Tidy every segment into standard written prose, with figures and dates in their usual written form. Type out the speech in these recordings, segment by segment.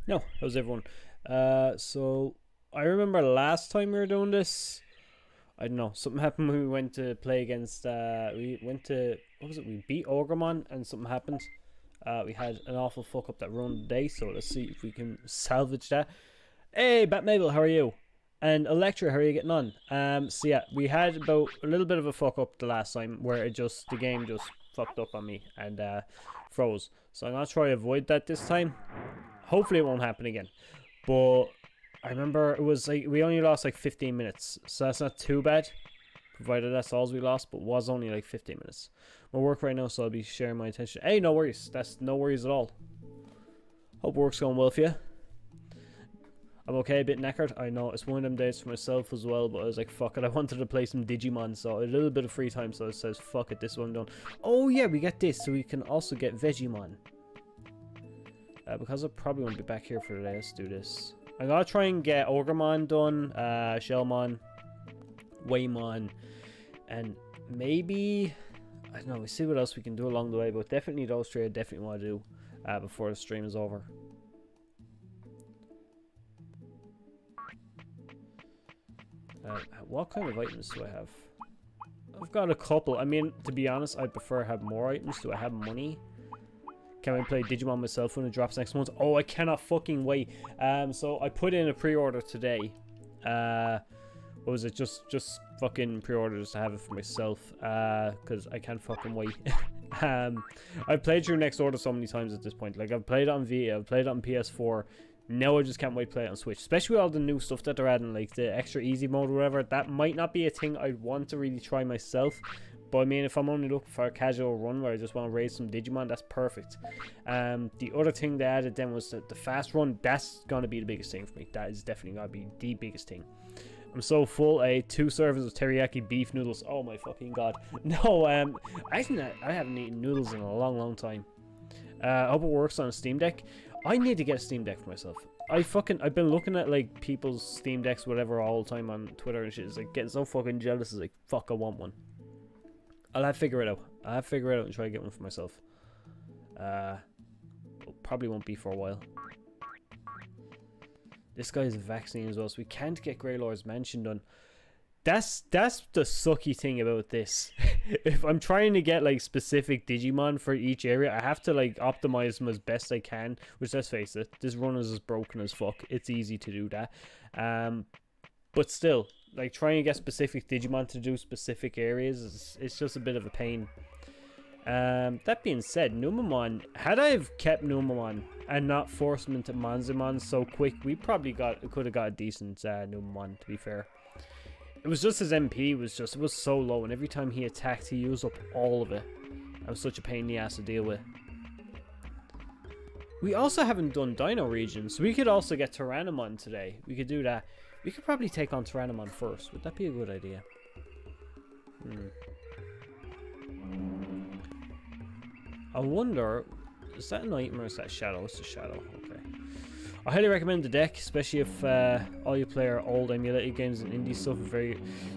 No, how's everyone? So I remember last time we were doing this. I don't know. Something happened when we went to play against. We went to what was it? We beat Ogremon, and something happened. We had an awful fuck up that ruined the day. So let's see if we can salvage that. Hey, Batmabel, how are you? And Electra, how are you getting on? So yeah, we had about a little bit of a fuck up the last time where the game just fucked up on me and froze. So I'm gonna try to avoid that this time. Hopefully it won't happen again. But I remember it was like we only lost like 15 minutes, so that's not too bad. Provided that's all we lost, but was only like 15 minutes. I'm at work right now, so I'll be sharing my attention. Hey, no worries. That's no worries at all. Hope work's going well for you. I'm okay, a bit knackered. I know it's one of them days for myself as well, but I was like, fuck it. I wanted to play some Digimon, so a little bit of free time, so it says, fuck it, this one done. Oh yeah, we get this, so we can also get Vegemon. Because I probably won't be back here for today, let's do this. I'm gonna try and get Ogremon done, Shellmon, Waymon, and maybe, I don't know, we'll see what else we can do along the way, but definitely those three I definitely want to do before the stream is over. What kind of items do I have? I've got a couple. I mean, to be honest, I prefer to have more items. Do I have money? Can I play Digimon myself when it drops next month? Oh, I cannot fucking wait. So I put in a pre-order today. What was it? Just fucking pre-order just to have it for myself. Because I can't fucking wait. I've played through Next Order so many times at this point. Like, I've played it on Vita, I've played it on PS4. Now I just can't wait to play it on Switch. Especially with all the new stuff that they're adding, like the extra easy mode or whatever. That might not be a thing I'd want to really try myself. But I mean, if I'm only looking for a casual run where I just want to raise some Digimon, that's perfect. The other thing they added then was the fast run. That's going to be the biggest thing for me. That is definitely going to be the biggest thing. I'm so full. 2 servings of teriyaki beef noodles. Oh my fucking god. No, I think that I haven't eaten noodles in a long time. I hope it works on a Steam Deck. I need to get a Steam Deck for myself. I've been looking at like people's Steam Decks, whatever, all the time on Twitter and shit. It's like getting so fucking jealous. It's like, fuck, I want one. I'll have to figure it out. I'll have to figure it out and try to get one for myself. Probably won't be for a while. This guy is a vaccine as well, so we can't get Greylord's Mansion done. That's the sucky thing about this. If I'm trying to get like specific Digimon for each area, I have to like optimize them as best I can. Which, let's face it, this run is as broken as fuck. It's easy to do that. But still, like trying to get specific Digimon to do specific areas, it's just a bit of a pain. That being said, Numamon, had I have kept Numamon and not forced him into Manzimon so quick, we probably could have got a decent Numamon, to be fair. It was just his MP it was so low, and every time he attacked, he used up all of it. It was such a pain in the ass to deal with. We also haven't done Dino regions, so we could also get Tyrannomon today. We could do that. We could probably take on Tyrannomon first. Would that be a good idea? I wonder, is that an item or is that a shadow? It's a shadow. Okay. I highly recommend the deck, especially if all you play are old emulated games and indie stuff.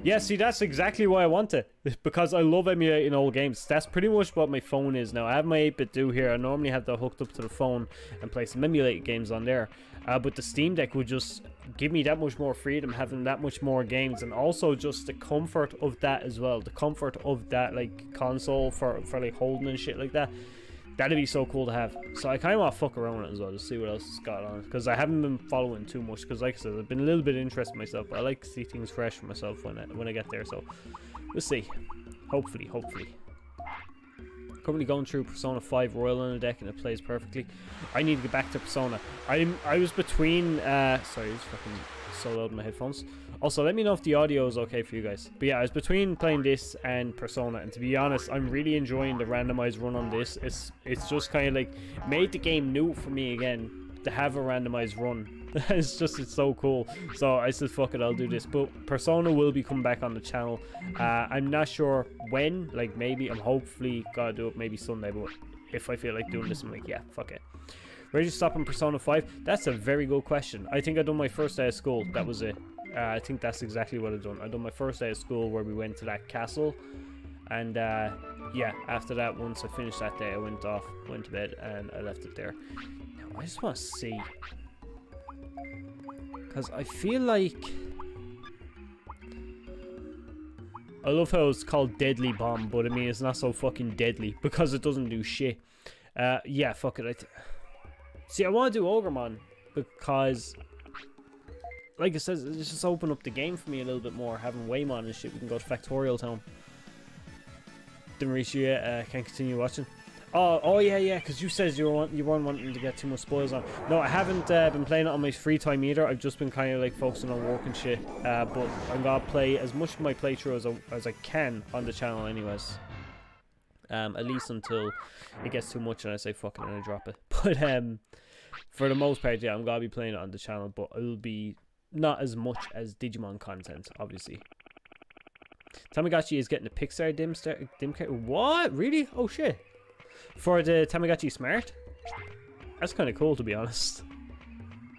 Yeah, see, that's exactly why I want it, because I love emulating old games. That's pretty much what my phone is now. I have my 8-bit do here. I normally have that hooked up to the phone and play some emulated games on there. But the Steam Deck would just give me that much more freedom, having that much more games, and also just the comfort of that as well. The comfort of that like console for like holding and shit like that. That'd be so cool to have. So I kind of want to fuck around with it as well, just see what else it's got on it. Because I haven't been following too much, because like I said, I've been a little bit interested in myself, but I like to see things fresh for myself when I get there. So we'll see. Hopefully. Currently going through Persona 5 Royal on the deck, and it plays perfectly. I need to get back to Persona. I was between sorry, it's fucking so loud in my headphones. Also, let me know if the audio is okay for you guys. But yeah, I was between playing this and Persona, and to be honest, I'm really enjoying the randomized run on this. It's just kind of like made the game new for me again to have a randomized run. It's so cool. So I said, fuck it, I'll do this. But Persona will be coming back on the channel. I'm not sure when. Like maybe I'm hopefully gonna do it maybe Sunday. But if I feel like doing this, I'm like, yeah, fuck it. Ready to stop on Persona 5? That's a very good question. I think I done my first day of school. That was it. I think that's exactly what I done. I done my first day of school where we went to that castle. And yeah, after that, once I finished that day, I went to bed and I left it there. Now, I just want to see. Because I feel like... I love how it's called Deadly Bomb, but I mean, it's not so fucking deadly because it doesn't do shit. Yeah, fuck it. See, I want to do Ogremon because, like it says, it's just open up the game for me a little bit more. Having Waymon and shit, we can go to Factorial Town. Didn't reach you yet. Can't continue watching. Oh yeah, because you said you weren't wanting to get too much spoilers on. No, I haven't been playing it on my free time either. I've just been kind of like focusing on work and shit. But I'm gonna play as much of my playthrough as I can on the channel, anyways. At least until it gets too much and I say fuck it and I drop it. But for the most part, yeah, I'm gonna be playing it on the channel, but it'll be not as much as Digimon content, obviously. Tamagotchi is getting a Pixar dim what? Really? Oh shit. For the Tamagotchi Smart? That's kind of cool, to be honest.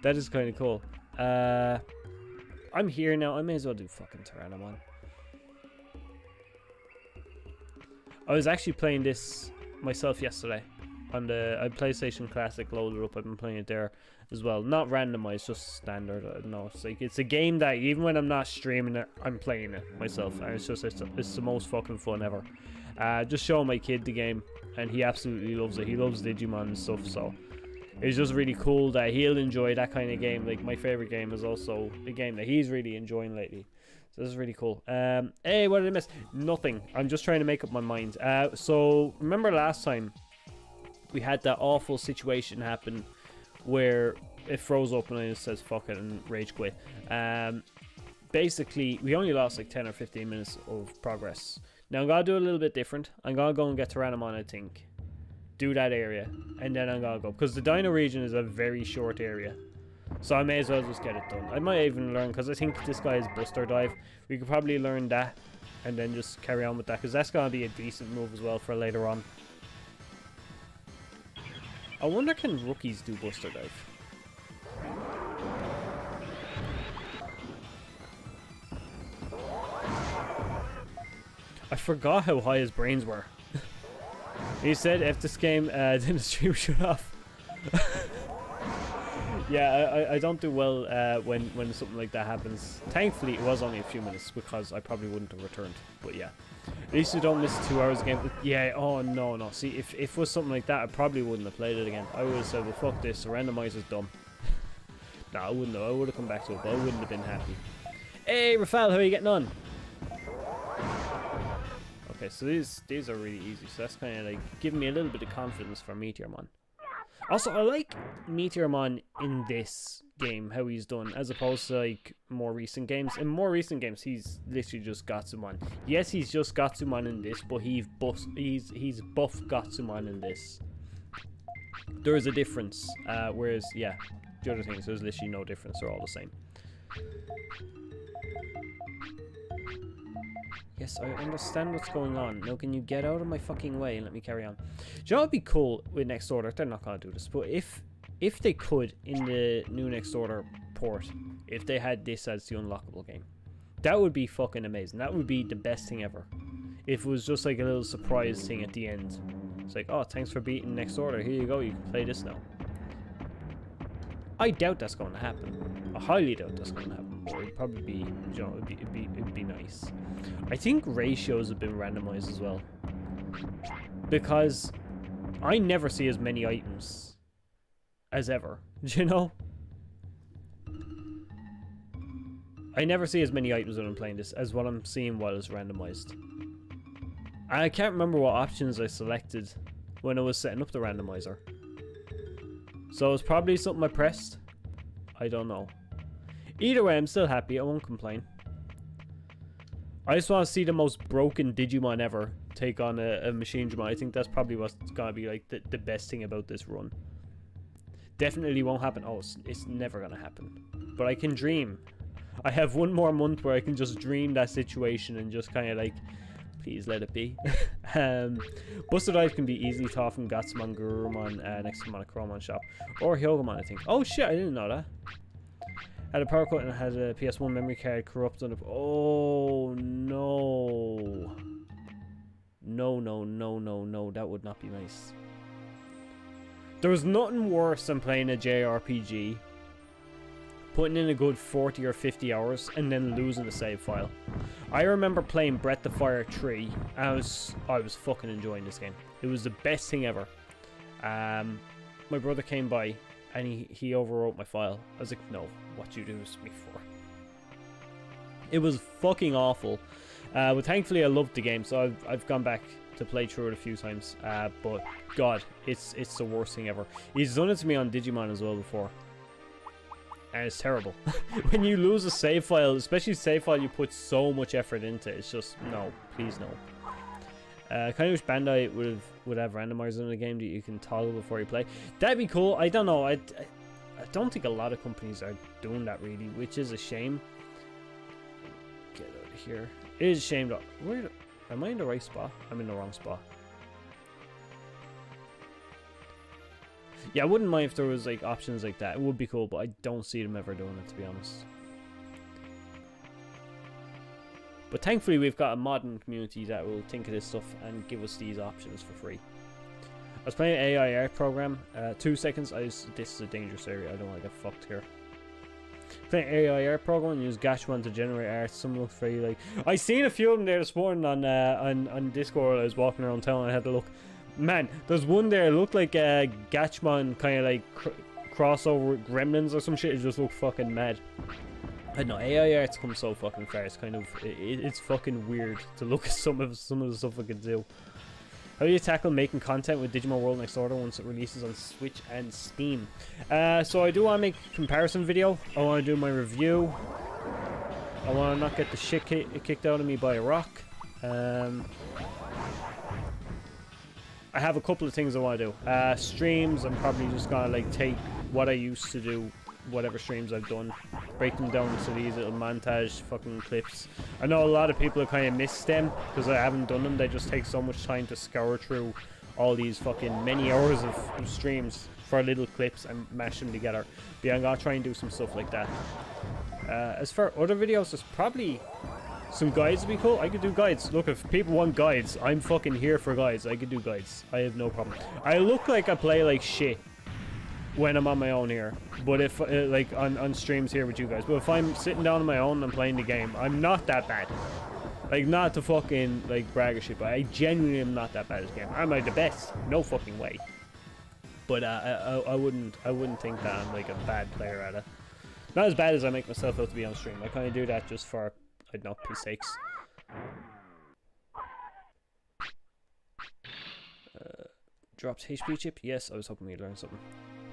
That is kind of cool. I'm here now. I may as well do fucking Tyrannomon. I was actually playing this myself yesterday. On the PlayStation Classic loaded up. I've been playing it there as well. Not randomized, just standard. No, it's like it's a game that even when I'm not streaming it, I'm playing it myself. And it's the most fucking fun ever. Just showing my kid the game, and he absolutely loves it. He loves Digimon and stuff, so it's just really cool that he'll enjoy that kind of game. Like, my favorite game is also a game that he's really enjoying lately. So this is really cool. Hey, what did I miss? Nothing. I'm just trying to make up my mind. So remember last time we had that awful situation happen where it froze up and it says fuck it and rage quit. Basically, we only lost like 10 or 15 minutes of progress. Now I'm gonna do a little bit different. I'm gonna go and get Tyrannomon, I think. Do that area, and then I'm gonna go, because the Dino region is a very short area. So I may as well just get it done. I might even learn, because I think this guy is Buster Dive. We could probably learn that, and then just carry on with that, because that's gonna be a decent move as well for later on. I wonder, can rookies do Buster Dive? I forgot how high his brains were. He said if this game didn't stream shut off. Yeah, I don't do well when something like that happens. Thankfully, it was only a few minutes because I probably wouldn't have returned. But yeah, at least you don't miss 2 hours of game. Yeah, oh no. See, if it was something like that, I probably wouldn't have played it again. I would have said, well, fuck this, the randomizer's dumb. No, I wouldn't have. I would have come back to it, but I wouldn't have been happy. Hey, Rafael, how are you getting on? Okay, so these are really easy, so that's kind of like giving me a little bit of confidence for Meteormon. Also, I like Meteormon in this game, how he's done, as opposed to like more recent games. In more recent games, he's literally just Gatsumon. Yes, he's just Gatsumon in this, but he's buff Gatsumon in this. There is a difference, whereas, yeah, the other things, there's literally no difference, they're all the same. Yes, I understand what's going on. Now, can you get out of my fucking way and let me carry on? Do you know what would be cool with Next Order? They're not going to do this, but if they could, in the new Next Order port, if they had this as the unlockable game, that would be fucking amazing. That would be the best thing ever. If it was just like a little surprise thing at the end. It's like, oh, thanks for beating Next Order. Here you go, you can play this now. I doubt that's going to happen. I highly doubt that's going to happen. But it'd probably be, you know, it'd be nice. I think ratios have been randomized as well, because I never see as many items as ever. You know, I never see as many items when I'm playing this as what I'm seeing while it's randomized. I can't remember what options I selected when I was setting up the randomizer. So it's probably something I pressed. I don't know. Either way, I'm still happy. I won't complain. I just want to see the most broken Digimon ever take on a Machine Digimon. I think that's probably what's going to be like the best thing about this run. Definitely won't happen. Oh, it's never going to happen. But I can dream. I have one more month where I can just dream that situation and just kind of like, please let it be. Buster Dive can be easily taught from Gatsumon, Gurumon, next to Monochromon shop. Or Hyogomon, I think. Oh shit, I didn't know that. Had a power cut and had a PS1 memory card corrupted. Oh no. No, that would not be nice. There was nothing worse than playing a JRPG putting in a good 40 or 50 hours and then losing the save file. I remember playing Breath of Fire 3 and I was fucking enjoying this game. It was the best thing ever. My brother came by and he overwrote my file. I was like, no, what you do is me for. It was fucking awful. But thankfully I loved the game, so I've gone back to play through it a few times. But God, it's the worst thing ever. He's done it to me on Digimon as well before. And it's terrible. When you lose a save file, especially a save file you put so much effort into, it's just, no, please no. I kind of wish Bandai would have randomizers in the game that you can toggle before you play. That'd be cool. I don't know. I don't think a lot of companies are doing that really, which is a shame. Get out of here. It is a shame though. Am I in the right spot? I'm in the wrong spot. Yeah, I wouldn't mind if there was like options like that. It would be cool, but I don't see them ever doing it, to be honest. But thankfully we've got a modern community that will think of this stuff and give us these options for free. I was playing an AI art program. 2 seconds. This is a dangerous area. I don't want to get fucked here. Playing AI art program and use Gashman to generate art. Some looks very like. I seen a few of them there this morning on Discord. I was walking around town and I had to look. Man, there's one there. It looked like Gatchman kind of like crossover with Gremlins or some shit. It just looked fucking mad. I don't know, AI art's come so fucking far. It's kind of it's fucking weird to look at some of the stuff I could do. How do you tackle making content with Digimon World Remastered once it releases on Switch and Steam? So I do want to make a comparison video. I want to do my review. I want to not get the shit kicked out of me by a rock. I have a couple of things I want to do. Streams, I'm probably just gonna like take what I used to do, whatever streams I've done, break them down to these little montage fucking clips. I know a lot of people have kind of missed them because I haven't done them. They just take so much time to scour through all these fucking many hours of streams for little clips and mash them together. But yeah, I'm gonna try and do some stuff like that. As for other videos, there's probably some guides would be cool. I could do guides. Look, if people want guides, I'm fucking here for guides. I could do guides. I have no problem. I look like I play like shit when I'm on my own here, but if like on streams here with you guys, but if I'm sitting down on my own and playing the game, I'm not that bad. Like, not to fucking like brag or shit, but I genuinely am not that bad at the game. Am I the best? No fucking way. But I wouldn't think that I'm like a bad player at it. Not as bad as I make myself out to be on stream. I kind of do that just for, I don't know, piss sakes. Dropped HP chip? Yes, I was hoping we'd learn something.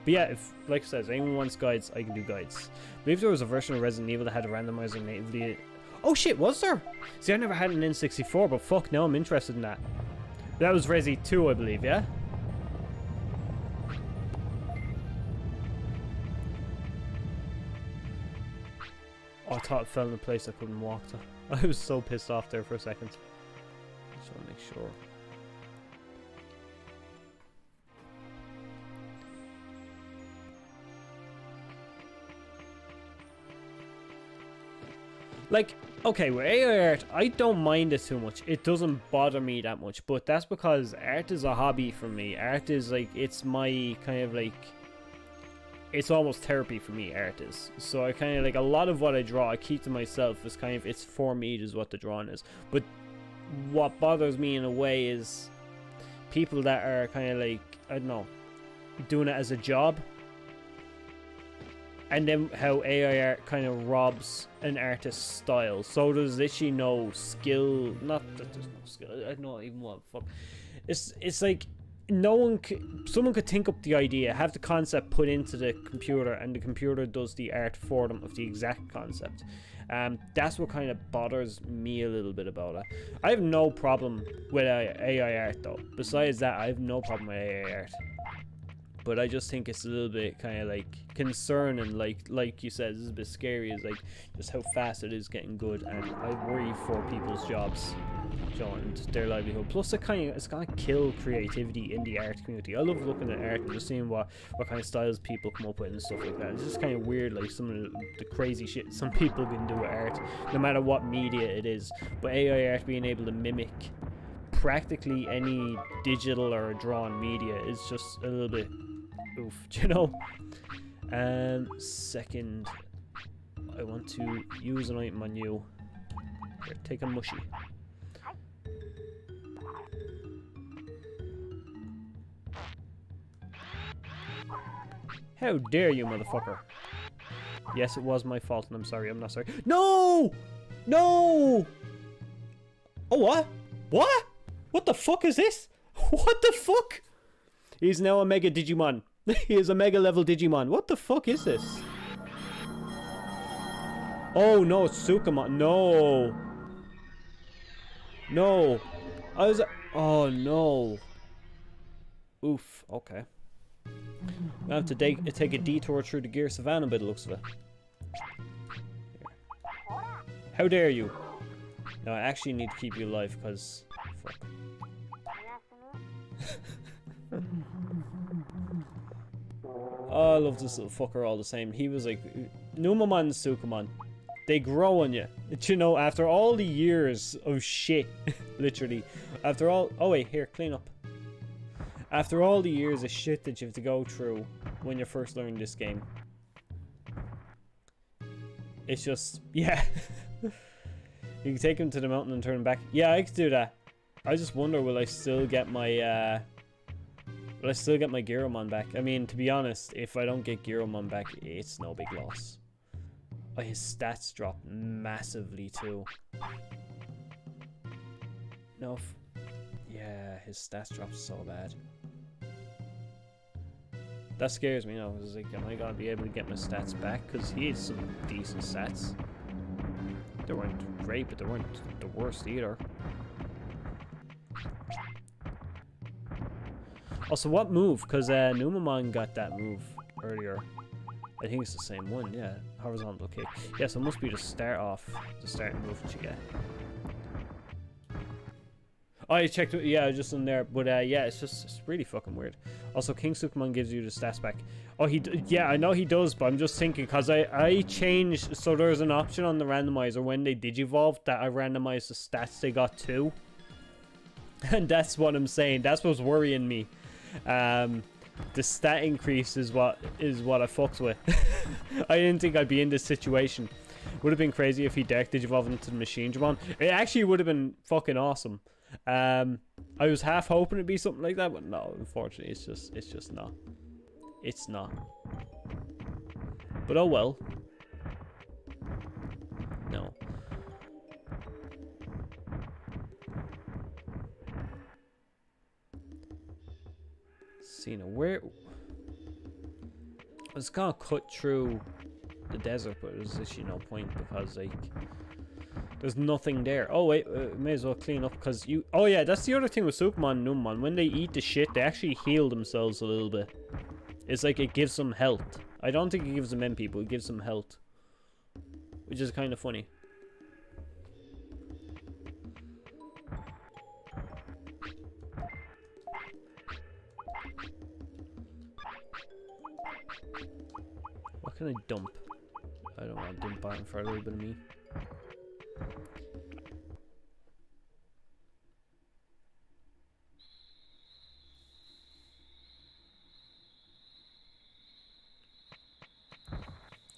But yeah, if, like I said, if anyone wants guides, I can do guides. I believe there was a version of Resident Evil that had a randomizer natively. Oh shit, was there? See, I never had an N64, but fuck, now I'm interested in that. That was Resi 2, I believe, yeah? Oh, I thought it fell in a place I couldn't walk to. I was so pissed off there for a second. Just want to make sure. Like, okay, with AI art, I don't mind it too much. It doesn't bother me that much, but that's because art is a hobby for me. Art is like, it's my kind of like, it's almost therapy for me, art is. So I kind of like, a lot of what I draw, I keep to myself as kind of, it's for me is what the drawing is. But what bothers me in a way is people that are kind of like, I don't know, doing it as a job. And then how AI art kind of robs an artist's style. So there's literally no skill. Not that there's no skill. I don't even want fuck. It's like no one. Someone could think up the idea, have the concept put into the computer, and the computer does the art for them of the exact concept. That's what kind of bothers me a little bit about it. I have no problem with AI art though. Besides that, I have no problem with AI art. But I just think it's a little bit kind of like concerning, like you said, this is a bit scary, is like just how fast it is getting good, and I worry for people's jobs, and their livelihood. Plus, it's gonna kill creativity in the art community. I love looking at art and just seeing what kind of styles people come up with and stuff like that. It's just kind of weird, like some of the crazy shit some people can do with art, no matter what media it is. But AI art being able to mimic practically any digital or drawn media is just a little bit oof, you know. Second I want to use an item on you. Here, take a mushy. How dare you, motherfucker. Yes, it was my fault, and I'm sorry. I'm not sorry. No! No! Oh, what? What? What the fuck is this? What the fuck? He's now a Mega Digimon. He is a Mega level Digimon. What the fuck is this? Oh, no, it's Sukamon. No. No. I was... Oh, no. Oof. Okay. I have to take a detour through the Gear Savannah by the looks of it. Here. How dare you? No, I actually need to keep you alive because... Fuck. Oh, I love this little fucker all the same. He was like... Numamon and Sukamon. They grow on you. You know, after all the years of shit. Literally. After all... Oh wait, here, clean up. After all the years of shit that you have to go through when you first learn this game. It's just... Yeah. You can take him to the mountain and turn him back. Yeah, I could do that. I just wonder, will I still get my... Will I still get my Giromon back? I mean, to be honest, if I don't get Giromon back, it's no big loss. Oh, his stats drop massively too. No. Yeah, his stats drop so bad. That scares me now. It's like, am I gonna be able to get my stats back? Because he had some decent stats. They weren't great, but they weren't the worst either. Also, what move? Because Numamon got that move earlier. I think it's the same one, yeah. Horizontal kick. Yeah, so it must be the starting move that you get. Oh, I checked it, yeah, just in there. But yeah, it's really fucking weird. Also, King Sukamon gives you the stats back. Oh, yeah, I know he does, but I'm just thinking, because I changed, so there's an option on the randomizer when they digivolved that I randomized the stats they got too. And that's what I'm saying. That's what's worrying me. The stat increase is what I fucks with. I didn't think I'd be in this situation. Would have been crazy if he Dark Digivolved into the Machine Dramon. It actually would have been fucking awesome. I was half hoping it'd be something like that, but no, unfortunately, it's just not. It's not. But oh well. No. See now where I was gonna cut through the desert, but there's actually no point because like there's nothing there. Oh wait, may as well clean up because you. Oh yeah, that's the other thing with Sukamon and Numamon. When they eat the shit, they actually heal themselves a little bit. It's like it gives them health. I don't think it gives them MP, but it gives them health, which is kind of funny. What can I dump? I don't want to dump out for a little bit of me.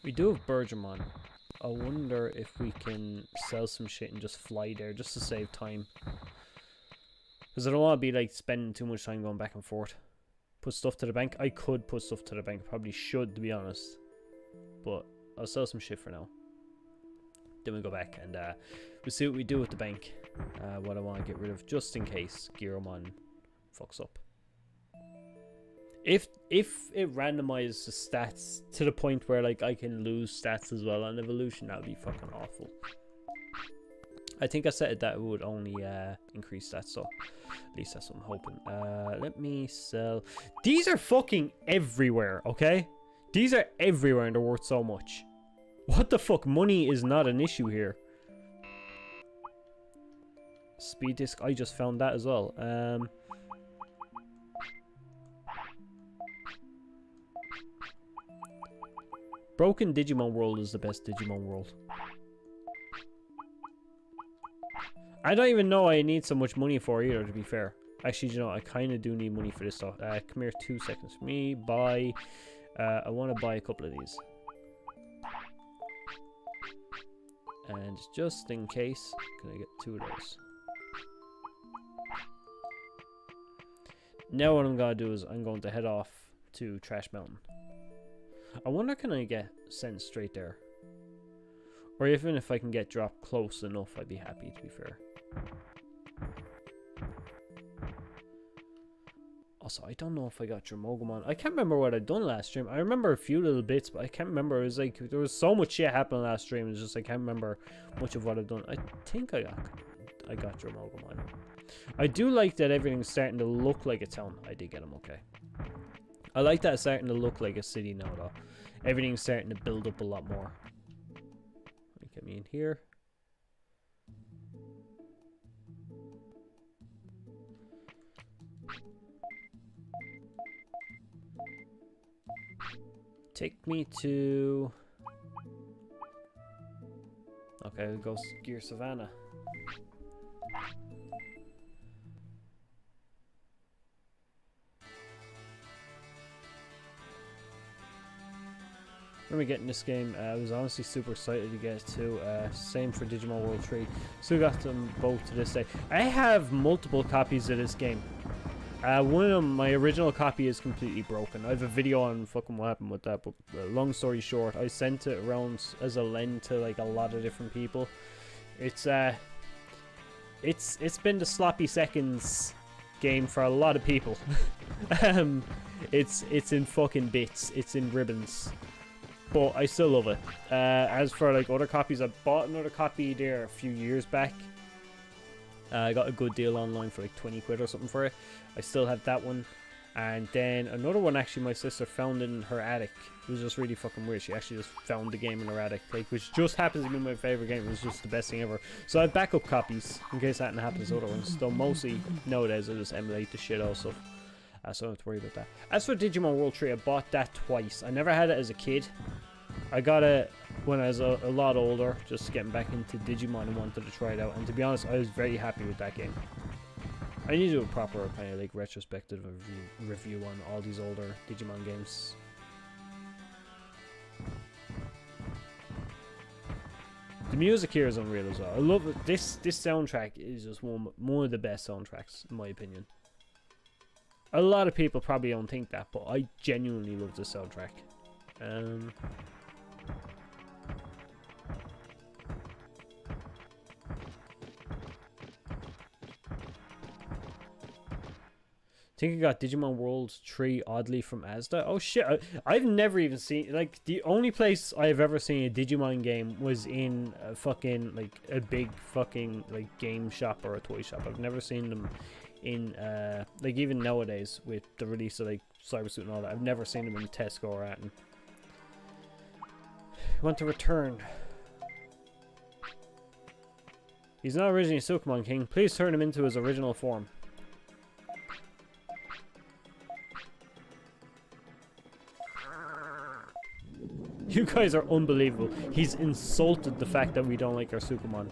We do have Bergermon. I wonder if we can sell some shit and just fly there just to save time. Because I don't want to be like spending too much time going back and forth. Put stuff to the bank. I could put stuff to the bank. Probably should, to be honest. But I'll sell some shit for now. Then we go back and we'll see what we do with the bank. What I want to get rid of just in case Giromon fucks up. If it randomizes the stats to the point where like I can lose stats as well on evolution, that would be fucking awful. I think I said it that it would only increase stats, so at least that's what I'm hoping. Let me sell. These are fucking everywhere, okay? These are everywhere and they're worth so much. What the fuck? Money is not an issue here. Speed disc, I just found that as well. Broken Digimon World is the best Digimon World. I don't even know I need so much money for either, to be fair. Actually, you know, I kind of do need money for this stuff. Come here 2 seconds for me. Buy. I want to buy a couple of these. And just in case, can I get 2 of those? Now what I'm gonna do is I'm going to head off to Trash Mountain. I wonder, can I get sent straight there? Or even if I can get dropped close enough, I'd be happy, to be fair. Also, I don't know if I got Dromogomon. I can't remember what I'd done last stream. I remember a few little bits, but I can't remember. It was like, there was so much shit happening last stream. It's just I can't remember much of what I've done. I think I got Dromogomon. I do like that everything's starting to look like a town. I did get them, okay. I like that it's starting to look like a city now, though. Everything's starting to build up a lot more. Get me in here. Take me to... Okay, we'll go Gear Savannah. Remember getting this game, I was honestly super excited to get it too. Same for Digimon World 3. Still got them both to this day. I have multiple copies of this game. One of them, my original copy, is completely broken. I have a video on fucking what happened with that, but long story short, I sent it around as a lend to like a lot of different people. It's been the sloppy seconds game for a lot of people. It's in fucking bits. It's in ribbons. But I still love it. As for like other copies, I bought another copy there a few years back. I got a good deal online for like 20 quid or something for it. I still have that one. And then another one actually my sister found in her attic. It was just really fucking weird. She actually just found the game in her attic, like, which just happens to be my favorite game. It was just the best thing ever. So I have backup copies in case that happens to other ones. Though mostly nowadays I just emulate the shit also. So I don't have to worry about that. As for Digimon World 3, I bought that twice. I never had it as a kid. I got it when I was a lot older, just getting back into Digimon and wanted to try it out. And to be honest, I was very happy with that game. I need to do a proper kind of like retrospective review on all these older Digimon games. The music here is unreal as well. I love it. This soundtrack is just one of the best soundtracks in my opinion. A lot of people probably don't think that, but I genuinely love this soundtrack. I think I got Digimon World 3 oddly from Asda. Oh shit, I've never even seen, like, the only place I've ever seen a Digimon game was in a fucking, like, a big fucking, like, game shop or a toy shop. I've never seen them in, like, even nowadays with the release of, like, Cybersuit and all that, I've never seen them in Tesco or Atten. Want to return. He's not originally Sukamon King. Please turn him into his original form. You guys are unbelievable. He's insulted the fact that we don't like our Sukamon.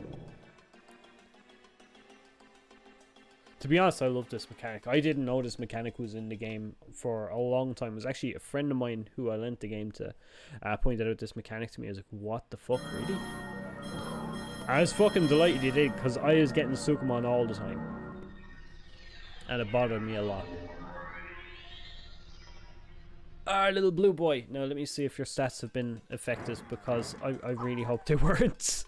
To be honest, I love this mechanic. I didn't know this mechanic was in the game for a long time. It was actually a friend of mine who I lent the game to pointed out this mechanic to me. I was like, what the fuck, really? I was fucking delighted he did, because I was getting Sukamon all the time. And it bothered me a lot. Ah, little blue boy. Now let me see if your stats have been affected, because I really hope they weren't.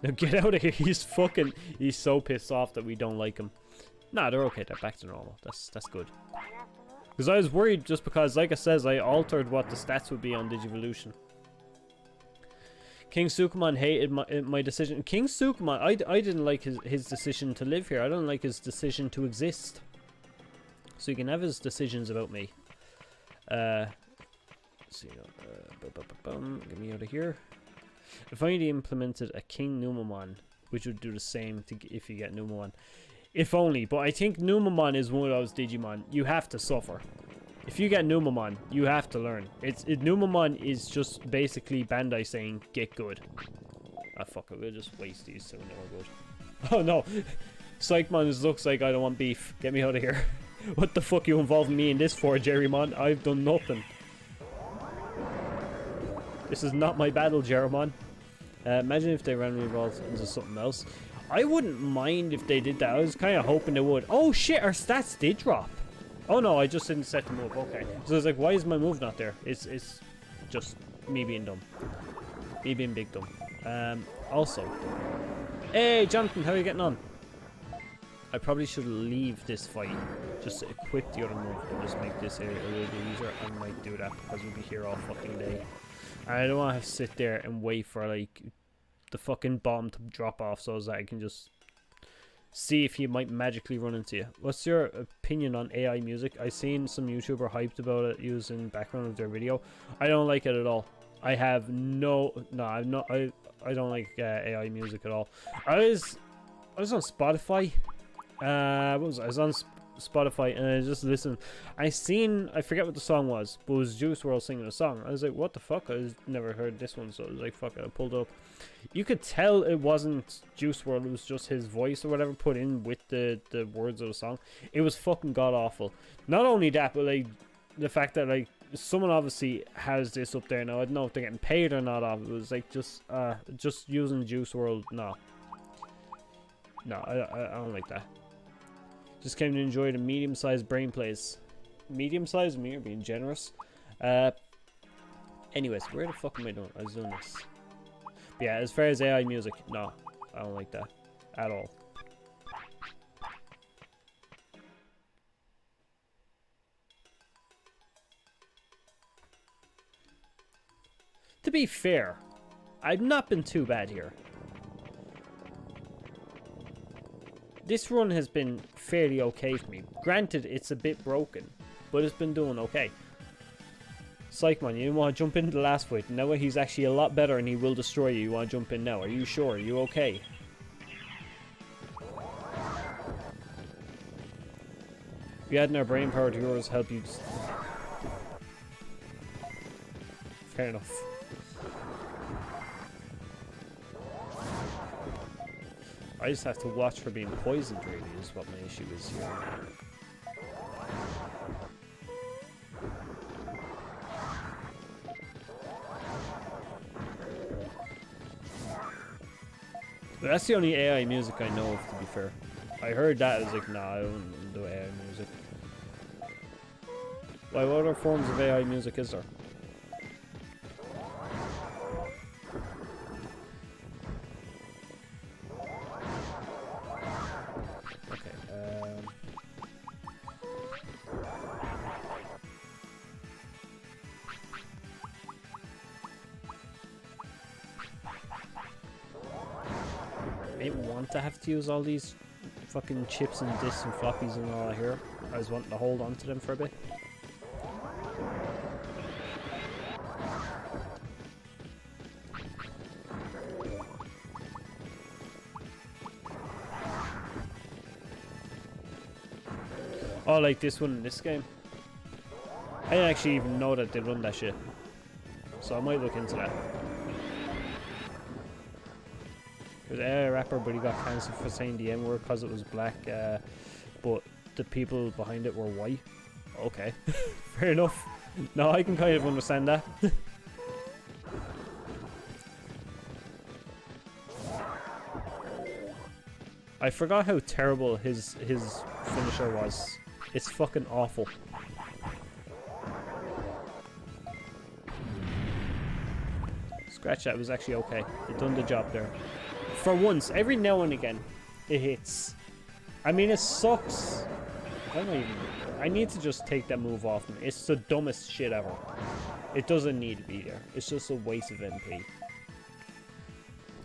Now get out of here. He's so pissed off that we don't like him. Nah, they're okay. They're back to normal. That's good. Because I was worried just because, like I says, I altered what the stats would be on Digivolution. King Sukamon hated my decision. King Sukamon, I didn't like his decision to live here. I don't like his decision to exist. So he can have his decisions about me. Let's see. Get me out of here. If I only implemented a King Numamon, which would do the same if you get Numamon. If only, but I think Numamon is one of those Digimon. You have to suffer. If you get Numamon, you have to learn. Numamon is just basically Bandai saying, get good. Ah, fuck it, we'll just waste these so we're good. Oh no! Psychmon looks like I don't want beef. Get me out of here. What the fuck you involving me in this for, Jerrymon? I've done nothing. This is not my battle, Jeremon. Imagine if they randomly evolved into something else. I wouldn't mind if they did that. I was kind of hoping they would. Oh shit, our stats did drop. Oh no, I just didn't set the move. Okay. So I was like, why is my move not there? It's just me being dumb. Me being big dumb. Also. Hey, Jonathan, how are you getting on? I probably should leave this fight. Just equip the other move and just make this area a little bit easier. I might do that because we'll be here all fucking day. I don't want to sit there and wait for like the fucking bomb to drop off so that I can just see if he might magically run into you. What's your opinion on AI music? I seen some YouTuber hyped about it using background of their video. I don't like it at all. I have no, I'm not. I don't like AI music at all. I was on Spotify. What was I was on Spotify and I just listened. I forget what the song was, but it was Juice WRLD singing a song. I was like, what the fuck? I never heard this one, so I was like, fuck it, I pulled it up. You could tell it wasn't Juice WRLD, it was just his voice or whatever put in with the words of the song. It was fucking god awful. Not only that, but like the fact that like someone obviously has this up there now. I don't know if they're getting paid or not off. It was like just using Juice WRLD. No, I don't like that. Just came to enjoy the medium-sized brain plays. Medium-sized? Me, or being generous? Anyways, where the fuck am I doing? I was doing this. But yeah, as far as AI music, no. I don't like that. At all. To be fair, I've not been too bad here. This run has been fairly okay for me. Granted, it's a bit broken, but it's been doing okay. Psychman, you want to jump into the last fight? Now he's actually a lot better and he will destroy you. You want to jump in now? Are you sure? Are you okay? If you add our brain power to yours, help you. Fair enough. I just have to watch for being poisoned, really, is what my issue is here. But that's the only AI music I know of, to be fair. I heard that, I was like, nah, I don't do AI music. Why, what other forms of AI music is there? To have to use all these fucking chips and discs and floppies and all here. I was wanting to hold on to them for a bit. Oh, like this one in this game. I didn't actually even know that they run that shit. So I might look into that. There's a rapper, but he got cancelled for saying the N-word because it was black, but the people behind it were white. Okay, fair enough. No, I can kind of understand that. I forgot how terrible his finisher was. It's fucking awful. Scratch that, it was actually okay. It done the job there. For once, every now and again, it hits. I mean, it sucks. I need to just take that move off me. It's the dumbest shit ever. It doesn't need to be there. It's just a waste of MP.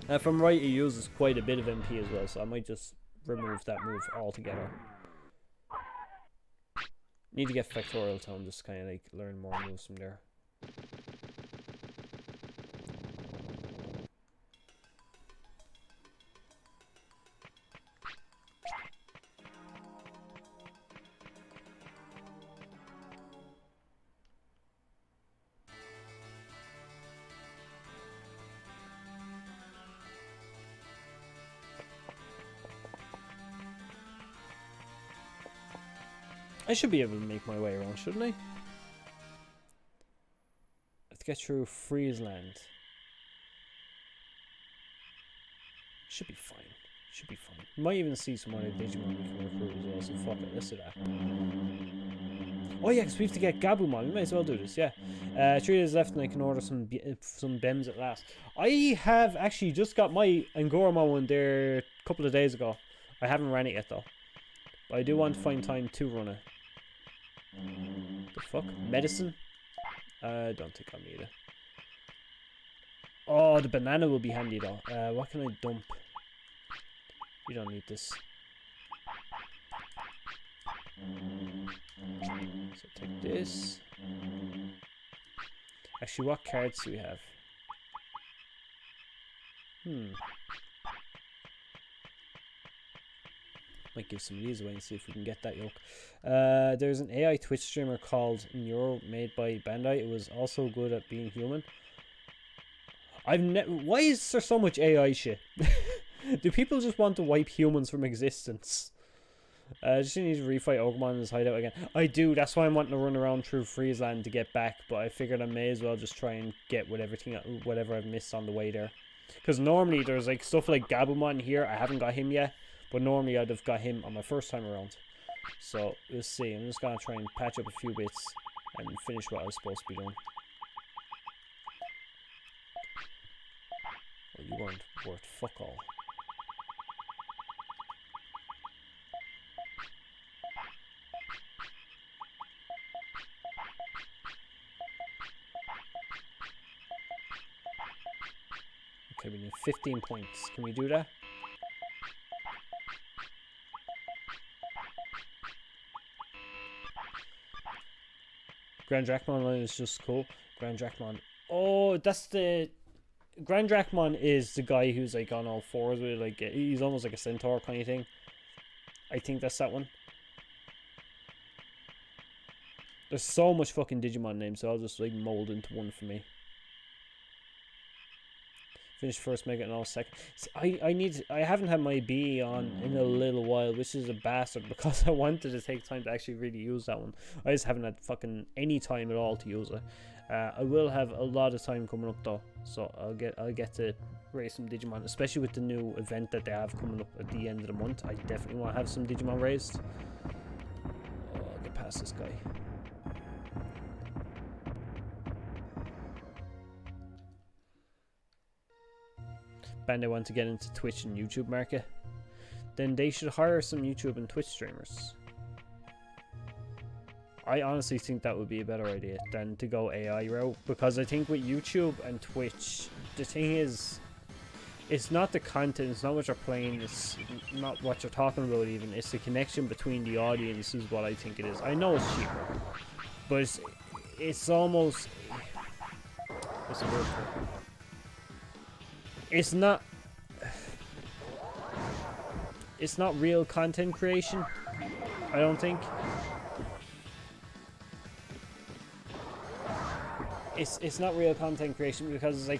If I'm right, it uses quite a bit of MP as well, so I might just remove that move altogether. Need to get Factorial Tone, just kind of like learn more moves from there. I should be able to make my way around, shouldn't I? I have to get through Friesland. Should be fine. Should be fine. Might even see some other Digimon we can recruit as well, so fuck it, let's do that. Oh yeah, because we have to get Gabumon. We might as well do this, yeah. 3 days left and I can order some BEMs at last. I have actually just got my Angorama one there a couple of days ago. I haven't ran it yet though. But I do want to find time to run it. The fuck? Medicine? I don't think I'll need it. Oh, the banana will be handy though. What can I dump? You don't need this. So take this. Actually, what cards do we have? Might give some of these away and see if we can get that yoke. There's an AI Twitch streamer called Neuro, made by Bandai. It was also good at being human. Why is there so much AI shit? Do people just want to wipe humans from existence? Just need to refight Ogmon in his hideout again. I do, that's why I'm wanting to run around through Friesland to get back, but I figured I may as well just try and get whatever I've missed on the way there. Because normally there's like stuff like Gabumon here, I haven't got him yet, but normally I'd have got him on my first time around. So, we'll see. I'm just going to try and patch up a few bits and finish what I was supposed to be doing. Well, you weren't worth fuck all. Okay, we need 15 points. Can we do that? Grand Drachmon line is just cool. Grand Drachmon. Oh, that's the... Grand Drachmon is the guy who's like on all fours with like... He's almost like a centaur kind of thing. I think that's that one. There's so much fucking Digimon names, so I'll just like mold into one for me. Finish first, make it an all second. I haven't had my B on in a little while, which is a bastard because I wanted to take time to actually really use that one. I just haven't had fucking any time at all to use it. I will have a lot of time coming up though, so I'll get to raise some Digimon, especially with the new event that they have coming up at the end of the month. I definitely want to have some Digimon raised. Oh, I'll get past this guy. Bandai want to get into Twitch and YouTube market, then they should hire some YouTube and Twitch streamers. I honestly think that would be a better idea than to go AI route, because I think with YouTube and Twitch, the thing is, it's not the content, it's not what you're playing, it's not what you're talking about even, it's the connection between the audience is what I think it is. I know it's cheaper, but it's almost... What's the word for it? It's not real content creation, I don't think. It's not real content creation because like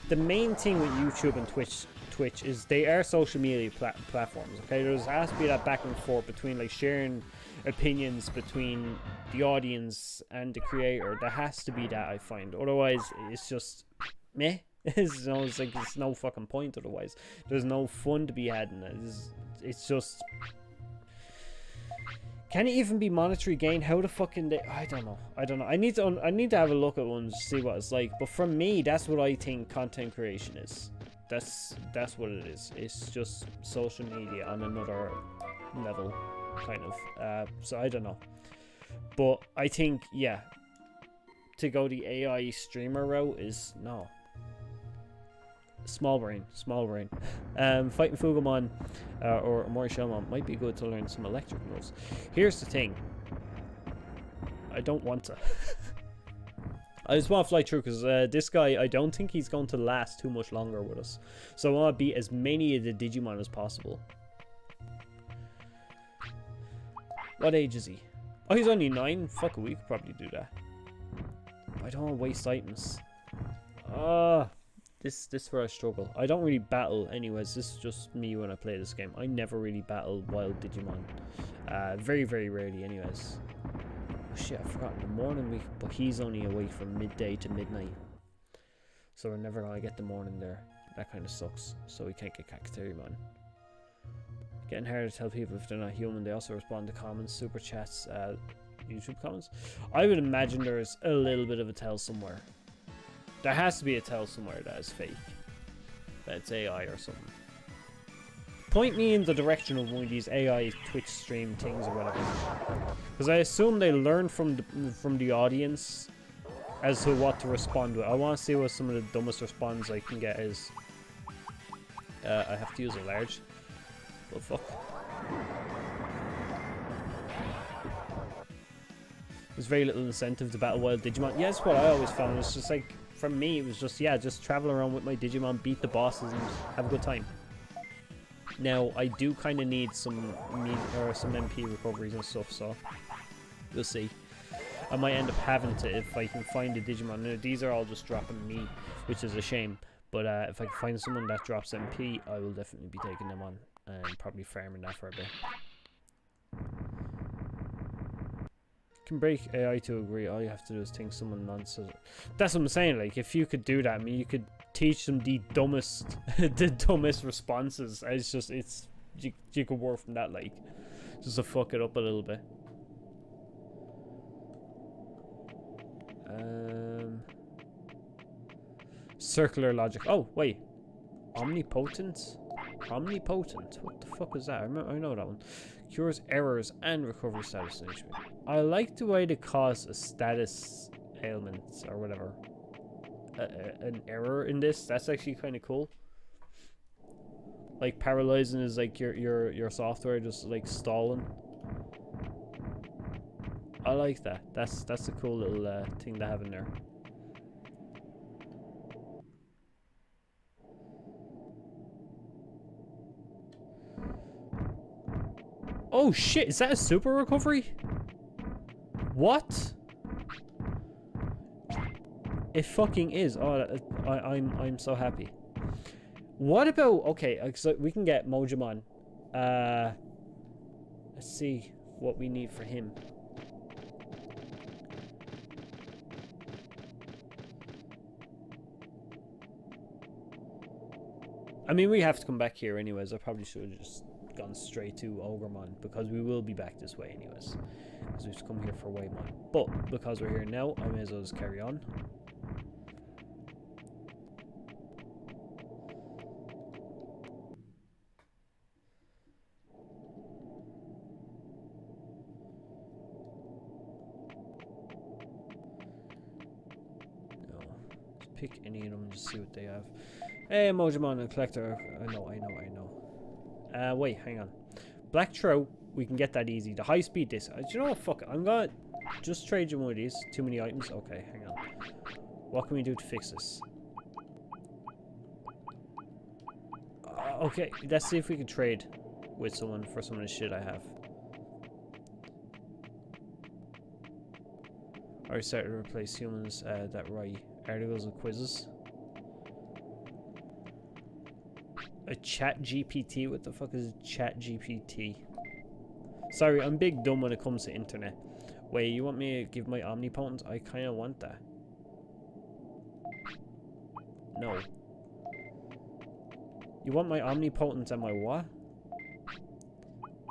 the main thing with YouTube and Twitch is they are social media platforms. Okay, there has to be that back and forth between like sharing opinions between the audience and the creator. There has to be that, I find. Otherwise, it's just meh. It's like it's no fucking point otherwise. There's no fun to be had in it. It's just... Can it even be monetary gain? How the fucking... I don't know. I need to have a look at one to see what it's like. But for me, that's what I think content creation is. That's what it is. It's just social media on another level, kind of. So I don't know. But I think, yeah, to go the AI streamer route is... No. Small brain. Fighting Fugamon or Morishellmon might be good to learn some electric moves. Here's the thing. I don't want to. I just want to fly through because this guy, I don't think he's going to last too much longer with us. So I want to beat as many of the Digimon as possible. What age is he? Oh, he's only 9? Fuck it, we could probably do that. I don't want to waste items. This is where I struggle. I don't really battle anyways. This is just me when I play this game. I never really battle wild Digimon. Very, very rarely anyways. shit, I forgot. In the morning, but he's only awake from midday to midnight. So we're never going to get the morning there. That kind of sucks. So we can't get Cacteriamon. Getting harder to tell people if they're not human. They also respond to comments, super chats, YouTube comments. I would imagine there's a little bit of a tell somewhere. There has to be a tell somewhere that is fake. That it's AI or something. Point me in the direction of one of these AI Twitch stream things or whatever. Because I assume they learn from the audience as to what to respond with. I want to see what some of the dumbest responses I can get is. I have to use a large. Oh fuck. There's very little incentive to battle wild Digimon. Yeah, that's what I always found. It's just like, for me, it was just, yeah, just travel around with my Digimon, beat the bosses, and have a good time. Now, I do kind of need some MP recoveries and stuff, so we'll see. I might end up having to if I can find a Digimon. Now, these are all just dropping me, which is a shame. But if I can find someone that drops MP, I will definitely be taking them on and probably farming that for a bit. Can break AI to agree. All you have to do is think someone nonsense. That's what I'm saying. Like, if you could do that, I mean, you could teach them the dumbest, the dumbest responses. It's just, you could work from that, like, just to fuck it up a little bit. Circular logic. Oh, wait. Omnipotent? Omnipotent? What the fuck is that? I know that one. Cures errors and recovery status in HP. I like the way they cause a status ailment or whatever. An error in this. That's actually kind of cool. Like paralyzing is like your software just like stalling. I like that. That's a cool little thing to have in there. Oh shit, is that a super recovery? What? It fucking is. Oh, I'm so happy. What about, okay, so we can get Mojimon. Let's see what we need for him. I mean, we have to come back here anyways. I probably should have just gone straight to Ogremon because we will be back this way anyways. Because we've come here for Waymon. But because we're here now, I may as well just carry on. No. Just pick any of them and just see what they have. Hey, Mojimon and Collector. I know. Wait, hang on. Black Trout, we can get that easy. The high speed disc. Do you know what? Fuck it. I'm gonna just trade you one of these. Too many items. Okay, hang on. What can we do to fix this? Okay, let's see if we can trade with someone for some of the shit I have. I started to replace humans that write articles and quizzes. A chat GPT? What the fuck is a chat GPT? Sorry, I'm big dumb when it comes to internet. Wait, you want me to give my omnipotent? I kind of want that. No. You want my omnipotent and my what?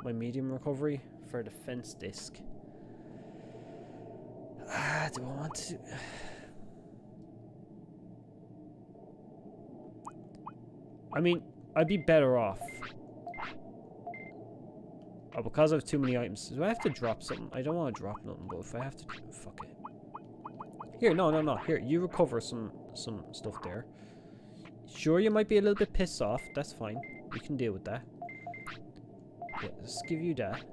My medium recovery for a defense disc. Do I want to? I mean, I'd be better off. Oh, because I have too many items. Do I have to drop something? I don't want to drop nothing, but if I have to, fuck it. Here, no. Here, you recover some stuff there. Sure, you might be a little bit pissed off. That's fine. We can deal with that. Yeah, let's give you that.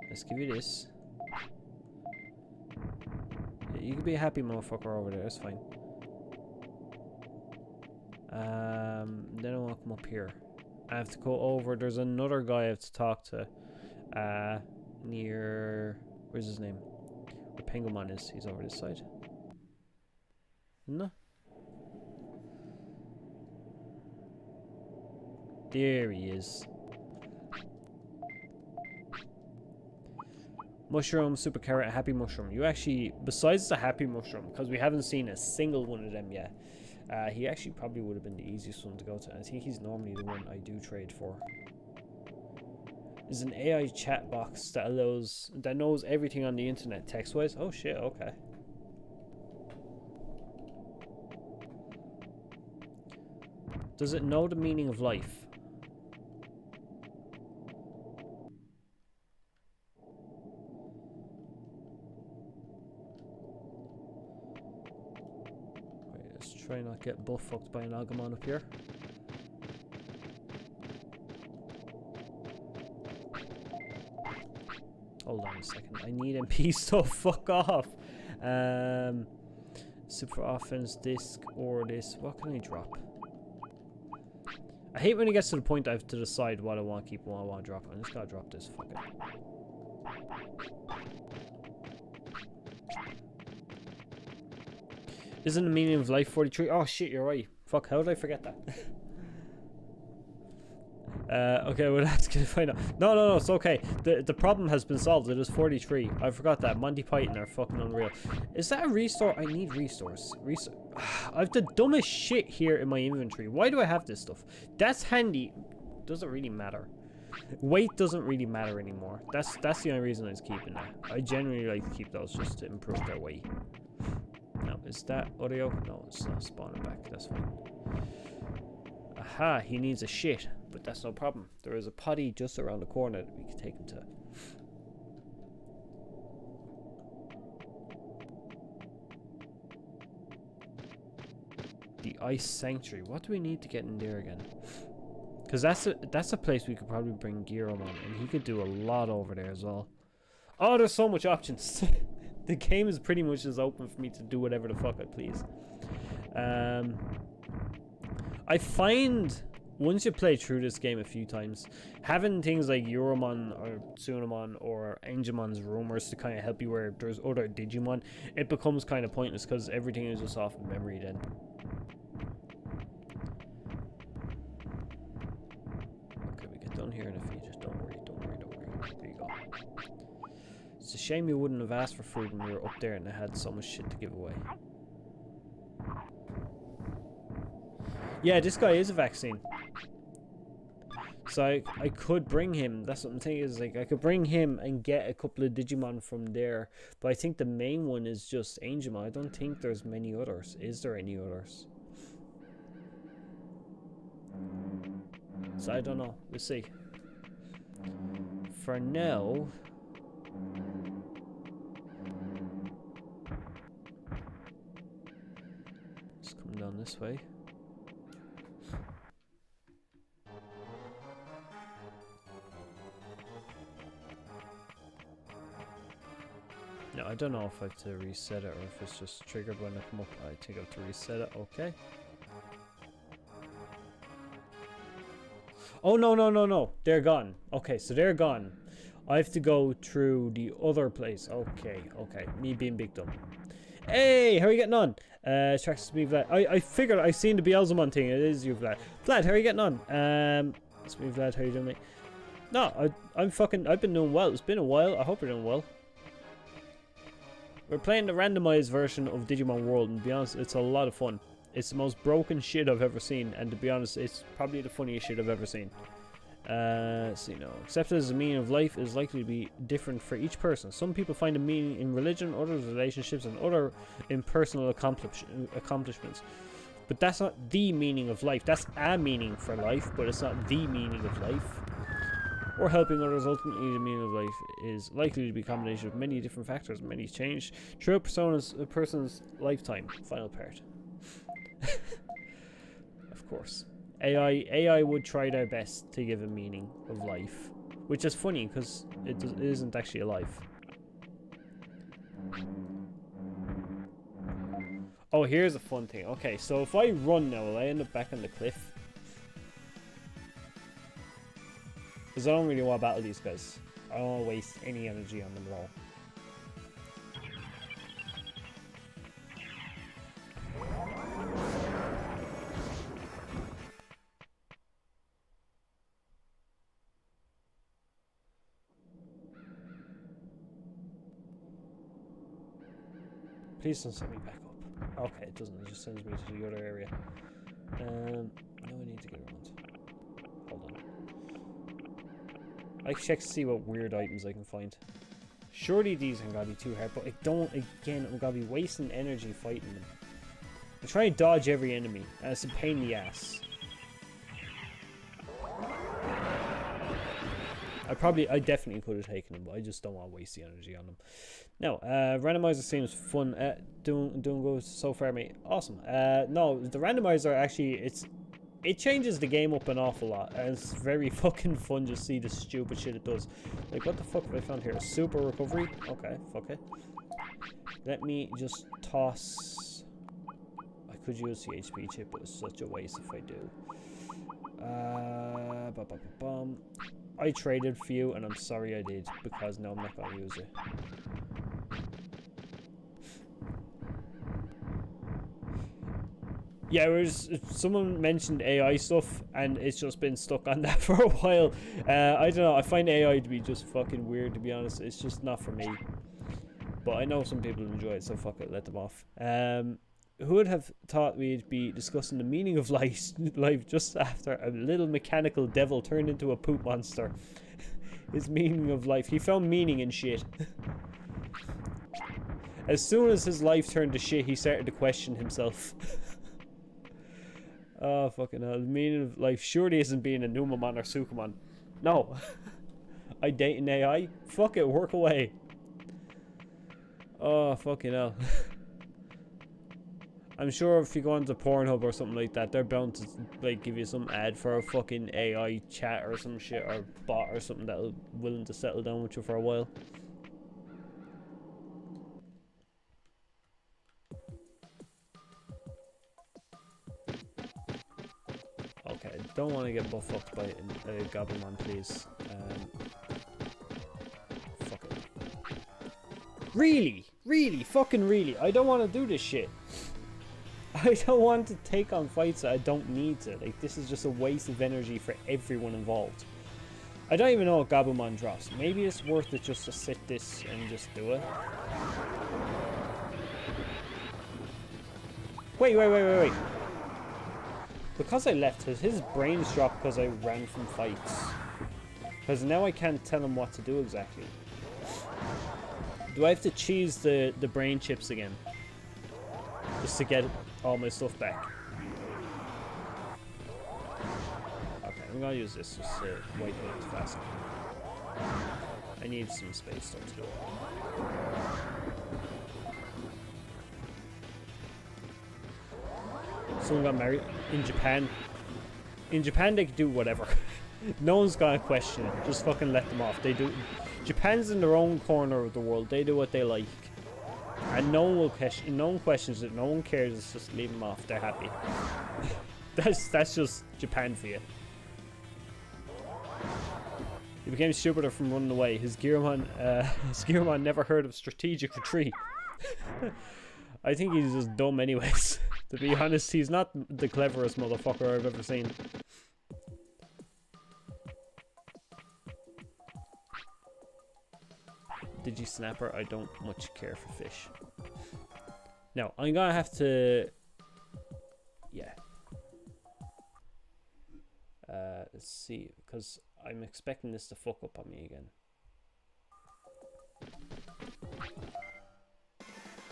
Let's give you this. Yeah, you can be a happy motherfucker over there. That's fine. Then I want to come up here. I have to go over. There's another guy I have to talk to. Near. Where's his name? Where Penguin is. He's over this side. No. There he is. Mushroom, super carrot, happy mushroom. You actually, besides the happy mushroom, because we haven't seen a single one of them yet, he actually probably would have been the easiest one to go to. I think he's normally the one I do trade for. There's an AI chat box that knows everything on the internet text-wise. Oh shit, okay. Does it know the meaning of life? Wait, let's try not get butt fucked by an Agumon up here. Hold on a second. I need MP stuff. Fuck off. Super offense, disc, or this. What can I drop? I hate when it gets to the point I have to decide what I want to keep and what I want to drop. I'm just gotta drop this. Fuck it. Isn't the meaning of life 43? Oh shit, you're right. Fuck, how did I forget that? Okay, well that's gonna find out. No, it's okay. The problem has been solved. It is 43. I forgot that. Monty Python are fucking unreal. Is that a restore? I need resource. I've the dumbest shit here in my inventory. Why do I have this stuff? That's handy. Doesn't really matter. Weight doesn't really matter anymore. That's the only reason I was keeping that. I generally like to keep those just to improve their weight. Now, is that audio? No, it's not spawning back. That's fine. Aha, he needs a shit. But that's no problem. There is a potty just around the corner that we can take him to. The Ice Sanctuary. What do we need to get in there again? Because that's a place we could probably bring Giro on, and he could do a lot over there as well. Oh, there's so much options. The game is pretty much as open for me to do whatever the fuck I please. I find once you play through this game a few times, having things like Euromon or Tsunamon or Angemon's rumors to kind of help you where there's other Digimon, it becomes kind of pointless because everything is just off of memory then. Okay, we get done here in a few. Just don't worry. There you go. It's a shame you wouldn't have asked for food when we were up there and I had so much shit to give away. Yeah, this guy is a vaccine. So I could bring him. That's what I'm thinking is like I could bring him and get a couple of Digimon from there. But I think the main one is just Angemon. I don't think there's many others. Is there any others? So I don't know. We'll see. For now, just come down this way. No, I don't know if I have to reset it or if it's just triggered when I come up. I think I have to reset it. Okay. Oh, no. They're gone. Okay, so they're gone. I have to go through the other place. Okay. Me being big dumb. Hey, how are you getting on? Traxtal me, Vlad. I figured I seen the Beelzemon thing. It is you, Vlad. Vlad, how are you getting on? It's me, Vlad. How you doing, mate? No, I've been doing well. It's been a while. I hope you're doing well. We're playing the randomized version of Digimon World, and to be honest, it's a lot of fun. It's the most broken shit I've ever seen, and to be honest, it's probably the funniest shit I've ever seen. So, you know, accepted as the meaning of life is likely to be different for each person. Some people find a meaning in religion, others relationships, and other in personal accomplishments. But that's not the meaning of life. That's a meaning for life, but it's not the meaning of life. Or helping others. Ultimately, the meaning of life is likely to be a combination of many different factors. Many change throughout a person's lifetime. Final part. Of course. AI would try their best to give a meaning of life. Which is funny, because it isn't actually alive. Oh, here's a fun thing. Okay, so if I run now, will I end up back on the cliff? Because I don't really want to battle these guys. I don't want to waste any energy on them at all. Please don't send me back up. Okay, it doesn't. It just sends me to the other area. Now I need to get around. Hold on. I check to see what weird items I can find. Surely these aren't gonna be too hard, but I don't. Again, I'm gonna be wasting energy fighting them. I try and dodge every enemy, and it's a pain in the ass. I definitely could have taken them, but I just don't want to waste the energy on them. No, randomizer seems fun. Doing good so far, mate. Awesome. No, the randomizer actually, it changes the game up an awful lot, and it's very fucking fun to see the stupid shit it does. Like, what the fuck have I found here? A super recovery? Okay, fuck it. Let me just toss. I could use the HP chip, but it's such a waste if I do. I traded for you, and I'm sorry I did, because no, I'm not going to use it. Yeah, someone mentioned AI stuff, and it's just been stuck on that for a while. I don't know, I find AI to be just fucking weird, to be honest. It's just not for me. But I know some people enjoy it, so fuck it, let them off. Who would have thought we'd be discussing the meaning of life just after a little mechanical devil turned into a poop monster? His meaning of life. He found meaning in shit. As soon as his life turned to shit, he started to question himself. Oh, fucking hell. The meaning of life surely isn't being a Numamon or Sukamon. No. I date an AI? Fuck it, work away. Oh, fucking hell. I'm sure if you go onto Pornhub or something like that, they're bound to like give you some ad for a fucking AI chat or some shit, or bot or something that'll willing to settle down with you for a while. Okay, don't want to get buff up by a Gabumon, please. Fuck it. Really? Really? Fucking really? I don't want to do this shit. I don't want to take on fights that I don't need to. Like, this is just a waste of energy for everyone involved. I don't even know what Gabumon drops. Maybe it's worth it just to sit this and just do it. Wait. Because I left, his brains dropped because I ran from fights. Because now I can't tell him what to do exactly. Do I have to cheese the brain chips again? Just to get all my stuff back. Okay, I'm gonna use this just to wipe it faster. I need some space stuff to do it. Someone got married in Japan. In Japan, they can do whatever. No one's gonna question it. Just fucking let them off. They do. Japan's in their own corner of the world. They do what they like. And no one will question, no one questions it, no one cares, it's just leave them off, they're happy. That's just Japan for you. He became stupider from running away. His Gearmon never heard of strategic retreat. I think he's just dumb anyways. To be honest, he's not the cleverest motherfucker I've ever seen. Digi-snapper, I don't much care for fish. Now, I'm gonna have to... Yeah. Let's see, because I'm expecting this to fuck up on me again.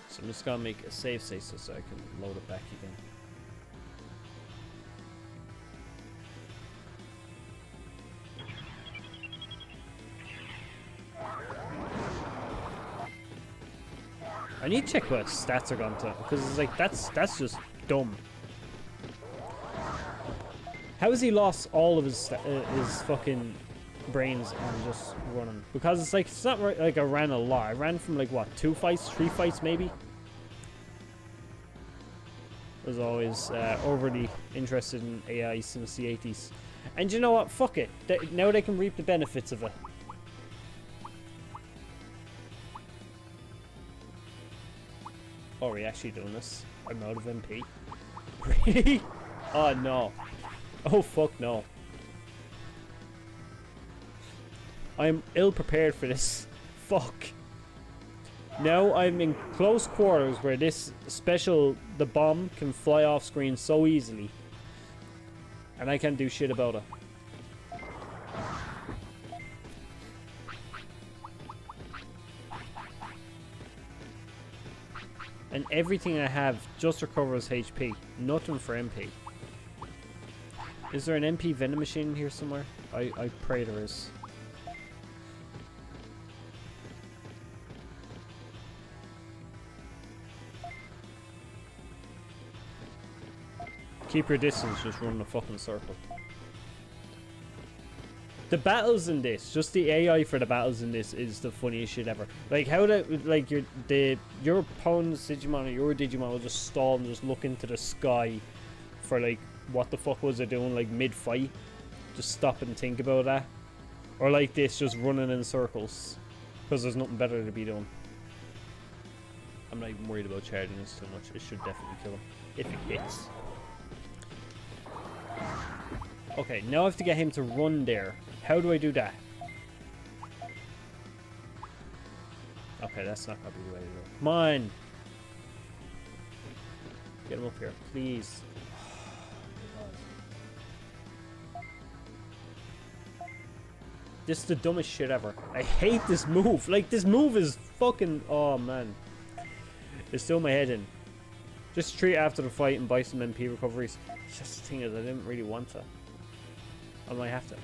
So I'm just gonna make a save state so I can load it back again. I need to check what stats are going to, because it's like that's just dumb. How has he lost all of his fucking brains and just running? Because it's like, it's not right, like I ran a lot. I ran from like what, 2 fights, 3 fights maybe. I was always overly interested in AI since the 80s. And you know what? Fuck it. Now they can reap the benefits of it. Oh, are we actually doing this? I'm out of MP. Really? Oh no. Oh fuck no. I am ill prepared for this. Fuck. Now I'm in close quarters where this special, the bomb, can fly off screen so easily. And I can't do shit about it. And everything I have just recovers HP. Nothing for MP. Is there an MP vending machine in here somewhere? I pray there is. Keep your distance, just run a fucking circle. The battles in this, just the AI for the battles in this is the funniest shit ever. Like how like your opponent's Digimon or your Digimon will just stall and just look into the sky for like what the fuck was it doing like mid-fight. Just stop and think about that. Or like this, just running in circles. Because there's nothing better to be doing. I'm not even worried about charging this too much. It should definitely kill him. If it hits. Okay, now I have to get him to run there. How do I do that? Okay, that's not gonna be the way to do it. Come on! Get him up here, please. This is the dumbest shit ever. I hate this move. Like, this move is fucking... Oh, man. It's still my head in. Just treat after the fight and buy some MP recoveries. It's just the thing is, I didn't really want to. I might have to.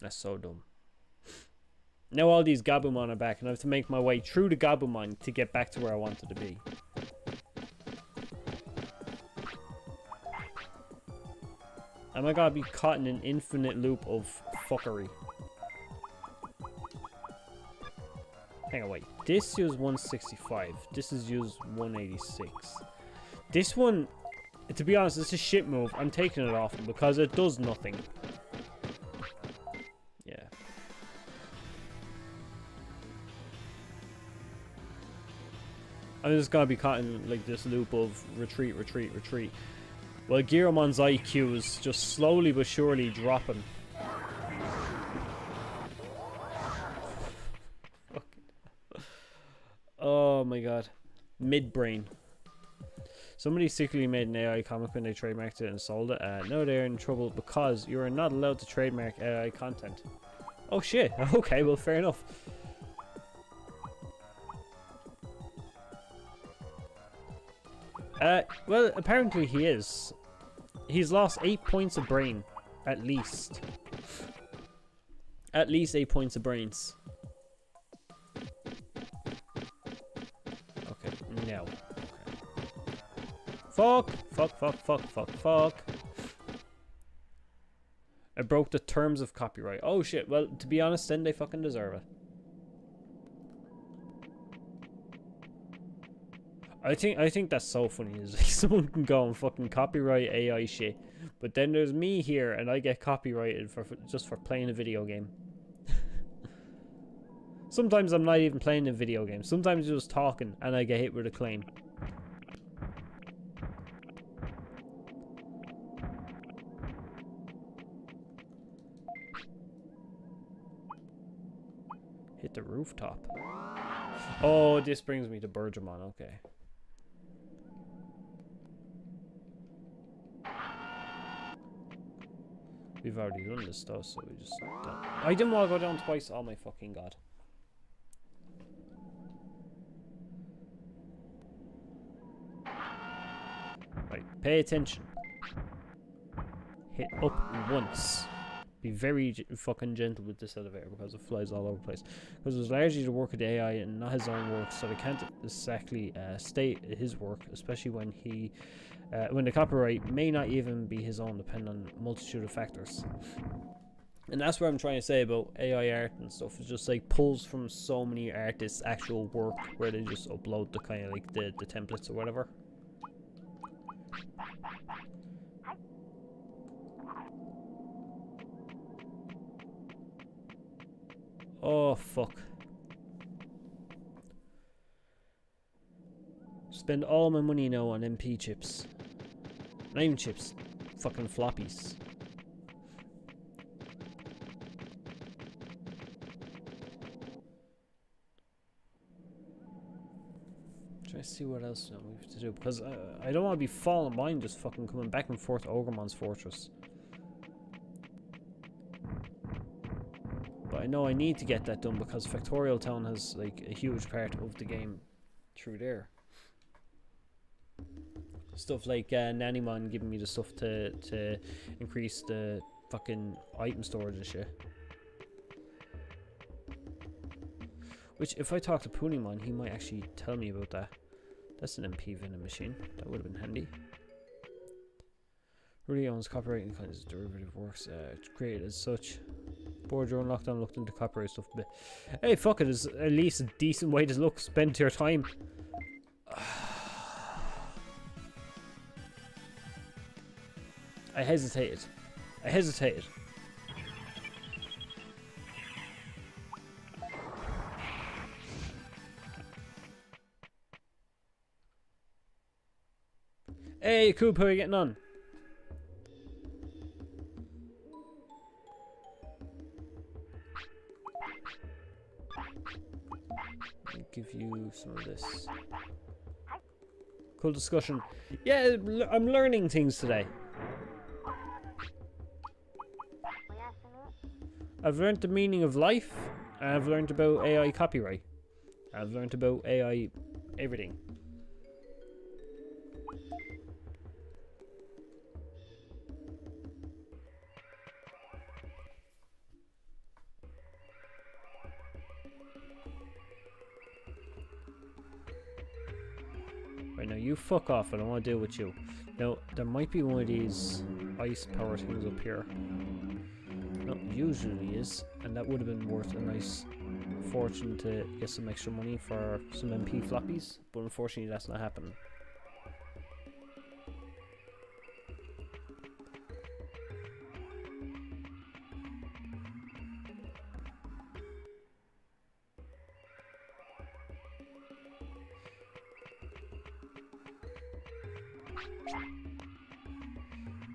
That's so dumb. Now all these Gabumon are back and I have to make my way through the Gabumon to get back to where I wanted to be. Am I gonna be caught in an infinite loop of fuckery? Hang on, wait. This used 165. This is used 186. This one, to be honest, it's a shit move. I'm taking it off him because it does nothing. Yeah. I'm just gonna be caught in like this loop of retreat, retreat, retreat. Well, Giromon's IQ is just slowly but surely dropping. Oh my god. Midbrain. Somebody secretly made an AI comic when they trademarked it and sold it. No, they're in trouble because you are not allowed to trademark AI content. Oh shit. Okay, well, fair enough. Well, apparently he is. He's lost 8 points of brain. At least. At least 8 points of brains. Okay, no. Okay. Fuck! Fuck, fuck, fuck, fuck, fuck. I broke the terms of copyright. Oh shit, well, to be honest, then they fucking deserve it. I think that's so funny. Is like someone can go and fucking copyright AI shit, but then there's me here and I get copyrighted for just for playing a video game. Sometimes I'm not even playing a video game. Sometimes you're just talking and I get hit with a claim. Hit the rooftop. Oh, this brings me to Bergermon. Okay. We've already done this stuff, so we just don't. I didn't want to go down twice. Oh my fucking god. Right, pay attention. Hit up once. Be very fucking gentle with this elevator because it flies all over the place. Because it's largely the work of the AI and not his own work, so they can't exactly state his work, especially when he, when the copyright may not even be his own, depending on a multitude of factors. And that's what I'm trying to say about AI art and stuff. It's just like pulls from so many artists' actual work where they just upload the kind of like the templates or whatever. Oh, fuck. Spend all my money now on MP chips. Not even chips. Fucking floppies. Try to see what else we have to do, because I don't want to be falling behind just fucking coming back and forth to Ogremon's Fortress. But I know I need to get that done because Factorial Town has like a huge part of the game through there. Stuff like Nannymon giving me the stuff to increase the fucking item storage and shit. Which, if I talk to Punimon, he might actually tell me about that. That's an MP vending machine. That would have been handy. Really owns copyright and kinds of derivative works. It's created as such. Board during lockdown, looked into copyright stuff a bit. Hey, fuck it, is at least a decent way to look. Spend your time. I hesitated. Hey, Coop, how are you getting on? I'll give you some of this. Cool discussion. Yeah, I'm learning things today. I've learned the meaning of life. I've learned about AI copyright. I've learned about AI everything. Right, now you fuck off. I don't want to deal with you. Now, there might be one of these ice power things up here. No, usually is, and that would have been worth a nice fortune to get some extra money for some MP floppies, but unfortunately that's not happening.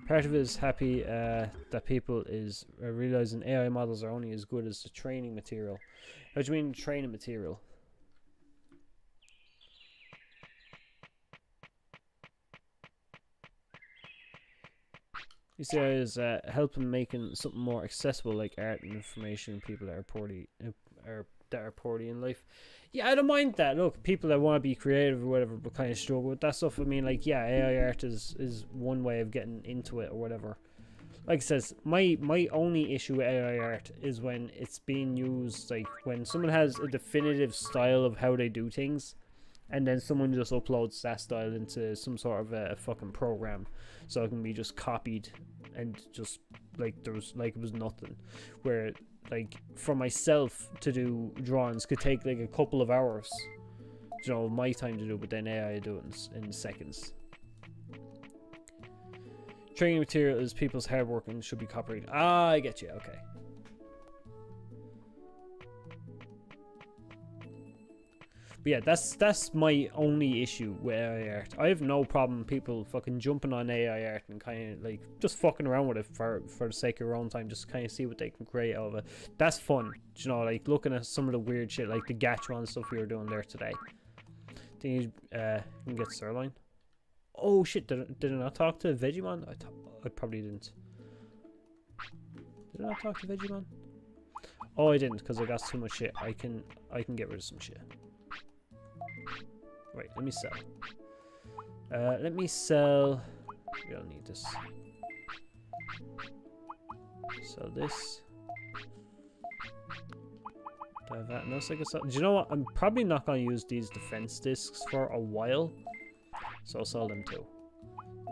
Part of it is happy that people is realizing AI models are only as good as the training material. What do you mean training material? These areas helping making something more accessible, like art and information. People that are poorly in life. Yeah, I don't mind that. Look, people that want to be creative or whatever, but kind of struggle with that stuff. I mean, like, yeah, AI art is one way of getting into it or whatever. Like it says, my only issue with AI art is when it's being used, like when someone has a definitive style of how they do things, and then someone just uploads that style into some sort of a fucking program, so it can be just copied and just like there was like it was nothing. Where like for myself to do drawings could take like a couple of hours, you know, my time to do, but then AI do it in seconds. Training material is people's hard work and should be copyrighted. Ah, I get you. Okay. But yeah, that's my only issue with AI art. I have no problem people fucking jumping on AI art and kind of like just fucking around with it for the sake of their own time, just kind of see what they can create out of it. That's fun, you know, like looking at some of the weird shit, like the Gatchman stuff we were doing there today. Think you can get Sirloin. Oh shit! Did I not talk to Vegemon? I probably didn't. Did I not talk to Vegemon? Oh, I didn't, because I got too much shit. I can get rid of some shit. Right, let me sell. Let me sell. We don't need this. Sell this. Do I have that? No, so I can sell. Do you know what? I'm probably not going to use these defense discs for a while. So I'll sell them too.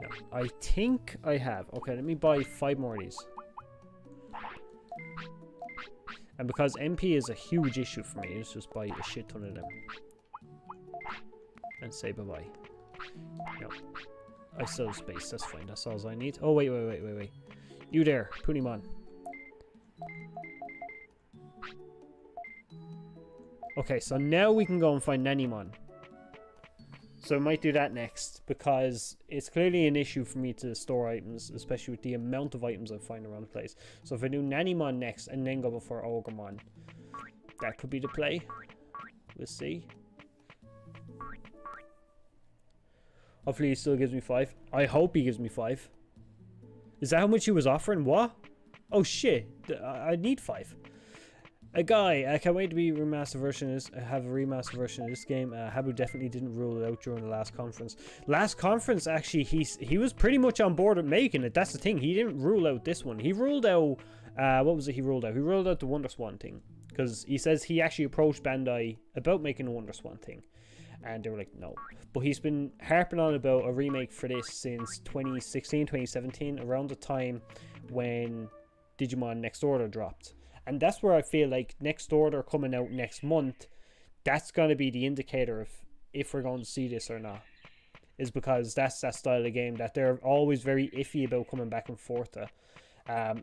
No, I think I have. Okay, let me buy 5 more of these. And because MP is a huge issue for me, let's just buy a shit ton of them. And say bye-bye. No. I still have space, that's fine. That's all I need. Oh, wait. You there, Punimon. Okay, so now we can go and find Nannymon. So I might do that next, because it's clearly an issue for me to store items, especially with the amount of items I find around the place. So if I do Nannymon next and then go before Ogremon, that could be the play. We'll see. Hopefully he still gives me 5. I hope he gives me 5. Is that how much he was offering? What? Oh shit, I need 5. A guy, I can't wait to be remastered version is have a remastered version of this game. Habu definitely didn't rule it out during the last conference. Last conference, actually, he was pretty much on board with making it. That's the thing. He didn't rule out this one. He ruled out what was it? He ruled out the WonderSwan thing, because he says he actually approached Bandai about making a WonderSwan thing, and they were like, no. But he's been harping on about a remake for this since 2016, 2017, around the time when Digimon Next Order dropped. And that's where I feel like Next Order coming out next month, that's going to be the indicator of if we're going to see this or not. Is because that's that style of game that they're always very iffy about coming back and forth to.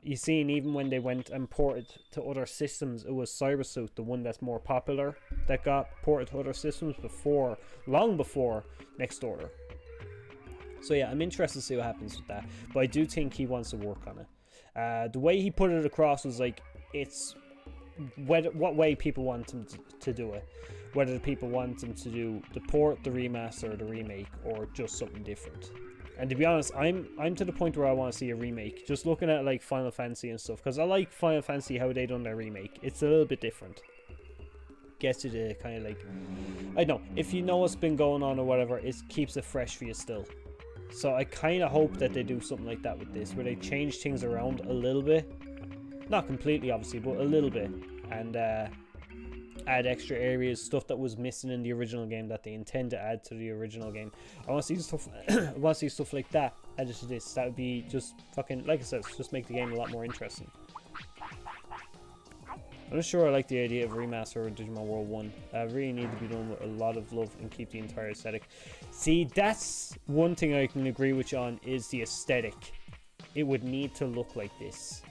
You've seen even when they went and ported to other systems, it was Sleuth, the one that's more popular, that got ported to other systems long before Next Order. So yeah, I'm interested to see what happens with that. But I do think he wants to work on it. The way he put it across was like, it's what way people want him to do it. Whether the people want him to do the port, the remaster, or the remake, or just something different. And to be honest, I'm to the point where I want to see a remake. Just looking at like Final Fantasy and stuff, because I like Final Fantasy how they done their remake. It's a little bit different. Gets you to kind of like, I don't know, if you know what's been going on or whatever, it keeps it fresh for you still. So I kind of hope that they do something like that with this, where they change things around a little bit. Not completely, obviously, but a little bit. And add extra areas, stuff that was missing in the original game that they intend to add to the original game. I want to see stuff. I want to see stuff like that added to this. That would be just fucking, like I said, just make the game a lot more interesting. I'm not sure I like the idea of remaster of Digimon World 1. Really need to be done with a lot of love and keep the entire aesthetic. See, that's one thing I can agree with you on, is the aesthetic. It would need to look like this.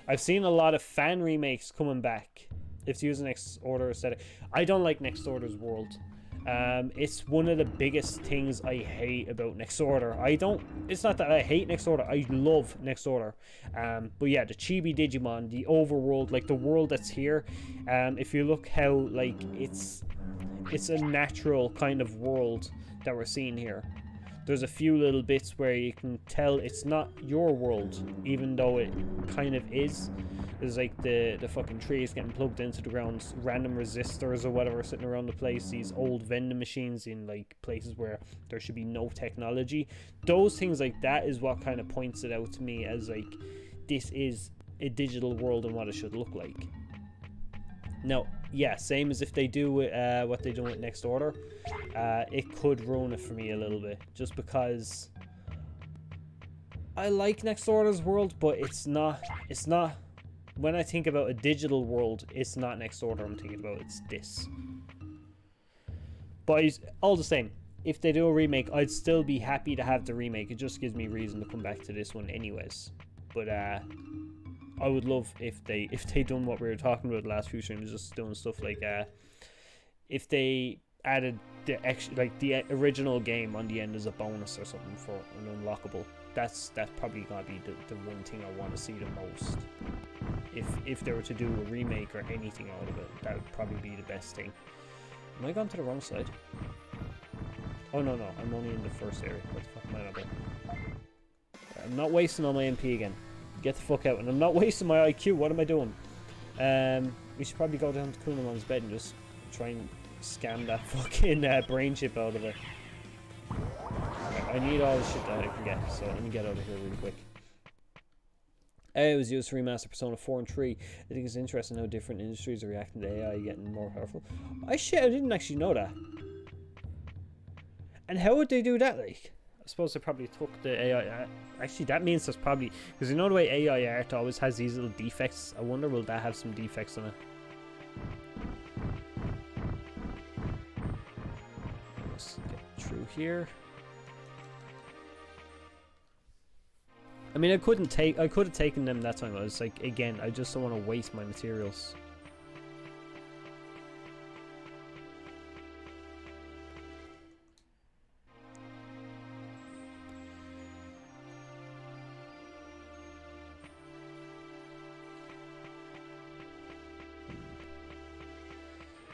I've seen a lot of fan remakes coming back. If you use Next Order aesthetic, I don't like Next Order's world. It's one of the biggest things I hate about Next Order. It's not that I hate Next Order. I love Next Order. But yeah, the chibi Digimon, the overworld, like the world that's here. If you look how like it's a natural kind of world that we're seeing here. There's a few little bits where you can tell it's not your world, even though it kind of is. There's like the fucking trees getting plugged into the ground, random resistors or whatever sitting around the place, these old vending machines in like places where there should be no technology. Those things like that is what kind of points it out to me as like, this is a digital world and what it should look like. Now, yeah, same as if they do what they do with Next Order, it could ruin it for me a little bit, just because I like Next Order's world, but it's not, when I think about a digital world, it's not Next Order I'm thinking about, it's this. But all the same, if they do a remake, I'd still be happy to have the remake. It just gives me reason to come back to this one anyways. But I would love if they done what we were talking about the last few streams, just doing stuff like if they added the original game on the end as a bonus or something for an unlockable. That's probably gonna be the one thing I want to see the most. If they were to do a remake or anything out of it, that would probably be the best thing. Am I going to the wrong side? Oh no, I'm only in the first area. What the fuck am I not doing? I'm not wasting all my MP again. Get the fuck out. And I'm not wasting my IQ. What am I doing? We should probably go down to Kunamon's bed and just try and scam that fucking brain chip out of it. Right, I need all the shit that I can get, so let me get out of here really quick. AI was used to remaster Persona 4 and 3. I think it's interesting how different industries are reacting to AI getting more powerful. I didn't actually know that. And how would they do that, like? I suppose they probably took the AI. Actually, that means there's probably, because you know the way AI art always has these little defects. I wonder will that have some defects on it. Let's get through here. I mean, I could have taken them that time. I was like, again, I just don't want to waste my materials.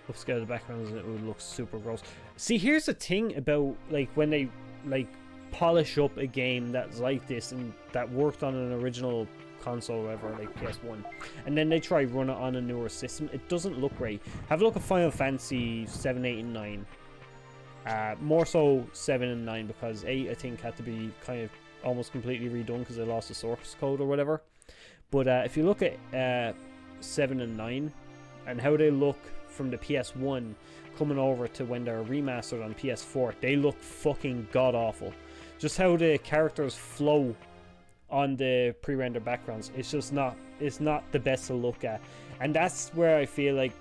Upscale the backgrounds and it would look super gross. See, here's the thing about like when they like polish up a game that's like this and that worked on an original console or whatever, like PS1, and then they try run it on a newer system, it doesn't look great. Have a look at Final Fantasy 7, 8, and 9. More so 7 and 9, because 8 I think had to be kind of almost completely redone because they lost the source code or whatever. But if you look at 7 and 9 and how they look from the PS1 coming over to when they're remastered on PS4, they look fucking god awful. Just how the characters flow on the pre-rendered backgrounds, it's just not, it's not the best to look at. And that's where I feel like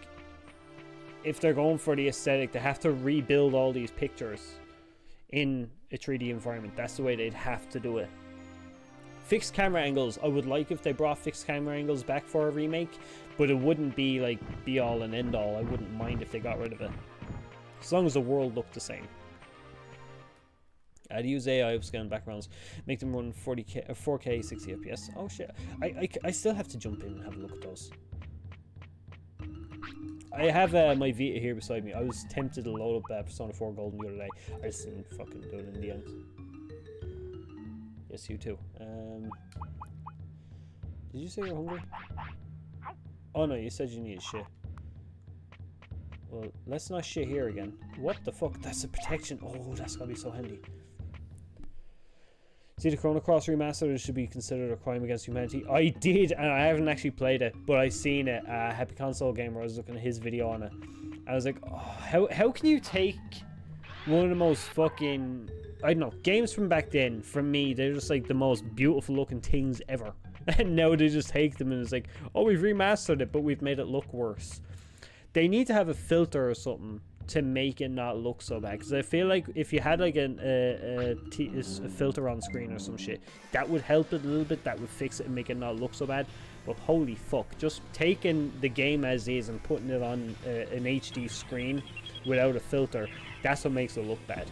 if they're going for the aesthetic, they have to rebuild all these pictures in a 3D environment. That's the way they'd have to do it. Fixed camera angles, I would like if they brought fixed camera angles back for a remake, but it wouldn't be like be all and end all. I wouldn't mind if they got rid of it, as long as the world looked the same. I'd use AI upscaling backgrounds, make them run 4K 60 FPS. Oh shit, I still have to jump in and have a look at those. I have my Vita here beside me. I was tempted to load up Persona 4 Golden the other day. I just didn't fucking do it in the end. Yes, you too. Did you say you're hungry? Oh no, you said you needed shit. Well, let's not shit here again. What the fuck? That's a protection. Oh, that's gonna be so handy. See, the Chrono Cross Remastered should be considered a crime against humanity. I did, and I haven't actually played it, but I seen it. Happy Console Gamer, I was looking at his video on it. I was like, oh, how can you take one of the most fucking, I don't know, games from back then, from me, they're just like the most beautiful looking things ever. And now they just take them and it's like, oh, we've remastered it, but we've made it look worse. They need to have a filter or something to make it not look so bad, because I feel like if you had like a filter on screen or some shit, that would help it a little bit, that would fix it and make it not look so bad. But holy fuck, just taking the game as is and putting it on an HD screen without a filter, that's what makes it look bad.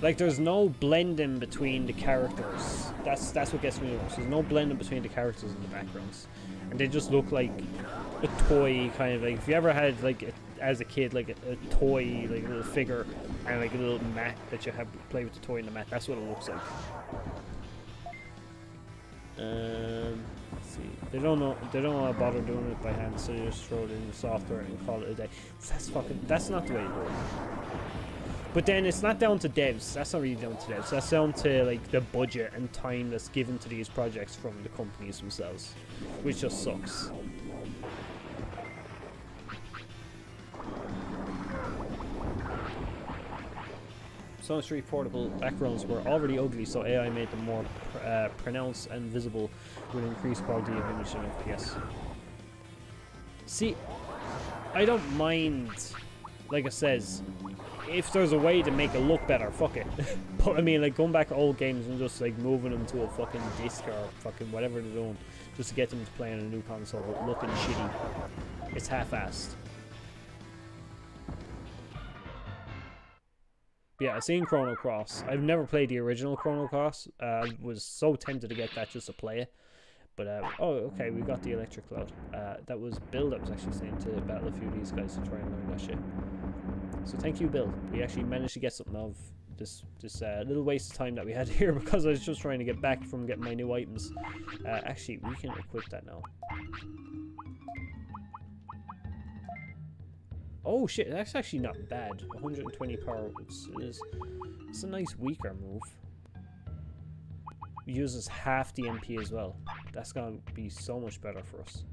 Like, there's no blending between the characters. That's what gets me the most. There's no blending between the characters and the backgrounds, and they just look like a toy, kind of like, if you ever had like as a kid like a toy, like a little figure and like a little mat that you have to play with the toy in the mat. That's what it looks like. Let's see, they don't want to bother doing it by hand, so you just throw it in the software and call it a day. That's not the way to do it. But then it's not down to devs. That's not really down to devs. That's down to like the budget and time that's given to these projects from the companies themselves, which just sucks. Persona 3 portable backgrounds were already ugly, so AI made them more pronounced and visible with increased quality of image and FPS. See, I don't mind, like it says, if there's a way to make it look better, fuck it. But I mean, like, going back to old games and just like moving them to a fucking disc or fucking whatever they're doing just to get them to play on a new console looking shitty, it's half-assed. Yeah, I've seen Chrono Cross. I've never played the original Chrono Cross. I was so tempted to get that just to play it. But, oh, okay, we got the Electric Cloud. That was Bill that was actually saying to battle a few of these guys to try and learn that shit. So thank you, Bill. We actually managed to get something of this little waste of time that we had here because I was just trying to get back from getting my new items. Actually, we can equip that now. Oh shit, that's actually not bad. 120 power. It's a nice weaker move. Uses half the MP as well. That's gonna be so much better for us.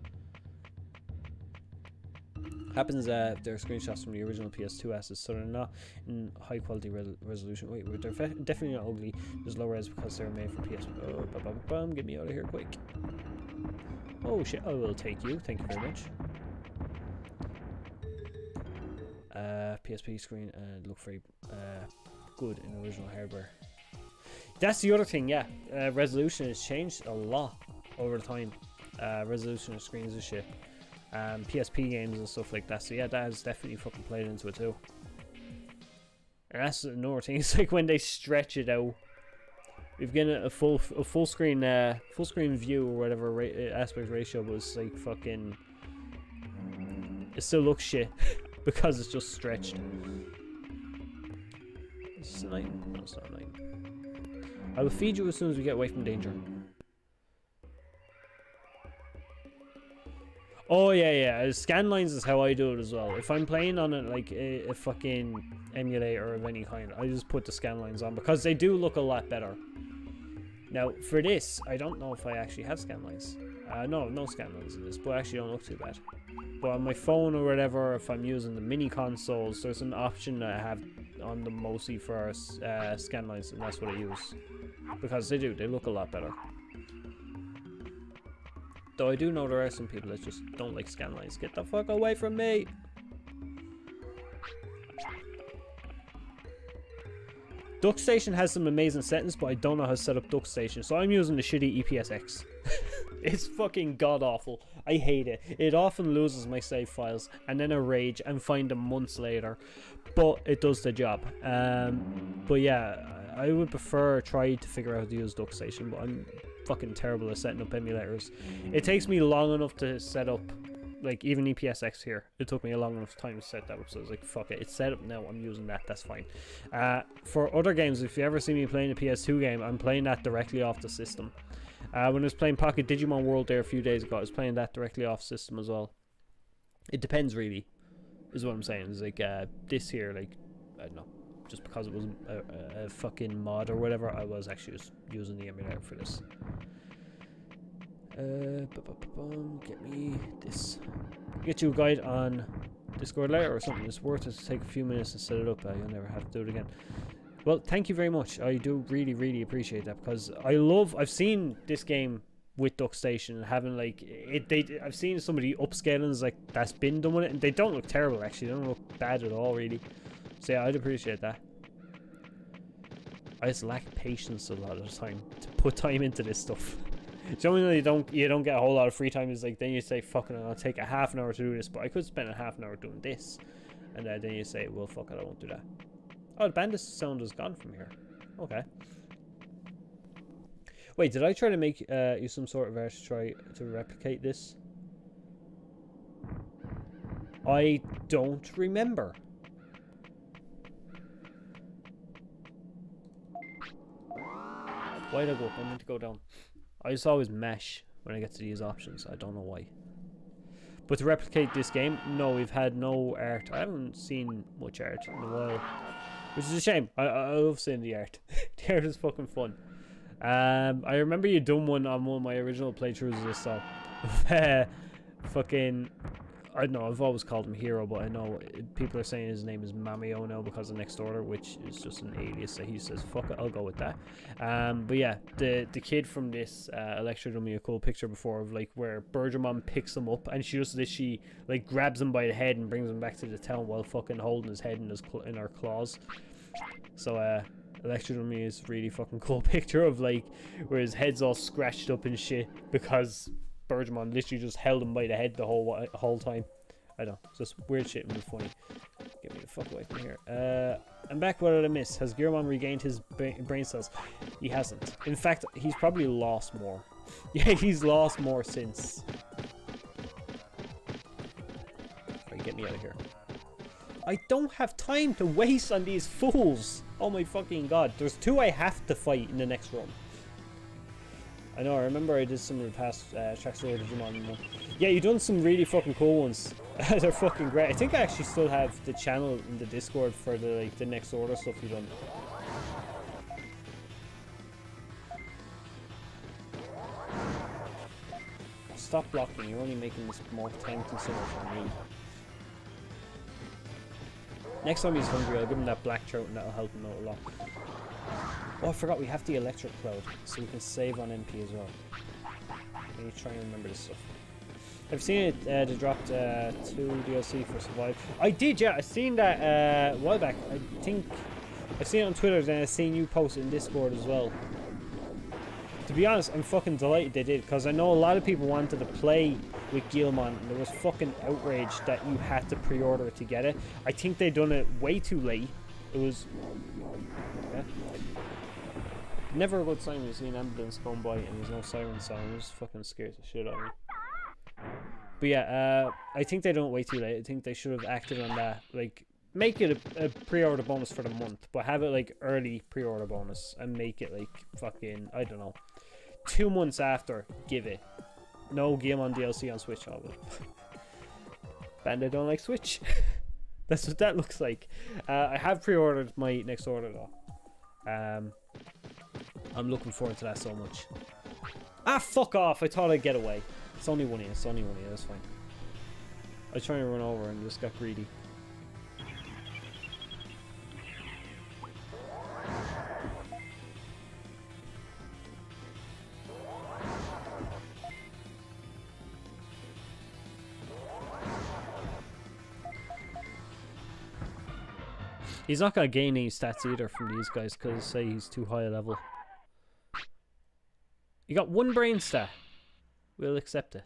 Happens if they're screenshots from the original PS2 assets, so they're not in high quality resolution. Wait, they're definitely not ugly. There's low res because they're made for PS. Get me out of here quick. Oh shit, I will take you. Thank you very much. PSP screen look very good in original hardware. That's the other thing, yeah. Resolution has changed a lot over time. Resolution of screens and shit. PSP games and stuff like that. So yeah, that has definitely fucking played into it too. And that's another thing. It's like when they stretch it out. We've gotten a full screen view or whatever aspect ratio, but it's like fucking. It still looks shit because it's just stretched. Is this a night? No, it's not a night. I will feed you as soon as we get away from danger. Oh yeah. Scanlines is how I do it as well. If I'm playing on it like a fucking emulator of any kind, I just put the scanlines on because they do look a lot better. Now for this, I don't know if I actually have scanlines. No scanlines in this, but actually don't look too bad. But on my phone or whatever, if I'm using the mini consoles, there's an option that I have on them mostly for scanlines, and that's what I use because they look a lot better. Though I do know there are some people that just don't like scanlines. Get the fuck away from me! DuckStation has some amazing settings, but I don't know how to set up DuckStation, so I'm using the shitty EPSX. It's fucking god awful. I hate it. It often loses my save files, and then I rage and find them months later. But it does the job. But yeah, I would prefer try to figure out how to use DuckStation, but I'm fucking terrible at setting up emulators. It takes me long enough to set up, like even EPSX here. It took me a long enough time to set that up, so I was like, fuck it, it's set up now, I'm using that, that's fine. For other games, if you ever see me playing a PS2 game, I'm playing that directly off the system. When I was playing Pocket Digimon World there a few days ago, I was playing that directly off system as well. It depends really, is what I'm saying. It's like this here, like, I don't know, just because it was a fucking mod or whatever, I was actually just using the emulator for this. Get me this. Get you a guide on Discord later or something. It's worth it to take a few minutes and set it up. You'll never have to do it again. Well, thank you very much. I do really appreciate that because I've seen this game with DuckStation and having like I've seen somebody upscaling like that's been done with it, and they don't look terrible actually. They don't look bad at all really. So yeah, I'd appreciate that. I just lack patience a lot of the time to put time into this stuff. Generally, you don't get a whole lot of free time. Is like then you say, "Fucking, I'll take a half an hour to do this," but I could spend a half an hour doing this, and then you say, "Well, fuck it, I won't do that." Oh, the bandit sound is gone from here. Okay. Wait, did I try to make use some sort of art to try to replicate this? I don't remember. Why did I go up? I meant to go down. I just always mesh when I get to these options. I don't know why. But to replicate this game, no, we've had no art. I haven't seen much art in a while, which is a shame. I love seeing the art. The art is fucking fun. I remember you done one on one of my original playthroughs of this song. Fucking, I don't know, I've always called him Hero, but I know people are saying his name is Mamio now because of Next Order, which is just an alias, so he says, fuck it, I'll go with that. But yeah, the kid from this Electra done me a cool picture before of like where Bergermon picks him up and she like grabs him by the head and brings him back to the town while fucking holding his head in her claws. So Electra done me is really fucking cool picture of like where his head's all scratched up and shit because Bergermon literally just held him by the head the whole time. I don't know, it's just weird shit and funny. Get me the fuck away from here. I'm back. What did I miss? Has Gearmon regained his brain cells? He hasn't. In fact, he's probably lost more. Yeah, he's lost more since. Alright, get me out of here. I don't have time to waste on these fools. Oh my fucking god. There's two I have to fight in the next run. I know, I remember I did some of the past Traxtal Digimon one. Yeah, you've done some really fucking cool ones. They're fucking great. I think I actually still have the channel in the Discord for the Next Order stuff you've done. Stop blocking, you're only making this more time consuming for me. Next time he's hungry, I'll give him that black trout and that'll help him out a lot. Oh, I forgot we have the Electric Cloud, so we can save on MP as well. Let me try and remember this stuff. I've seen it, they dropped 2 DLC for Survive. I did, yeah, I seen that a while back. I think I've seen it on Twitter, then I've seen you post it in Discord as well. To be honest, I'm fucking delighted they did, because I know a lot of people wanted to play with Guilmon, and there was fucking outrage that you had to pre-order it to get it. I think they done it way too late. It was... Yeah. Never a good sign when you see an ambulance going by and there's no siren sound. It just fucking scares the shit out of me. But yeah, I think they done it way too late. I think they should have acted on that like make it a pre-order bonus for the month, but have it like early pre-order bonus and make it like fucking, I don't know, 2 months after. Give it no game on DLC on Switch. All of it. Bandai don't like Switch. That's what that looks like. I have pre-ordered my next order though. I'm looking forward to that so much. Ah, fuck off! I thought I'd get away. It's only one here. It's only one here. That's fine. I was trying to run over and just got greedy. He's not going to gain any stats either from these guys because say he's too high a level. You got 1 brain stat. We'll accept it.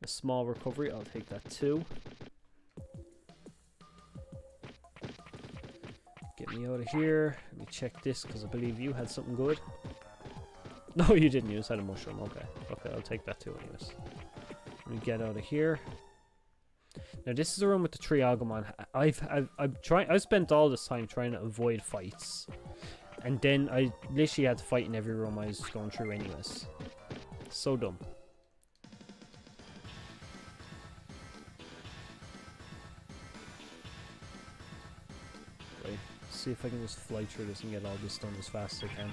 A small recovery. I'll take that too. Get me out of here. Let me check this because I believe you had something good. No, you didn't. You just had a mushroom. Okay. Okay, I'll take that too anyways. Let me get out of here. Now this is the room with the three Agumon. I've spent all this time trying to avoid fights, and then I literally had to fight in every room I was going through anyways. So dumb. Wait, see if I can just fly through this and get all this done as fast as I can.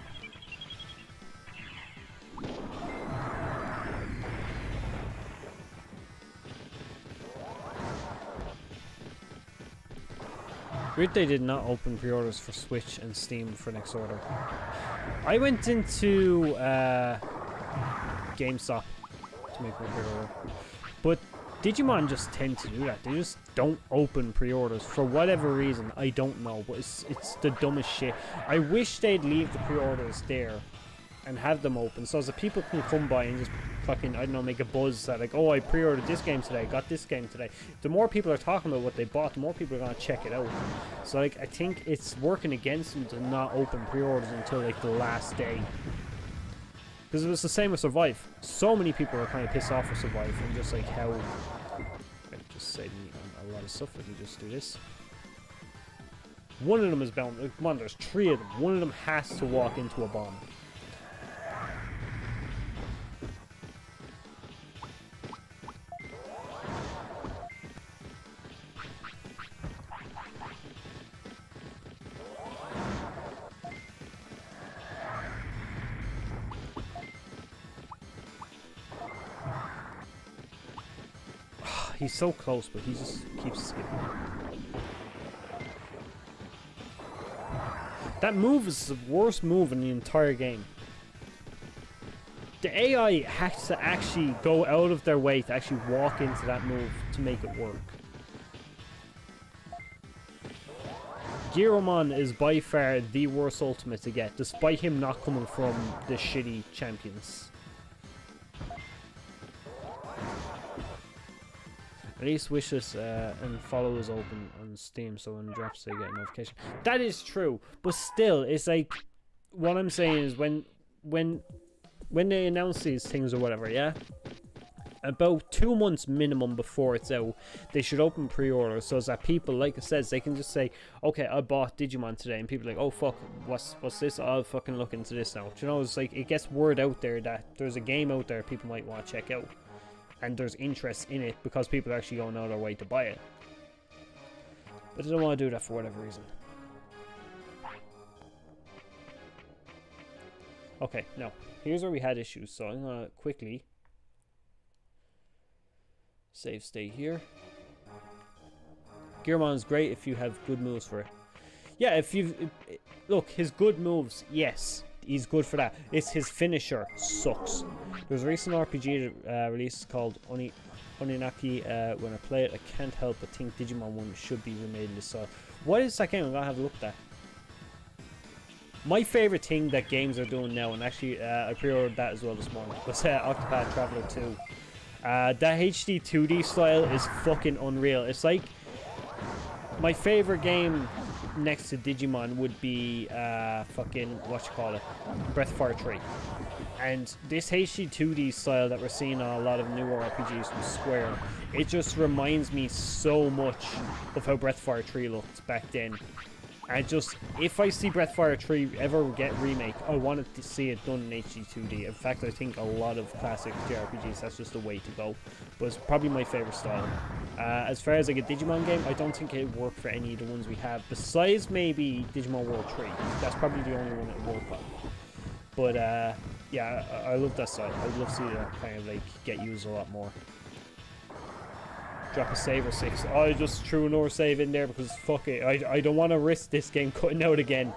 Weird they did not open pre-orders for Switch and Steam for next order. I went into GameStop to make my pre-order, but Digimon just tend to do that. They just don't open pre-orders for whatever reason. I don't know, but it's the dumbest shit. I wish they'd leave the pre-orders there and have them open so that people can come by and just fucking, I don't know, make a buzz that like, oh, I pre-ordered this game today, got this game today. The more people are talking about what they bought, the more people are going to check it out. So like, I think it's working against them to not open pre-orders until like the last day. Because it was the same with Survive. So many people are kind of pissed off with Survive and just like how, I just saved me on a lot of stuff if you just do this. One of them is bound, come on, there's 3 of them. One of them has to walk into a bomb. He's so close, but he just keeps skipping. That move is the worst move in the entire game. The AI has to actually go out of their way to actually walk into that move to make it work. Giromon is by far the worst ultimate to get, despite him not coming from the shitty champions. At least wishes and follow is open on Steam, so when it drops they get a notification. That is true, but still, it's like, what I'm saying is when they announce these things or whatever, yeah, about 2 months minimum before it's out, they should open pre-orders so that people, like it says, they can just say, okay, I bought Digimon today, and people are like, oh fuck, what's this? I'll fucking look into this now. Do you know, it's like it gets word out there that there's a game out there people might want to check out. And there's interest in it because people are actually going out of their way to buy it. But they don't want to do that for whatever reason. Okay, now, here's where we had issues. So I'm going to quickly save state here. Gearmon is great if you have good moves for it. Yeah, if you look, his good moves, yes, he's good for that. It's his finisher sucks. There's a recent RPG release called Oninaki. When I play it, I can't help but think Digimon 1 should be remade in this style. What is that game? I'm gonna have a look at that. My favorite thing that games are doing now, and actually I pre-ordered that as well this morning, was Octopath Traveler 2. That HD 2D style is fucking unreal. It's like my favorite game next to Digimon would be fucking Breath of Fire 3. And this HD 2D style that we're seeing on a lot of newer RPGs from Square, it just reminds me so much of how Breath of Fire 3 looked back then. And just, if I see Breath of Fire 3 ever get remake, I wanted to see it done in HD 2D. In fact, I think a lot of classic JRPGs, that's just the way to go. But it's probably my favourite style. As far as like a Digimon game, I don't think it would work for any of the ones we have, besides maybe Digimon World 3. That's probably the only one it would work on. But yeah, I love that style. I'd love to see that kind of like get used a lot more. Drop a save or 6. Oh, I just threw another save in there because fuck it. I don't want to risk this game cutting out again.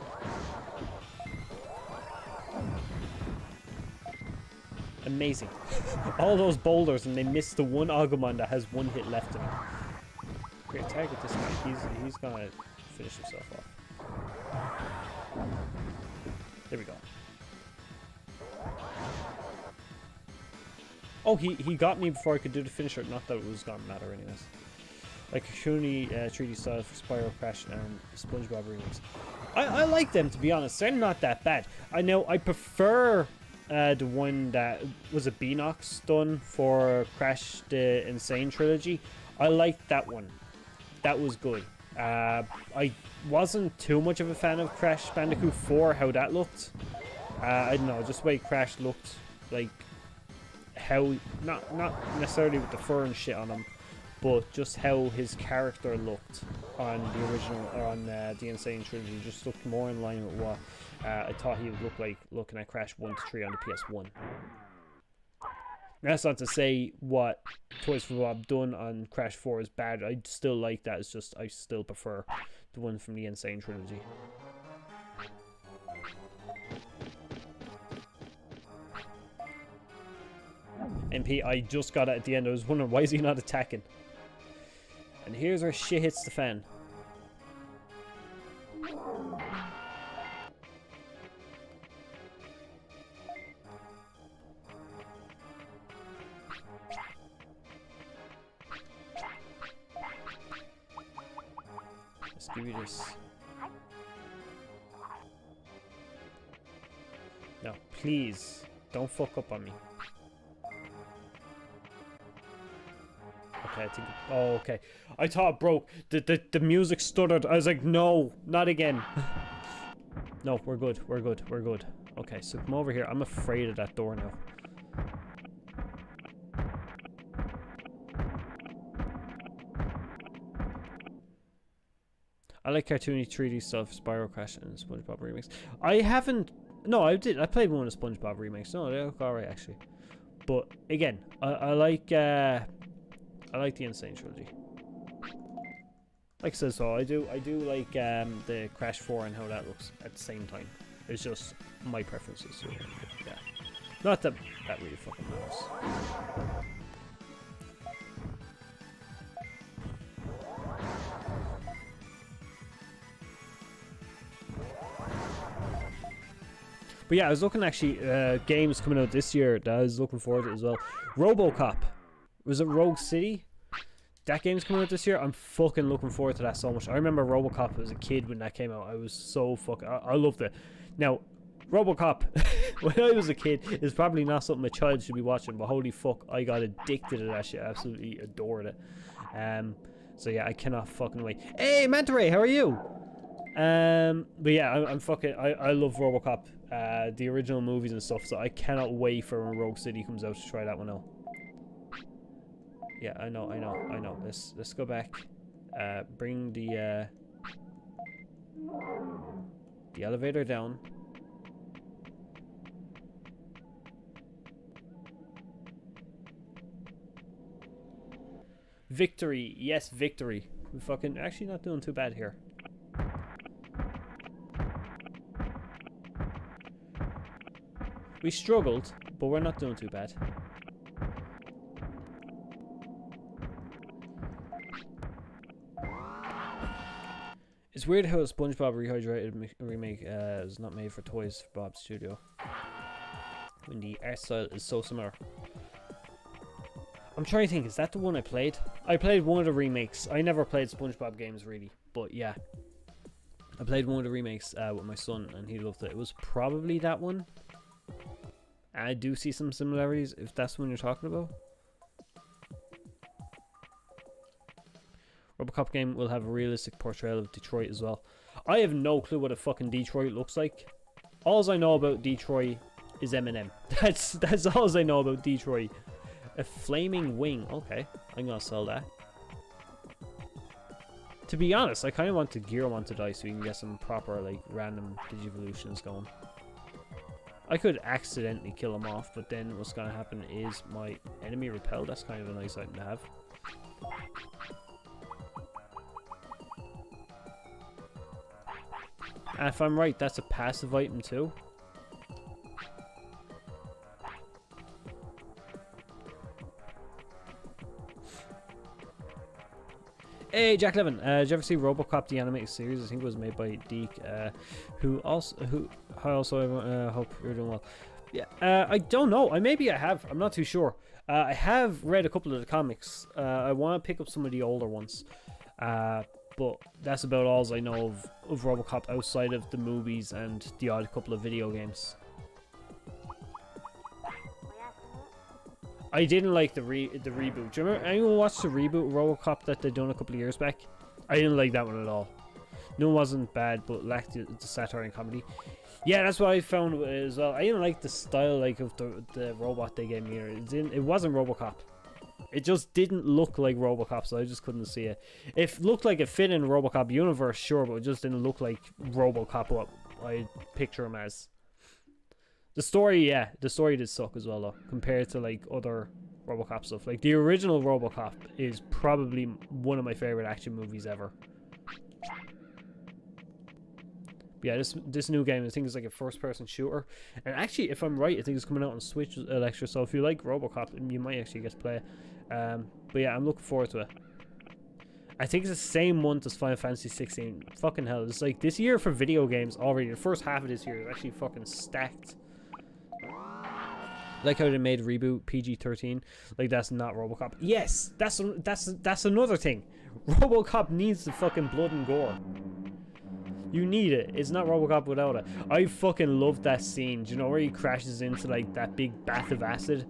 Amazing. All those boulders and they missed the one Agumon that has one hit left in him. Great, target this guy. He's gonna finish himself off. There we go. Oh, he got me before I could do the finisher. Not that it was gonna matter anyways. Like Kuni 3D style for Spyro Crash and SpongeBob Remix. I like them, to be honest. They're not that bad. I know I prefer the one that was a Beanox done for Crash the Insane Trilogy. I liked that one. That was good. I wasn't too much of a fan of Crash Bandicoot 4, how that looked. I don't know, just the way Crash looked, like how, not necessarily with the fur and shit on him, but just how his character looked on the original, or on the Insane Trilogy, just looked more in line with what I thought he would look like looking at Crash 1 to 3 on the PS1. That's not to say what Toys for Bob done on Crash 4 is bad. I still like that. It's just I still prefer the one from the Insane Trilogy. MP, I just got it at the end. I was wondering, why is he not attacking? And here's where shit hits the fan. Let's give you this. No, please, don't fuck up on me. Okay, I think. Oh, okay. I thought it broke. The music stuttered. I was like, no, not again. No, we're good. We're good. We're good. Okay, so come over here. I'm afraid of that door now. I like cartoony 3D stuff, Spyro Crash and SpongeBob Remix. I haven't. No, I did. I played one of the SpongeBob remakes. No, they look alright actually. But again, I like the Insane Trilogy. Like I said, so I do like the Crash 4 and how that looks at the same time. It's just my preferences. So, yeah. Not that that really fucking matters. But yeah, I was looking actually games coming out this year that I was looking forward to as well. RoboCop. Was it Rogue City? That game's coming out this year. I'm fucking looking forward to that so much. I remember RoboCop as a kid when that came out. I was so fucking... I loved it. Now, RoboCop, when I was a kid, is probably not something a child should be watching, but holy fuck, I got addicted to that shit. I absolutely adored it. So yeah, I cannot fucking wait. Hey, Manta Ray, how are you? But yeah, I'm fucking... I love RoboCop, the original movies and stuff, so I cannot wait for when Rogue City comes out to try that one out. Yeah, I know. Let's go back. Bring the elevator down. Victory, yes, victory. We're fucking actually not doing too bad here. We struggled, but we're not doing too bad. It's weird how a SpongeBob Rehydrated remake is not made for Toys for Bob Studio when the art style is so similar. I'm trying to think, is that the one I played? I played one of the remakes. I never played SpongeBob games really, but yeah. I played one of the remakes with my son and he loved it. It was probably that one. I do see some similarities, if that's what you're talking about. RoboCop game will have a realistic portrayal of Detroit as well. I have no clue what a fucking Detroit looks like. All I know about Detroit is Eminem. That's all I know about Detroit. A flaming wing. Okay, I'm gonna sell that. To be honest, I kind of want to gear him onto dice so we can get some proper, like, random Digivolutions going. I could accidentally kill him off, but then what's gonna happen is my enemy repel. That's kind of a nice item to have. And if I'm right, that's a passive item too. Hey, Jack Levin, did you ever see RoboCop the animated series? I think it was made by Deke, who I also hope you're doing well. Yeah, I don't know. Maybe I have. I'm not too sure. I have read a couple of the comics. I want to pick up some of the older ones, but that's about all I know of RoboCop outside of the movies and the odd couple of video games. I didn't like the reboot. Do you remember anyone watched the reboot RoboCop that they done a couple of years back? I didn't like that one at all. No, it wasn't bad, but lacked the satire and comedy. Yeah, that's what I found as well. I didn't like the style like of the robot they gave me here. It wasn't RoboCop. It just didn't look like RoboCop, so I just couldn't see it. It looked like it fit in the RoboCop universe, sure, but it just didn't look like RoboCop what I picture him as. The story, yeah, the story did suck as well, though, compared to, like, other RoboCop stuff. Like, the original RoboCop is probably one of my favorite action movies ever. But yeah, this new game, I think, is like a first-person shooter. And actually, if I'm right, I think it's coming out on Switch extra. So if you like RoboCop, you might actually get to play it. But yeah, I'm looking forward to it. I think it's the same month as Final Fantasy 16. Fucking hell, it's like this year for video games already. The first half of this year is actually fucking stacked. Like how they made reboot PG-13. Like, that's not RoboCop. Yes, that's another thing. RoboCop needs the fucking blood and gore. You need it. It's not RoboCop without it. I fucking love that scene. Do you know where he crashes into, like, that big bath of acid?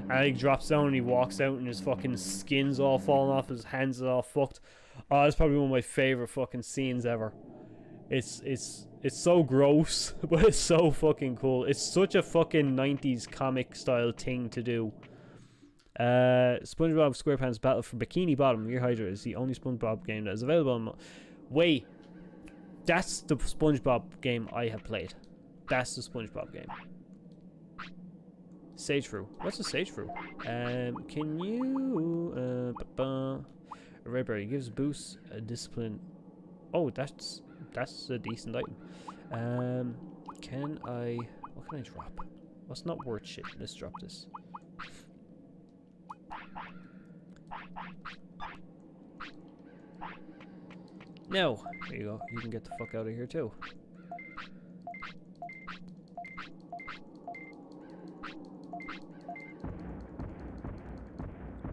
And he drops down and he walks out and his fucking skin's all falling off. His hands are all fucked. Oh, that's probably one of my favorite fucking scenes ever. It's so gross, but it's so fucking cool. It's such a fucking 90s comic style thing to do. SpongeBob SquarePants Battle for Bikini Bottom Year Hydra is the only SpongeBob game that is available on... Wait, that's the SpongeBob game I have played. That's the SpongeBob game. Sage Fruit. What's a Sage Fruit? Can you... A red berry gives boost a discipline. Oh, that's a decent item. Can I... What can I drop? What's not worth shit? Let's drop this. No. There you go. You can get the fuck out of here too.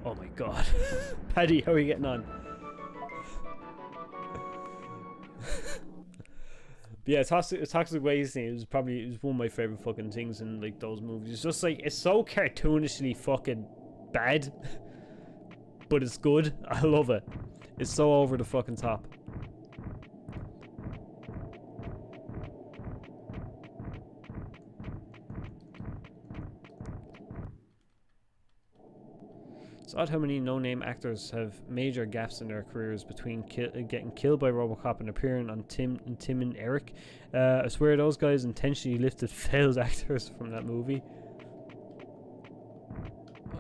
Oh my god. Paddy, how are you getting on? But yeah, Toxic Waste thing is probably one of my favorite fucking things in like those movies. It's just like, it's so cartoonishly fucking bad, but it's good. I love it. It's so over the fucking top. It's odd how many no-name actors have major gaps in their careers between getting killed by RoboCop and appearing on Tim and Eric. I swear those guys intentionally lifted failed actors from that movie.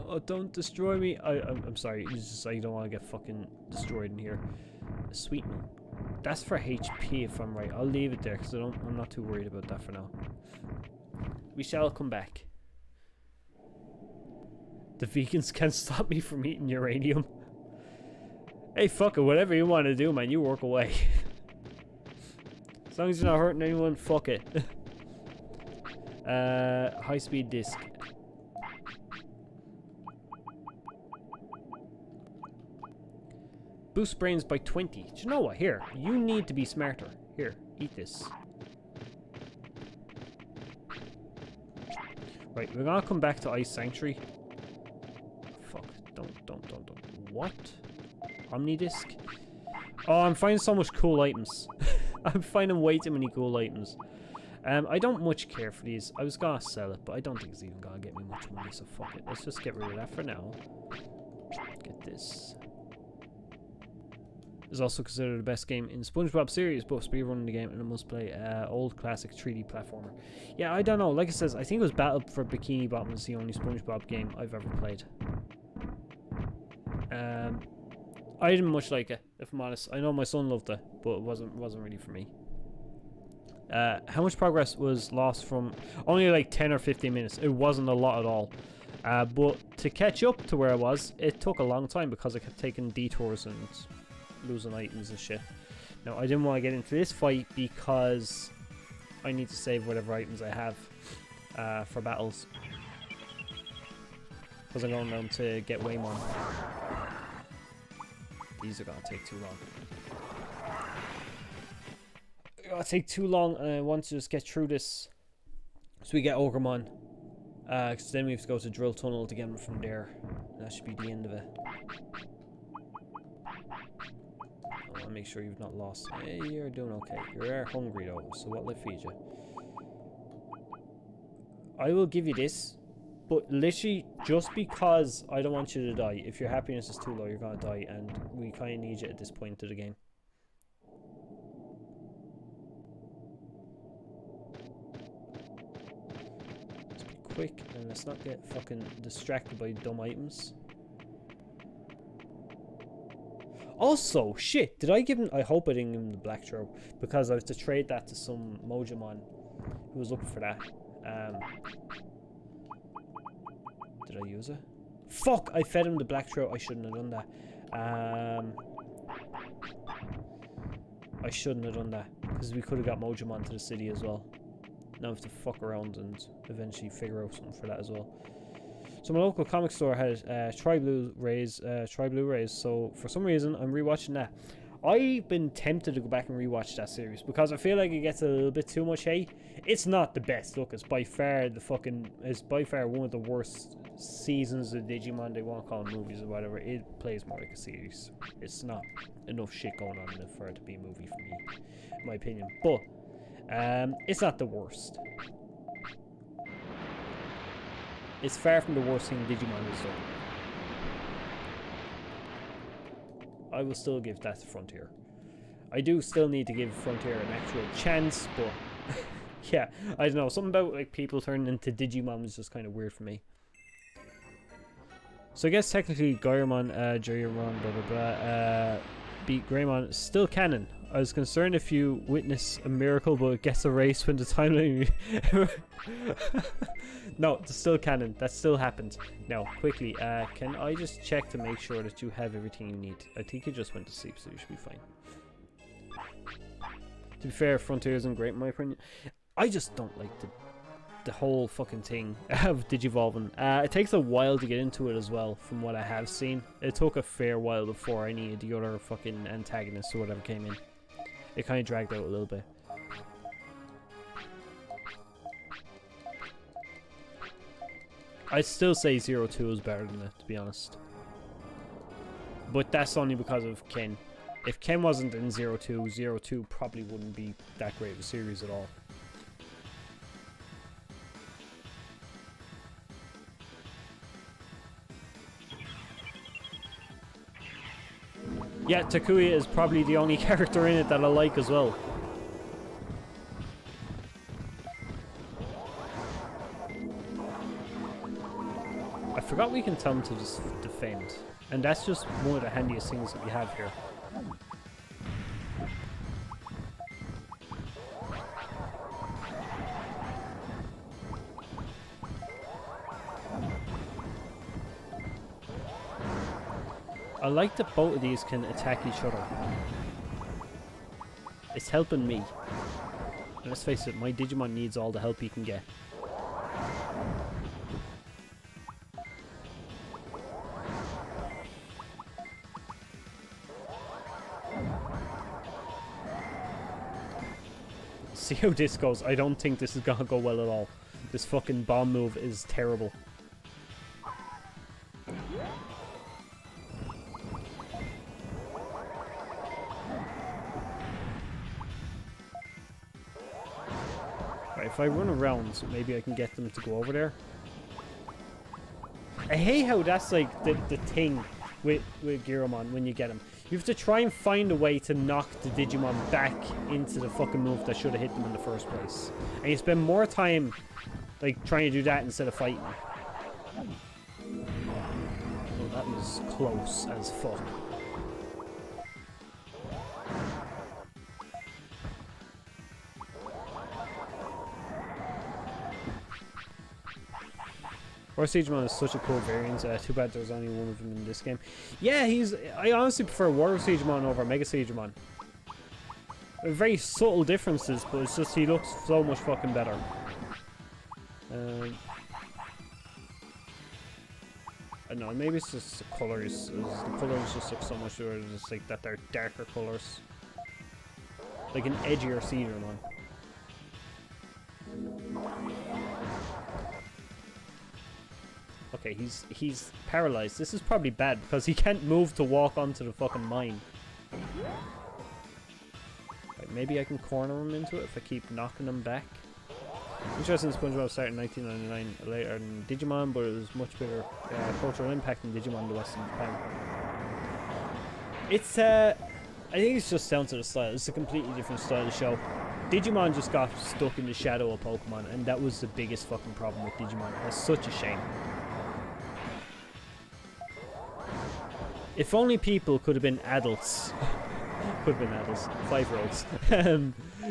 Oh, don't destroy me. I'm sorry. It's just I don't want to get fucking destroyed in here. Sweet one. That's for HP if I'm right. I'll leave it there because I'm not too worried about that for now. We shall come back. The vegans can't stop me from eating uranium. Hey, fuck it. Whatever you want to do, man. You work away. As long as you're not hurting anyone, fuck it. High-speed disc. Boost brains by 20. Do you know what? Here. You need to be smarter. Here. Eat this. Right, we're gonna come back to Ice Sanctuary. Fuck, don't. What? Omnidisc? Oh, I'm finding so much cool items. I'm finding way too many cool items. I don't much care for these. I was gonna sell it, but I don't think it's even gonna get me much money, so fuck it. Let's just get rid of that for now. Get this. Is also considered the best game in SpongeBob series, both speedrunning the game and a must-play old classic 3D platformer. Yeah, I don't know. Like I says, I think it was Battle for Bikini Bottom is the only SpongeBob game I've ever played. I didn't much like it, if I'm honest. I know my son loved it, but it wasn't really for me. How much progress was lost from only like 10 or 15 minutes? It wasn't a lot at all. But to catch up to where I was, it took a long time because I kept taking detours and losing items and shit. Now, I didn't want to get into this fight because I need to save whatever items I have for battles. Because I'm going down to get Waymon. These are going to take too long. It's going to take too long, and I want to just get through this so we get Ogremon. Because then we have to go to Drill Tunnel to get him from there. That should be the end of it. I want to make sure you've not lost. Hey, you're doing okay. You're hungry though, so what'll I feed you? I will give you this, but literally just because I don't want you to die. If your happiness is too low, you're gonna die, and we kind of need you at this point of the game. Let's be quick and let's not get fucking distracted by dumb items. Also, shit, did I give him... I hope I didn't give him the Black Throw, because I was to trade that to some Mojamon who was looking for that. Did I use it? Fuck, I fed him the Black Throw. I shouldn't have done that. I shouldn't have done that, because we could have got Mojamon to the city as well. Now I have to fuck around and eventually figure out something for that as well. So my local comic store had Tri-Blu-rays, so for some reason I'm rewatching that. I've been tempted to go back and rewatch that series because I feel like it gets a little bit too much hate. It's not the best. Look, it's by far one of the worst seasons of Digimon. They won't call them movies or whatever. It plays more like a series. It's not enough shit going on in it for it to be a movie for me, in my opinion. But it's not the worst. It's far from the worst thing Digimon has done. I will still give that to Frontier. I do still need to give Frontier an actual chance, but yeah, I don't know. Something about like people turning into Digimon was just kind of weird for me. So I guess technically Gairmon, Jiriamon, blah blah blah, beat Greymon. Still canon. I was concerned if you witness a miracle, but it gets erased when the timeline. No, it's still canon. That still happened. Now, quickly, can I just check to make sure that you have everything you need? I think you just went to sleep, so you should be fine. To be fair, Frontier isn't great in my opinion. I just don't like the whole fucking thing of Digivolving. It takes a while to get into it as well, from what I have seen. It took a fair while before any of the other fucking antagonists or whatever came in. It kind of dragged out a little bit. I'd still say 02 is better than it, to be honest. But that's only because of Ken. If Ken wasn't in 02, 02 probably wouldn't be that great of a series at all. Yeah, Takuya is probably the only character in it that I like as well. I forgot we can tell him to just defend. And that's just one of the handiest things that we have here. I like that both of these can attack each other. It's helping me. And let's face it, my Digimon needs all the help he can get. See how this goes. I don't think this is gonna go well at all. This fucking bomb move is terrible. Right, if I run around, maybe I can get them to go over there. I hate how that's like the thing with Giromon when you get him. You have to try and find a way to knock the Digimon back into the fucking move that should have hit them in the first place. And you spend more time like trying to do that instead of fighting. Oh, that was close as fuck. War Digimon is such a cool variant. Too bad there's only one of them in this game. Yeah, I honestly prefer War Digimon over Mega Digimon. Very subtle differences, but it's just he looks so much fucking better. I don't know, maybe it's just the colours. The colours just look so much better. Just like that they're darker colours. Like an edgier Digimon. Okay, he's paralyzed. This is probably bad because he can't move to walk onto the fucking mine. Right, maybe I can corner him into it if I keep knocking him back. Interesting, SpongeBob started in 1999 later than Digimon, but it was much bigger cultural impact than Digimon the Western Japan. It's I think it's just down to the style. It's a completely different style of show. Digimon just got stuck in the shadow of Pokemon, and that was the biggest fucking problem with Digimon. It's such a shame. If only people could have been adults. Could have been adults. 5-year-olds.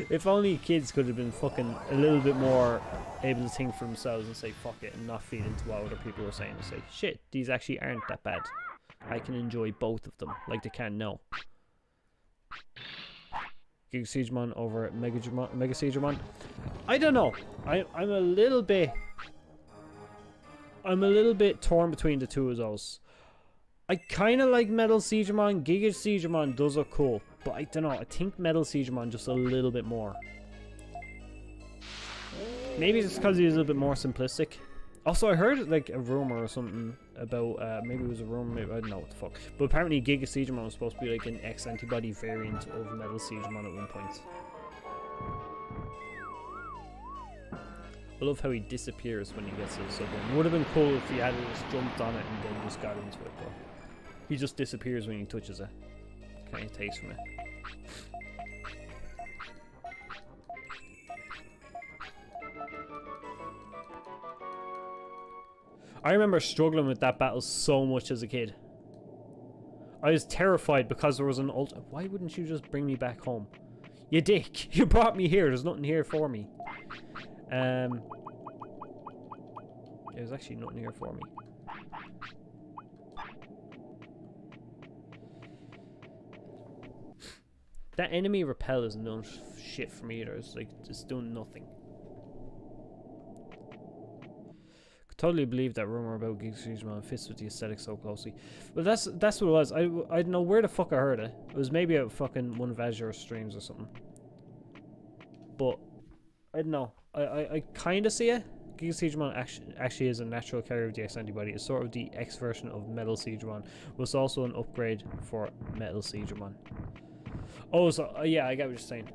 If only kids could have been fucking a little bit more able to think for themselves and say fuck it and not feed into what other people are saying and say shit, these actually aren't that bad. I can enjoy both of them like they can now. Digimon over Mega Digimon. I don't know. I'm a little bit torn between the two of those. I kind of like Metal Digimon. Giga Digimon does look cool, but I don't know. I think Metal Digimon just a little bit more. Maybe it's because he's a little bit more simplistic. Also, I heard like a rumor or something about maybe it was a rumor. Maybe, I don't know what the fuck. But apparently, Giga Digimon was supposed to be like an X-Antibody variant of Metal Digimon at one point. I love how he disappears when he gets to the subway. Would have been cool if he had just jumped on it and then just got into it, but he just disappears when he touches it. Kind of takes from it. I remember struggling with that battle so much as a kid. I was terrified because there was an ult. Why wouldn't you just bring me back home? You dick! You brought me here. There's nothing here for me. There's actually nothing here for me. That enemy repel isn't doing shit for me either. It's like it's doing nothing. Could totally believe that rumor about Digimon fits with the aesthetic so closely. But that's what it was. I don't know where the fuck I heard it. It was maybe out fucking one of Azure's streams or something. But I don't know. I kind of see it. Giga Digimon actually is a natural carrier of the X-Antibody. It's sort of the X version of Metal Digimon, but it's also an upgrade for Metal Digimon. Oh, so yeah, I get what you're saying.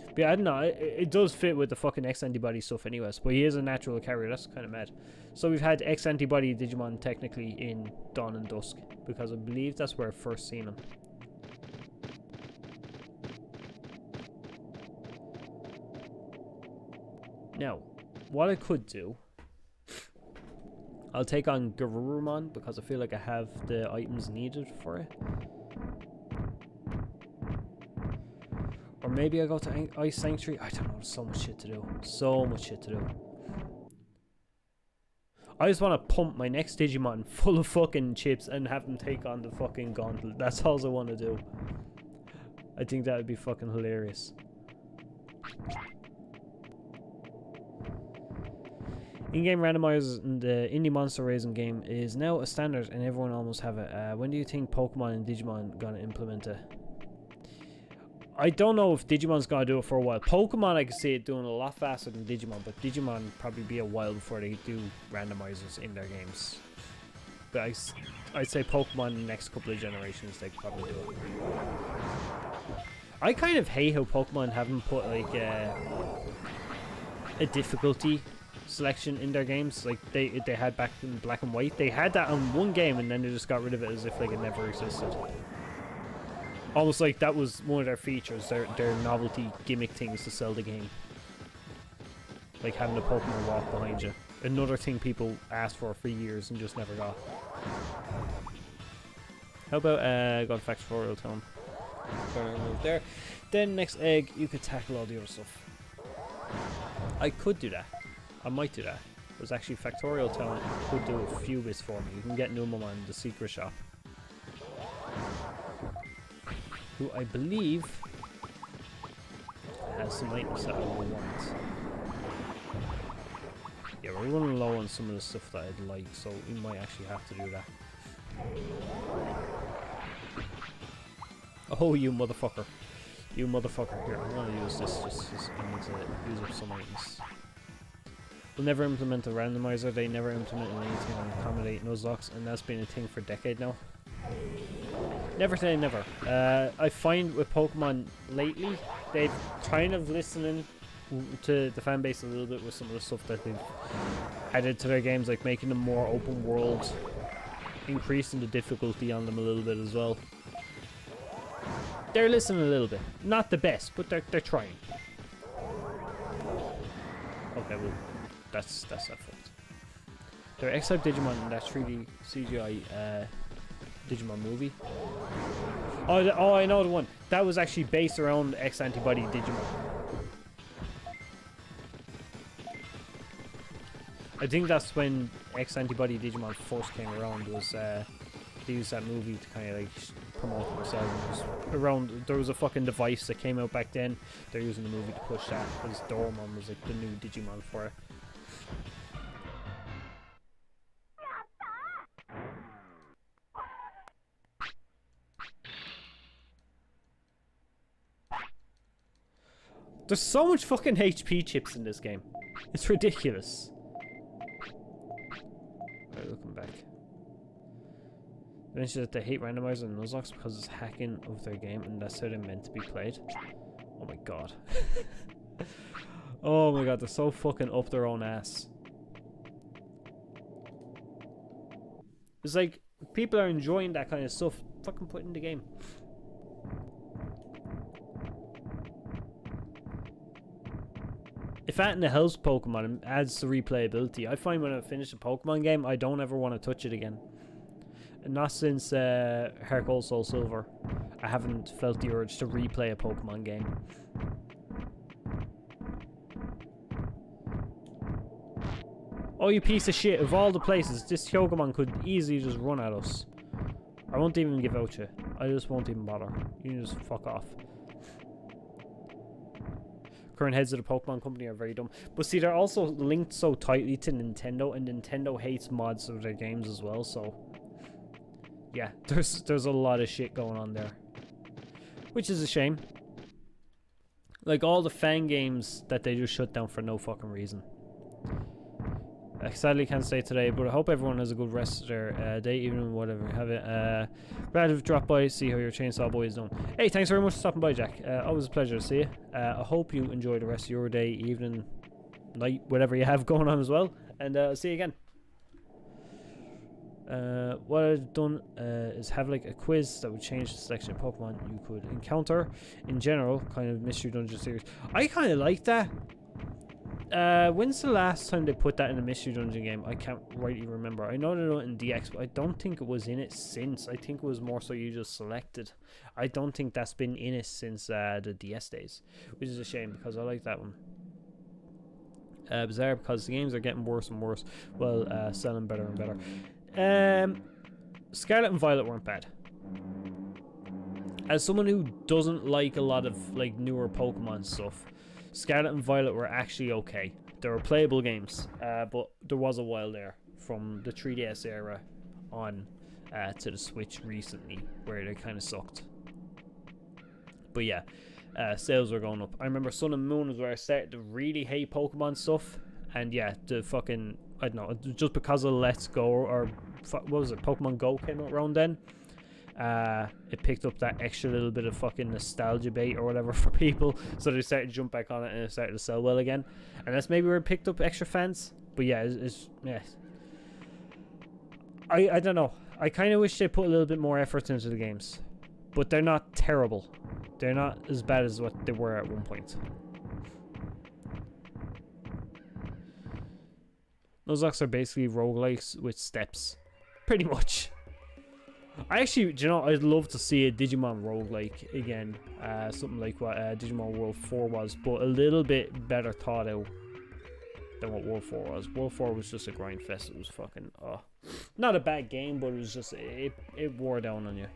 But yeah, I don't know. It does fit with the fucking X-Antibody stuff anyways, but he is a natural carrier. That's kind of mad. So we've had X-Antibody Digimon technically in Dawn and Dusk, because I believe that's where I first seen him. Now, what I could do, I'll take on Garurumon because I feel like I have the items needed for it. Or maybe I go to Ice Sanctuary. I don't know, there's so much shit to do. So much shit to do. I just want to pump my next Digimon full of fucking chips and have them take on the fucking gauntlet. That's all I want to do. I think that would be fucking hilarious. In-game randomizers in the indie monster raising game is now a standard and everyone almost have it. When do you think Pokemon and Digimon gonna implement it? I don't know if Digimon's gonna do it for a while. Pokemon, I can see it doing a lot faster than Digimon, but Digimon probably be a while before they do randomizers in their games. But I'd say Pokemon in the next couple of generations, they could probably do it. I kind of hate how Pokemon haven't put like a difficulty selection in their games. Like they had back in Black and White. They had that on one game and then they just got rid of it as if like it never existed. Almost like that was one of their features, their novelty gimmick things to sell the game. Like having a Pokemon walk behind you. Another thing people asked for years and just never got. How about got a factorial tone? Move there. Then next egg, you could tackle all the other stuff. I could do that. I might do that. There's actually factorial tone could do a few bits for me. You can get Numamon in the secret shop, who I believe has some items that I will want. Yeah, we're running low on some of the stuff that I'd like, so we might actually have to do that. Oh, you motherfucker. You motherfucker. Here, I'm gonna use this just I need to use up some items. We'll never implement a randomizer. They never implemented anything on accommodate Nuzlocke, and that's been a thing for a decade now. Never say never. I find with Pokemon lately, they've kind of listening to the fan base a little bit with some of the stuff that they've added to their games, like making them more open world, increasing the difficulty on them a little bit as well. They're listening a little bit. Not the best, but they're trying. Okay, well, that's that fault. There are X-Type Digimon in that 3D CGI Digimon movie. Oh, I know the one. That was actually based around X-Antibody Digimon. I think that's when X-Antibody Digimon first came around, was they used that movie to kind of like promote themselves. There was a fucking device that came out back then. They're using the movie to push that, because Dormon was like the new Digimon for it. There's so much fucking HP chips in this game. It's ridiculous. Alright, looking back. They mentioned that they hate randomizer and Nuzlocke because it's hacking of their game and that's how they're meant to be played. Oh my god. Oh my god, they're so fucking up their own ass. It's like, people are enjoying that kind of stuff. Fucking put it in the game. If that helps Pokemon and adds to replayability, I find when I finish a Pokemon game, I don't ever want to touch it again. And not since Heart Gold Soul Silver, I haven't felt the urge to replay a Pokemon game. Oh, you piece of shit! Of all the places, this Pokemon could easily just run at us. I won't even give out you. I just won't even bother. You can just fuck off. Current heads of the Pokemon company are very dumb. But see, they're also linked so tightly to Nintendo, and Nintendo hates mods of their games as well, so... yeah, there's a lot of shit going on there. Which is a shame. Like, all the fan games that they just shut down for no fucking reason. I sadly can't stay today, but I hope everyone has a good rest of their day, evening, whatever. Have it. Glad to drop by, see how your Chainsaw Boy is doing. Hey, thanks very much for stopping by, Jack. Always a pleasure to see you. I hope you enjoy the rest of your day, evening, night, whatever you have going on as well. And I'll see you again. What I've done is have like a quiz that would change the selection of Pokemon you could encounter in general, kind of Mystery Dungeon series. I kind of like that. When's the last time they put that in a Mystery Dungeon game? I can't rightly remember. I know they're not in DX, but I don't think it was in it since. I think it was more so you just selected. I don't think that's been in it since the DS days, which is a shame because I like that one. Bizarre because the games are getting worse and worse while selling better and better. Scarlet and Violet weren't bad. As someone who doesn't like a lot of like newer Pokemon stuff, Scarlet and Violet were actually okay. They were playable games, but there was a while there from the 3DS era on to the Switch recently where they kind of sucked. But yeah, sales were going up. I remember Sun and Moon was where I started to really hate Pokemon stuff. And yeah, the fucking, I don't know, just because of Let's Go, or what was it, Pokemon Go came out around then. It picked up that extra little bit of fucking nostalgia bait or whatever for people, so they started to jump back on it and it started to sell well again. And that's maybe where it picked up extra fans. But yeah, yeah. I don't know. I kind of wish they put a little bit more effort into the games, but they're not terrible. They're not as bad as what they were at one point. Nuzlocke are basically roguelikes with steps, pretty much. I actually, do you know, I'd love to see a Digimon roguelike again. Something like what Digimon World 4 was, but a little bit better thought out than what World 4 was. World 4 was just a grind fest. It was fucking, not a bad game, but it was just, it wore down on you.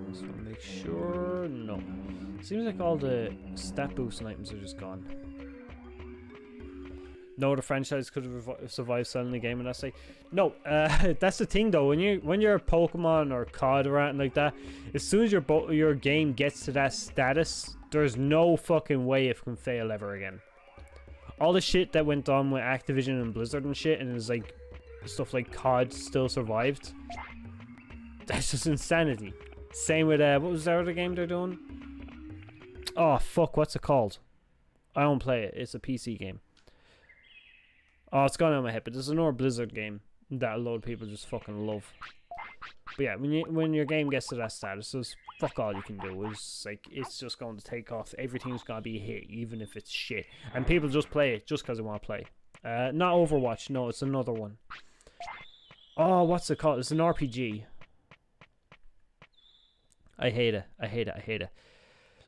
Just want to make sure, no. Seems like all the stat boosting items are just gone. No, the franchise could have survived selling the game, and that's like, no. That's the thing though. When you're a Pokemon or COD or anything like that, as soon as your game gets to that status, there's no fucking way it can fail ever again. All the shit that went on with Activision and Blizzard and shit, and it's like stuff like COD still survived. That's just insanity. Same with what was the other game they're doing? Oh fuck, what's it called? I don't play it. It's a PC game. Oh, it's gone out of my head, but there's another Blizzard game that a lot of people just fucking love. But yeah, when your game gets to that status, there's fuck all you can do. It's like, it's just going to take off. Everything's going to be a hit, even if it's shit. And people just play it just because they want to play. Not Overwatch, no, it's another one. Oh, what's it called? It's an RPG. I hate it. I hate it. I hate it.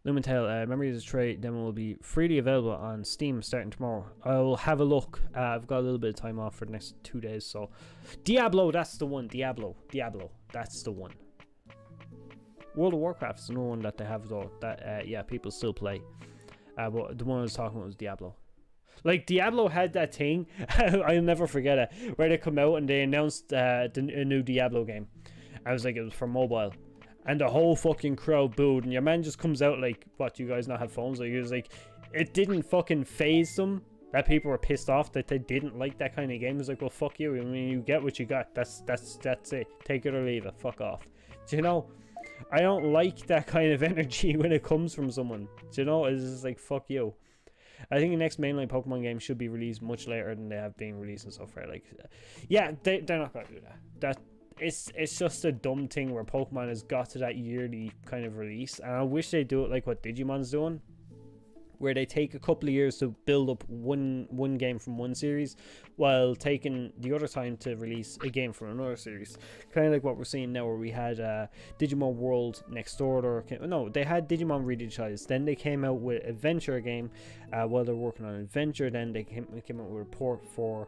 Lumentel, Memories of Trade demo will be freely available on Steam starting tomorrow. I'll have a look. I've got a little bit of time off for the next 2 days, so Diablo, that's the one. Diablo, that's the one. World of Warcraft is another one that they have though. That yeah, people still play. But the one I was talking about was Diablo. Like, Diablo had that thing, I'll never forget it, where they come out and they announced a new Diablo game. I was like, it was for mobile. And the whole fucking crowd booed, and your man just comes out like, what, you guys not have phones? Like, he was like, it didn't fucking phase them that people were pissed off that they didn't like that kind of game. It was like, well, fuck you. I mean, you get what you got. That's it. Take it or leave it. Fuck off. Do you know? I don't like that kind of energy when it comes from someone. Do you know? It's just like, fuck you. I think the next mainline Pokemon game should be released much later than they have been released and so far. Like, yeah, they're not gonna do that. It's just a dumb thing where Pokemon has got to that yearly kind of release, and I wish they do it like what Digimon's doing, where they take a couple of years to build up one game from one series, while taking the other time to release a game from another series. Kind of like what we're seeing now, where we had Digimon World Next Order. No, they had Digimon Redigitized. Then they came out with Adventure game while they're working on Adventure. Then they came out with a port for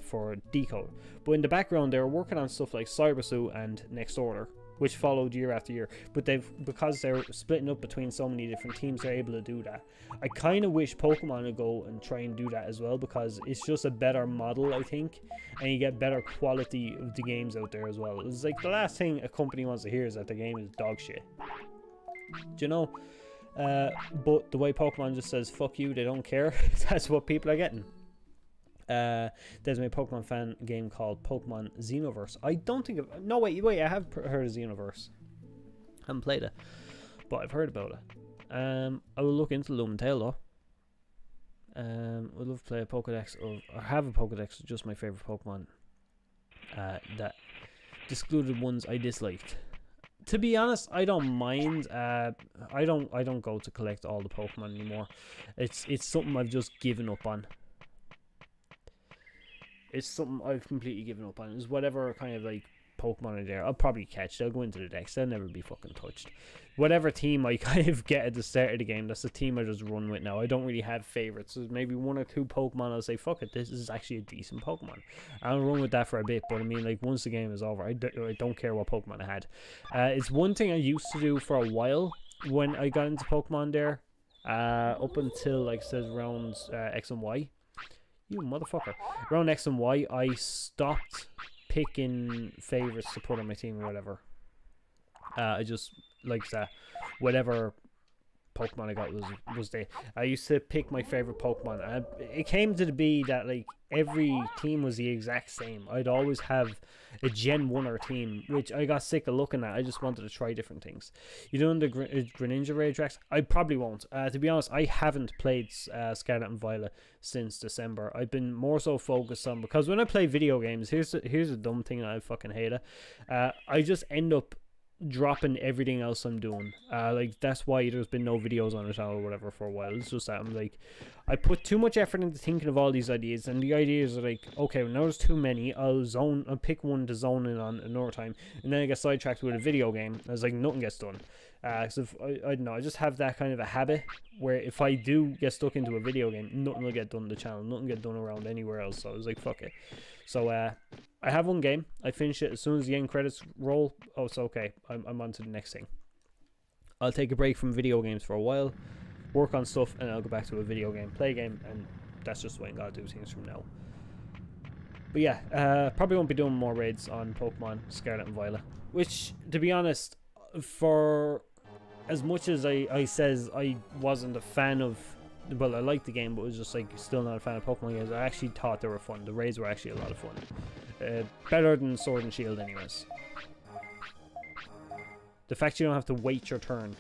for Decode. But in the background, they were working on stuff like Cyber Suit and Next Order, which followed year after year. But because they're splitting up between so many different teams, they're able to do that. I kind of wish Pokemon would go and try and do that as well, because it's just a better model, I think, and you get better quality of the games out there as well. It's like the last thing a company wants to hear is that the game is dog shit. Do you know? But the way Pokemon just says fuck you, they don't care, that's what people are getting. There's a Pokemon fan game called Pokemon Xenoverse. I don't think no, wait, I have heard of Xenoverse. I haven't played it, but I've heard about it. I will look into Lumentel though. Would love to play a Pokedex or have a Pokedex of just my favorite Pokemon. That excluded ones I disliked. To be honest, I don't mind. I don't go to collect all the Pokemon anymore. It's something I've just given up on. It's something I've completely given up on. Is whatever kind of like Pokemon are there, I'll probably catch. They'll go into the decks. They'll never be fucking touched. Whatever team I kind of get at the start of the game, that's the team I just run with now. I don't really have favorites. There's maybe one or two Pokemon I'll say, fuck it, this is actually a decent Pokemon. I'll run with that for a bit, but I mean, like, once the game is over, I don't care what Pokemon I had. It's one thing I used to do for a while when I got into Pokemon there, up until, like, it says rounds X and Y. You motherfucker. Around X and Y, I stopped picking favorites to put on my team or whatever. I just like that whatever Pokemon I got was there. I used to pick my favorite Pokemon, and it came to be that like every team was the exact same. I'd always have a Gen 1 team, which I got sick of looking at. I just wanted to try different things. You doing the Greninja Raid tracks? I probably won't. To be honest, I haven't played Scarlet and Violet since December. I've been more so focused on, because when I play video games, here's a dumb thing that I fucking hate it. I just end up dropping everything else I'm doing. Like that's why there's been no videos on the channel or whatever for a while. It's just that I'm like, I put too much effort into thinking of all these ideas, and the ideas are like, okay, well, now there's too many. I'll pick one to zone in on another time, and then I get sidetracked with a video game. I was like, nothing gets done. So if, I don't know, I just have that kind of a habit where if I do get stuck into a video game, nothing will get done on the channel, nothing get done around anywhere else. So I was like, fuck it. So I have one game. I finish it as soon as the end credits roll. Oh, it's okay. I'm on to the next thing. I'll take a break from video games for a while, work on stuff, and I'll go back to a video game, play a game, and that's just the way I'm gonna do things from now. But yeah, probably won't be doing more raids on Pokemon Scarlet and Violet, which, to be honest, for as much as I says I wasn't a fan of, well, I liked the game, but was just like still not a fan of Pokemon games, I actually thought they were fun. The raids were actually a lot of fun. Better than Sword and Shield anyways. The fact you don't have to wait your turn,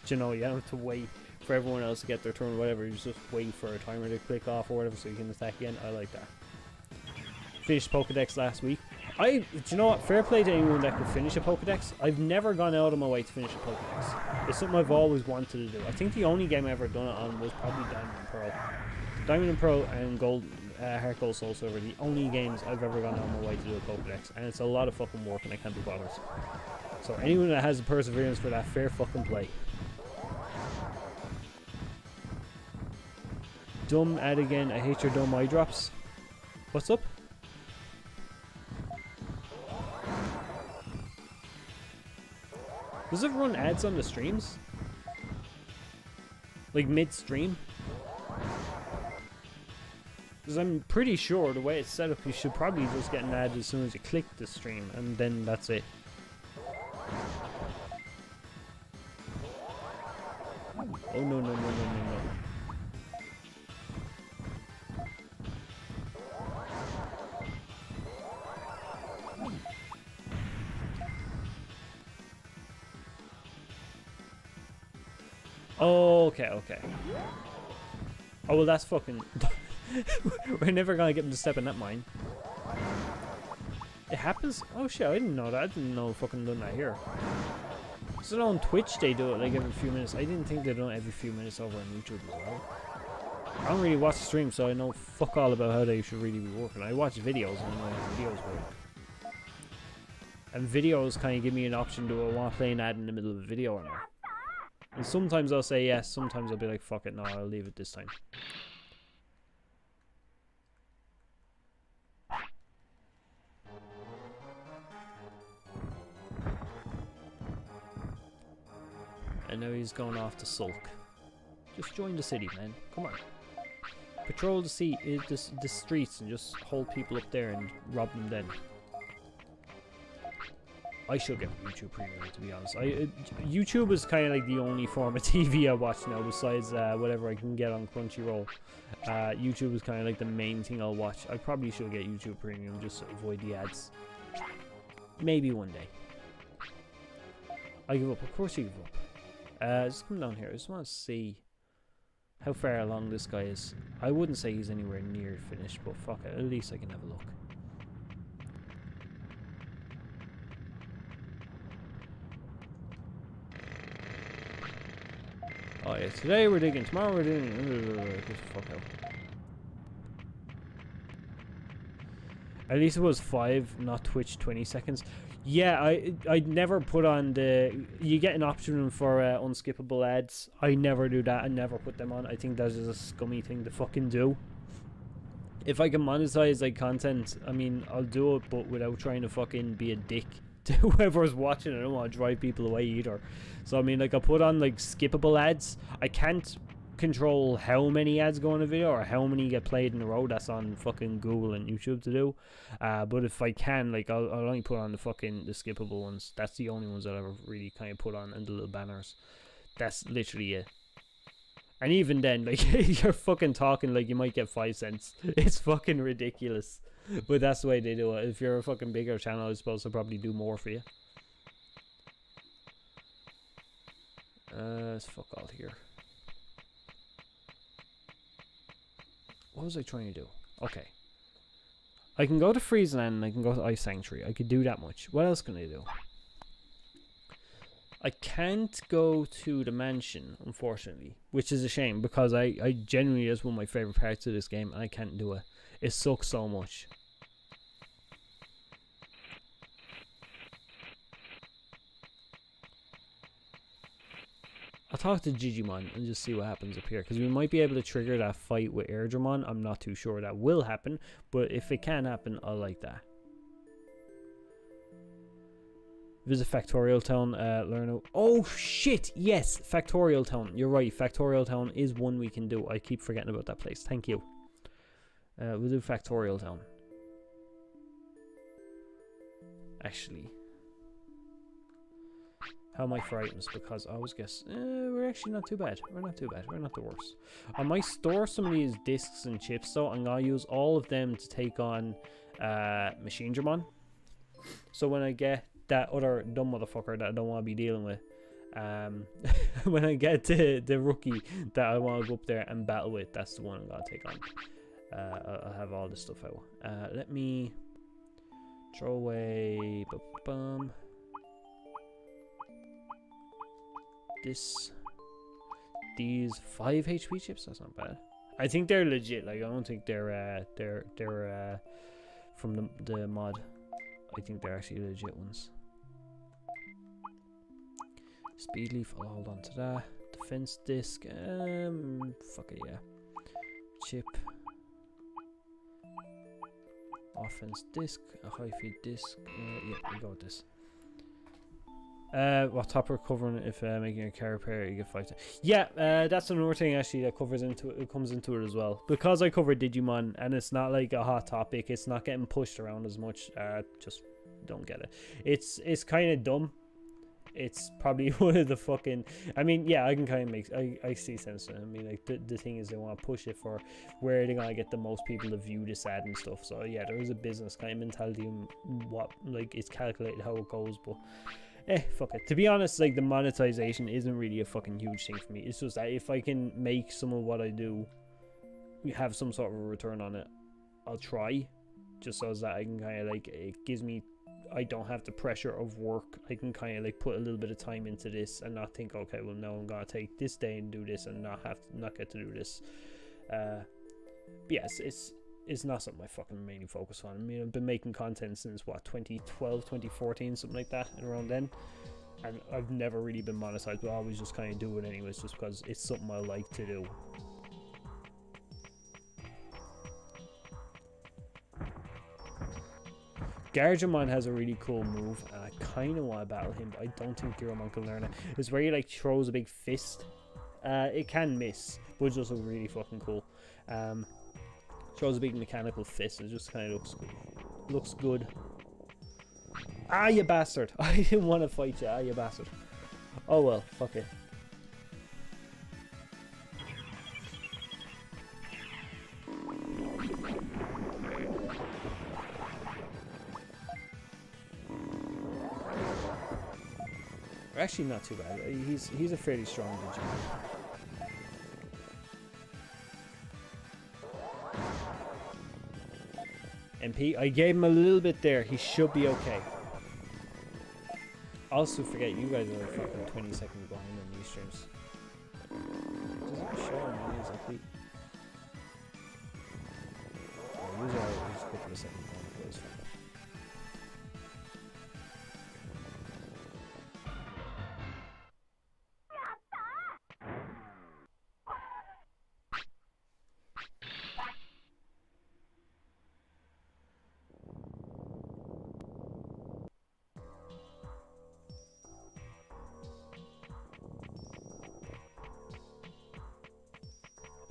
you know, you don't have to wait for everyone else to get their turn or whatever, you just wait for a timer to click off or whatever so you can attack again. I like that. Finished Pokedex last week. Do you know what, fair play to anyone that could finish a Pokedex. I've never gone out of my way to finish a Pokedex. It's something I've always wanted to do. I think the only game I ever done it on was probably Diamond and Pearl. Diamond and Pearl and Gold, Heart Gold Soul Silver, the only games I've ever gone out of my way to do a Pokedex, and it's a lot of fucking work and I can't be bothered. So anyone that has the perseverance for that, fair fucking play. Dumb ad again, I hate your dumb eye drops. What's up? Does it run ads on the streams? Like mid-stream? Because I'm pretty sure the way it's set up, you should probably just get an ad as soon as you click the stream, and then that's it. Oh no no no no no no. Oh, okay. Oh well, that's fucking... We're never gonna get them to step in that mine. It happens? Oh shit, I didn't know that. I didn't know fucking done that here. So on Twitch they do it like every few minutes. I didn't think they done it every few minutes over on YouTube as well. I don't really watch the stream, so I know fuck all about how they should really be working. I watch videos and I know how videos work. And videos kind of give me an option, do I want to play an ad in the middle of a video or not? And sometimes I'll say yes, sometimes I'll be like, fuck it, no, I'll leave it this time. And now he's going off to sulk. Just join the city, man. Come on. Patrol the streets and just hold people up there and rob them then. I should get YouTube Premium, to be honest. YouTube is kind of like the only form of TV I watch now, besides whatever I can get on Crunchyroll. YouTube is kind of like the main thing I'll watch. I probably should get YouTube Premium just to avoid the ads. Maybe one day. I give up. Of course you give up. Just come down here. I just want to see how far along this guy is. I wouldn't say he's anywhere near finished, but fuck it. At least I can have a look. Oh yeah, today we're digging, tomorrow we're digging. Get the fuck out. At least it was 5, not Twitch 20 seconds. Yeah, I never put on the... You get an option for unskippable ads. I never do that. I never put them on. I think that's just a scummy thing to fucking do. If I can monetize like content, I mean, I'll do it, but without trying to fucking be a dick to whoever's watching. I don't want to drive people away either. So I mean, like, I put on like skippable ads. I can't control how many ads go in a video or how many get played in a row. That's on fucking Google and YouTube to do. But if I can, like, I'll only put on the skippable ones. That's the only ones that I really kind of put on, and the little banners. That's literally it. And even then, like, you're fucking talking like you might get 5 cents. It's fucking ridiculous. But that's the way they do it. If you're a fucking bigger channel, I suppose they'll probably do more for you. Let's fuck all here. What was I trying to do? Okay. I can go to Freezeland and I can go to Ice Sanctuary. I could do that much. What else can I do? I can't go to the mansion, unfortunately, which is a shame because I genuinely is one of my favorite parts of this game and I can't do it. It sucks so much. I'll talk to Digimon and just see what happens up here, because we might be able to trigger that fight with Airdramon. I'm not too sure that will happen, but if it can happen, I'll like that. Visit Factorial Town, learn. Oh shit! Yes, Factorial Town. You're right. Factorial Town is one we can do. I keep forgetting about that place. Thank you. We'll do Factorial Town. Actually, how am I for items? Because I always guess we're actually not too bad. We're not too bad. We're not the worst. I might store some of these discs and chips though, and I'll use all of them to take on Machine Dramon. So when I get that other dumb motherfucker that I don't want to be dealing with, when I get the rookie that I want to go up there and battle with, that's the one I'm gonna take on. I'll have all this stuff out. Let me throw away these 5 HP chips. That's not bad. I think they're legit. Like, I don't think they're from the mod. I think they're actually legit ones. Speed leaf, I'll hold on to that. Defense disc, fuck it, yeah. Chip. Offense disc, a high feed disc. Yeah, we go with this. What top recovering if making a car repair, you get 5 times. Yeah, that's another thing actually that comes into it as well. Because I cover Digimon and it's not like a hot topic, it's not getting pushed around as much. Just don't get it. It's kind of dumb. It's probably one of the fucking. I mean, yeah, I can kind of make. I see sense in it. I mean, like the thing is, they want to push it for where they're gonna get the most people to view this ad and stuff. So yeah, there is a business kind of mentality and what, like, it's calculated how it goes, but. Fuck it. To be honest, like, the monetization isn't really a fucking huge thing for me. It's just that if I can make some of what I do have some sort of a return on it, I'll try. Just so that I can kind of, like, it gives me, I don't have the pressure of work. I can kind of, like, put a little bit of time into this and not think, okay, well, now I'm gonna take this day and do this and not get to do this. But yes, it's not something I fucking mainly focus on. I mean, I've been making content since, what, 2012, 2014, something like that, and around then. And I've never really been monetized, but I always just kind of do it anyways, just because it's something I like to do. Garjamon has a really cool move, and I kind of want to battle him, but I don't think Giromon can learn it. It's where he, like, throws a big fist. It can miss, but it just looks really fucking cool. Throws a big mechanical fist. It just kind of looks good. Ah, you bastard! I didn't want to fight you. Ah, you bastard. Oh well, fuck it. We're actually not too bad. He's a fairly strong Digimon. MP, I gave him a little bit there. He should be okay. Also, forget you guys are fucking 20 seconds behind on these streams. It doesn't show me exactly. Oh, usually I just go for the second time. It's fine.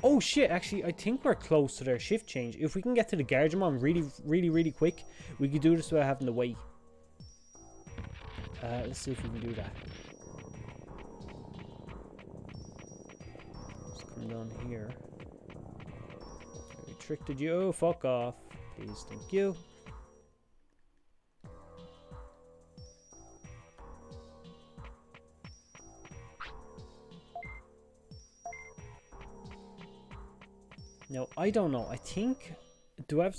Oh shit, actually, I think we're close to their shift change. If we can get to the Gargemon really quick, we could do this without having to wait. Let's see if we can do that. Let's come down here. We tricked you. Oh, fuck off. Please, thank you. Now, I don't know. I think... Do I have...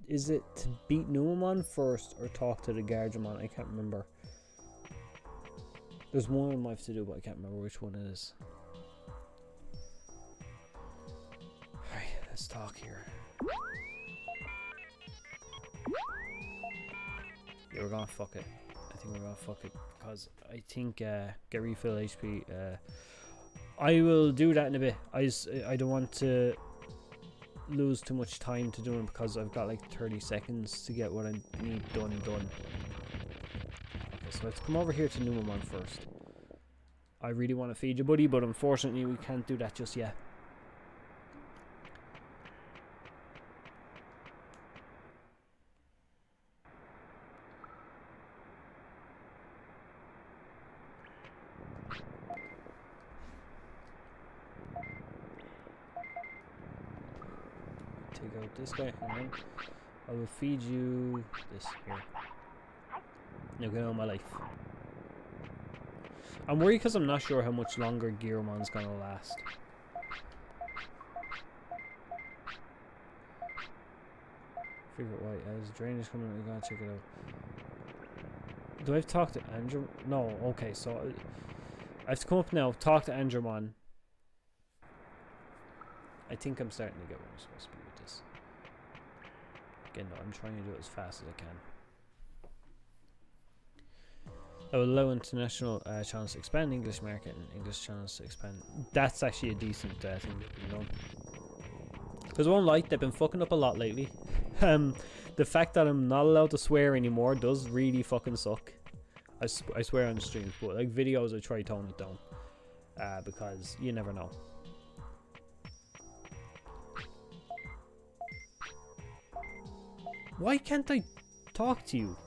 Is it to beat Numamon first or talk to the Gargemon? I can't remember. There's one I might have to do, but I can't remember which one it is. Alright, let's talk here. Yeah, we're gonna fuck it. I think we're gonna fuck it. Because I think... get refill HP. I will do that in a bit. I don't want to... lose too much time to do it because I've got like 30 seconds to get what I need done. Okay, so let's come over here to Numamon first. I really want to feed you, buddy, but unfortunately we can't do that just yet. Take out this guy, hang on. I will feed you this here. Now get on my life. I'm worried because I'm not sure how much longer Gearmon's gonna last. Figure out why. As drainage coming, we gotta check it out. Do I have to talk to Andrew? No, okay, so I have to come up now, talk to Andromon. I think I'm starting to get what I'm supposed to be with this. Again, no, I'm trying to do it as fast as I can. I will allow international channels to expand, English market and English channels to expand. That's actually a decent thing they've been done. Because I won't lie, they've been fucking up a lot lately. The fact that I'm not allowed to swear anymore does really fucking suck. I swear on the streams, but like videos I try tone it down. Because you never know. Why can't I talk to you?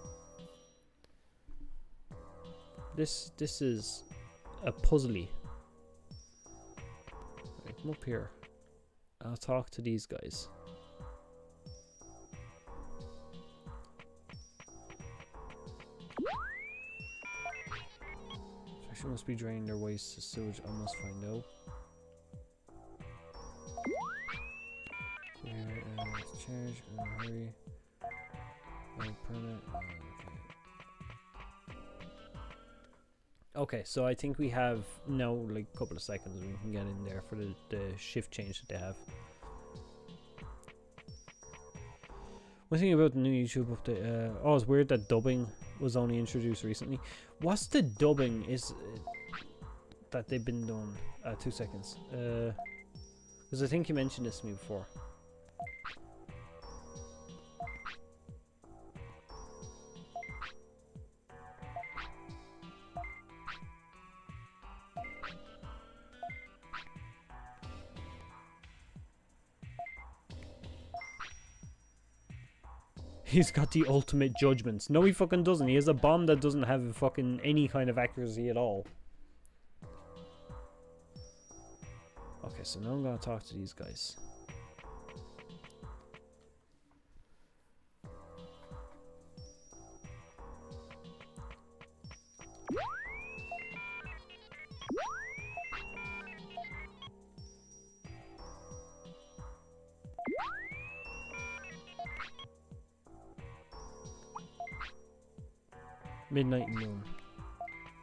This is a puzzly. Right, come up here. I'll talk to these guys. Fashion must be draining their waste to sewage. I must find out. Charge and hurry. Okay, so I think we have now like a couple of seconds we can get in there for the shift change that they have. One thing about the new YouTube update, oh, it's weird that dubbing was only introduced recently. What's the dubbing is that they've been doing? 2 seconds. Because I think you mentioned this to me before. He's got the ultimate judgments. No, he fucking doesn't. He has a bomb that doesn't have fucking any kind of accuracy at all. Okay, so now I'm gonna talk to these guys. Midnight noon.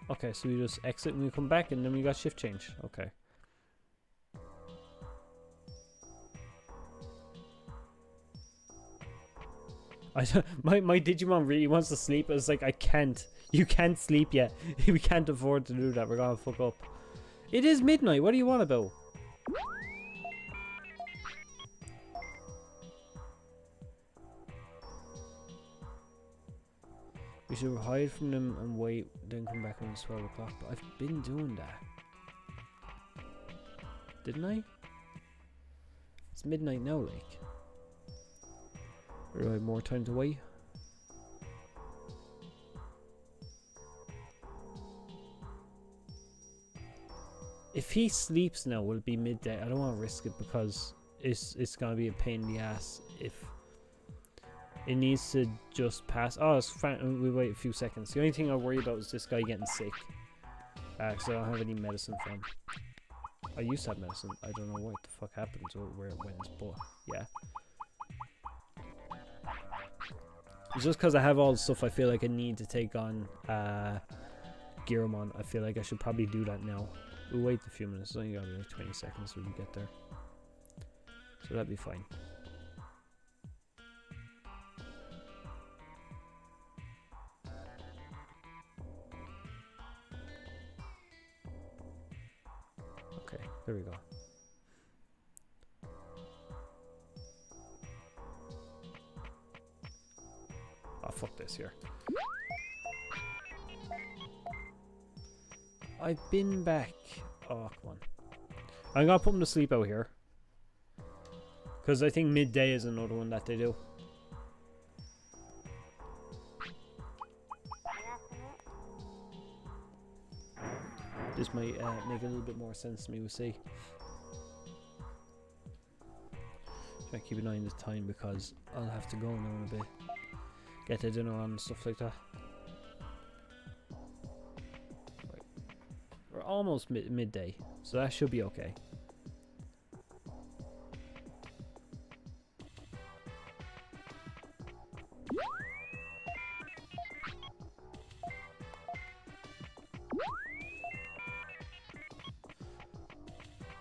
Okay, so we just exit and we come back and then we got shift change. Okay. My Digimon really wants to sleep. It's like, I can't. You can't sleep yet. We can't afford to do that. We're gonna fuck up. It is midnight. What do you want about? We should hide from them and wait, then come back when it's 12 o'clock. But I've been doing that. Didn't I? It's midnight now, like. Or do I have more time to wait? If he sleeps now, will it be midday? I don't want to risk it because it's gonna be a pain in the ass if it needs to just pass. Oh, it's fine. We wait a few seconds. The only thing I worry about is this guy getting sick. Because I don't have any medicine for him. I used to have medicine. I don't know what the fuck happened to it, where it went, but yeah. It's just because I have all the stuff I feel like I need to take on Giromon. I feel like I should probably do that now. We'll wait a few minutes. It's only gotta be like 20 seconds when we get there. So that'd be fine. Okay, there we go. Oh, fuck this here. I've been back. Oh, come on. I'm gonna put him to sleep out here. Because I think midday is another one that they do. This might make a little bit more sense to me, we'll see. Try to keep an eye on the time because I'll have to go now in a bit. Get the dinner on and stuff like that. Right. We're almost midday, so that should be okay.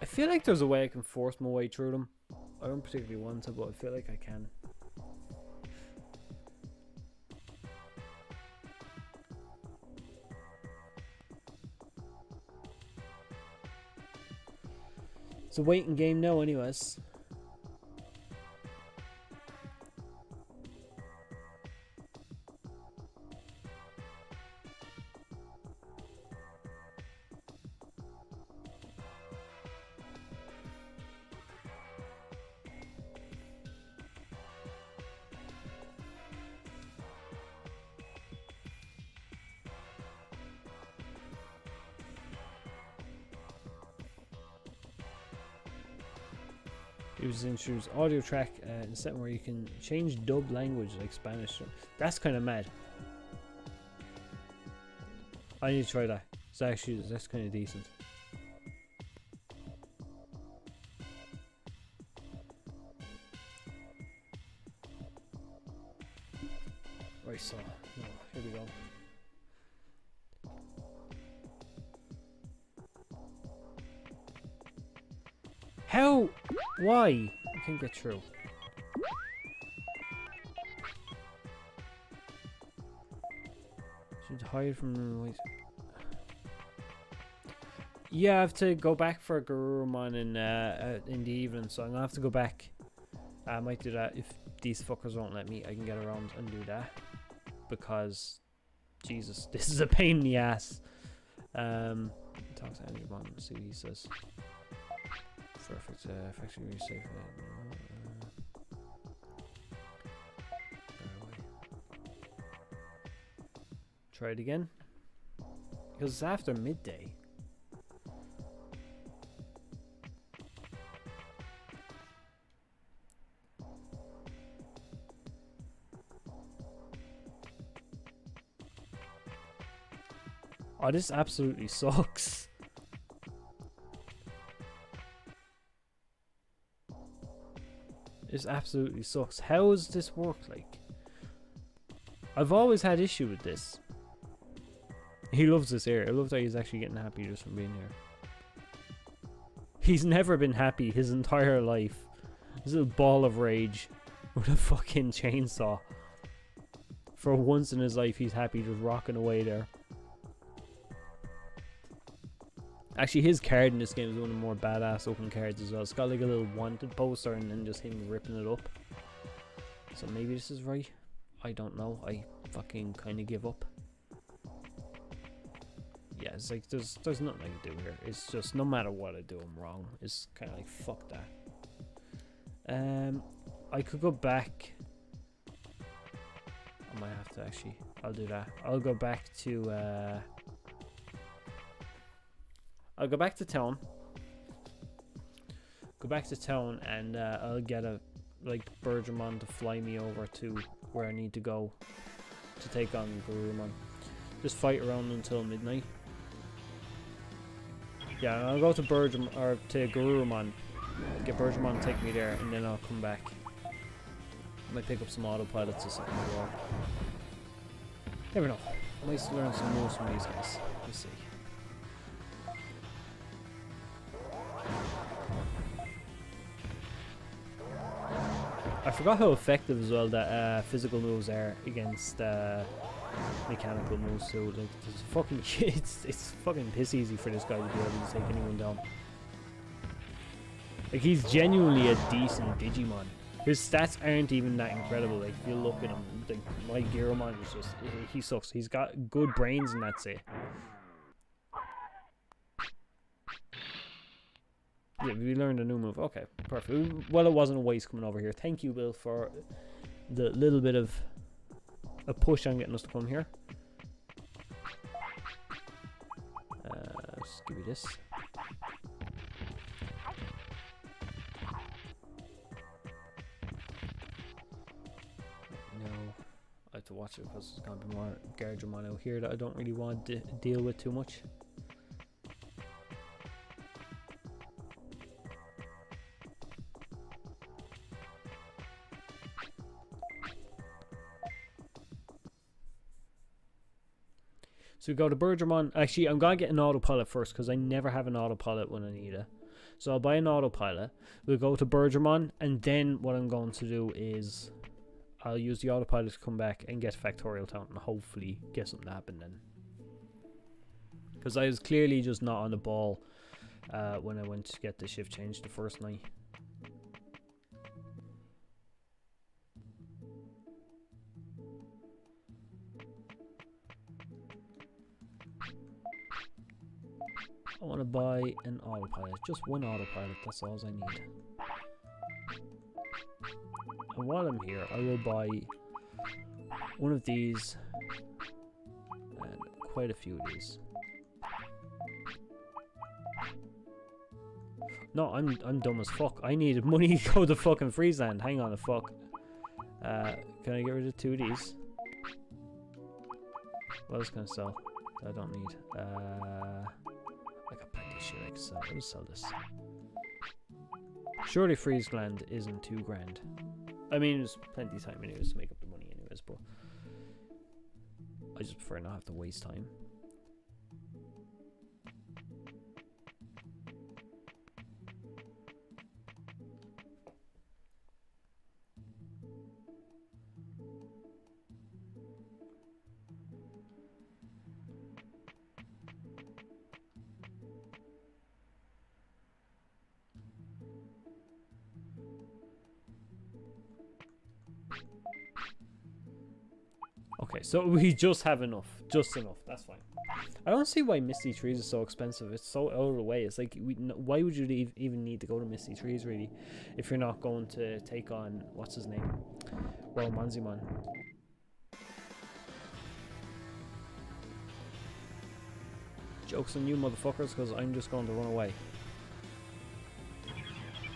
I feel like there's a way I can force my way through them. I don't particularly want to, but I feel like I can. It's a waiting game now anyways. It was introduced audio track in a setting where you can change dub language like Spanish. That's kind of mad. I need to try that. It's actually that's kind of decent. Right, so no, here we go. How? Why? I can't get through. Should hide from the wait. Yeah, I have to go back for a Garurumon in the evening, so I'm gonna have to go back. I might do that if these fuckers won't let me. I can get around and do that because Jesus, this is a pain in the ass. Talk to Digimon and see what he says. Perfect. Factory resafe. Try it again. Because it's after midday. Oh, this absolutely sucks. This absolutely sucks. How does this work, like? I've always had issue with this. He loves this area. I love that he's actually getting happy just from being here. He's never been happy his entire life. This little ball of rage with a fucking chainsaw. For once in his life, he's happy just rocking away there. Actually, his card in this game is one of the more badass open cards as well. It's got like a little wanted poster and then just him ripping it up. So maybe this is right. I don't know. I fucking kind of give up. Yeah, it's like there's nothing I can do here. It's just no matter what I do, I'm wrong. It's kind of like fuck that. I could go back. I might have to actually. I'll do that. I'll go back to. I'll go back to town. Go back to town and I'll get a Bergermon to fly me over to where I need to go to take on Garurumon. Just fight around until midnight. Yeah, and I'll go to Bergermon or to Garurumon. Get Bergermon to take me there, and then I'll come back. I might pick up some autopilots or something as well. Never know. I might learn some moves from these guys. We'll see. I forgot how effective as well that physical moves are against mechanical moves too. Like, it's fucking it's fucking piss easy for this guy to be able to take anyone down. Like, he's genuinely a decent Digimon. His stats aren't even that incredible. Like, if you look at him, like, my Garurumon is just, he sucks. He's got good brains and that's it. Yeah, we learned a new move. Okay, perfect. Well, it wasn't a waste coming over here. Thank you, Will, for the little bit of a push on getting us to come here. Just give me this. No, I have to watch it because there's going to be more Garurumon out here that I don't really want to deal with too much. So we go to Bergermon. Actually, I'm going to get an autopilot first because I never have an autopilot when I need it. So I'll buy an autopilot. We'll go to Bergermon, and then what I'm going to do is I'll use the autopilot to come back and get Factorial Town and hopefully get something to happen then. Because I was clearly just not on the ball when I went to get the shift change the first night. I want to buy an autopilot, just one autopilot, that's all I need. And while I'm here, I will buy one of these and quite a few of these. No, I'm dumb as fuck. I need money to go to fucking Friesland. Hang on a fuck. Can I get rid of 2 of these? What else can I sell? I don't need. I got plenty of shit I can sell. I'll just sell this. Surely Friesland isn't too grand. I mean, there's plenty of time anyways to make up the money anyways, but I just prefer not have to waste time. Okay, so we just have enough. Just enough. That's fine. I don't see why Misty Trees is so expensive. It's so out of the way. It's like, why would you even need to go to Misty Trees, really, if you're not going to take on, what's his name? Well, Manzimon. Joke's on you, motherfuckers, because I'm just going to run away.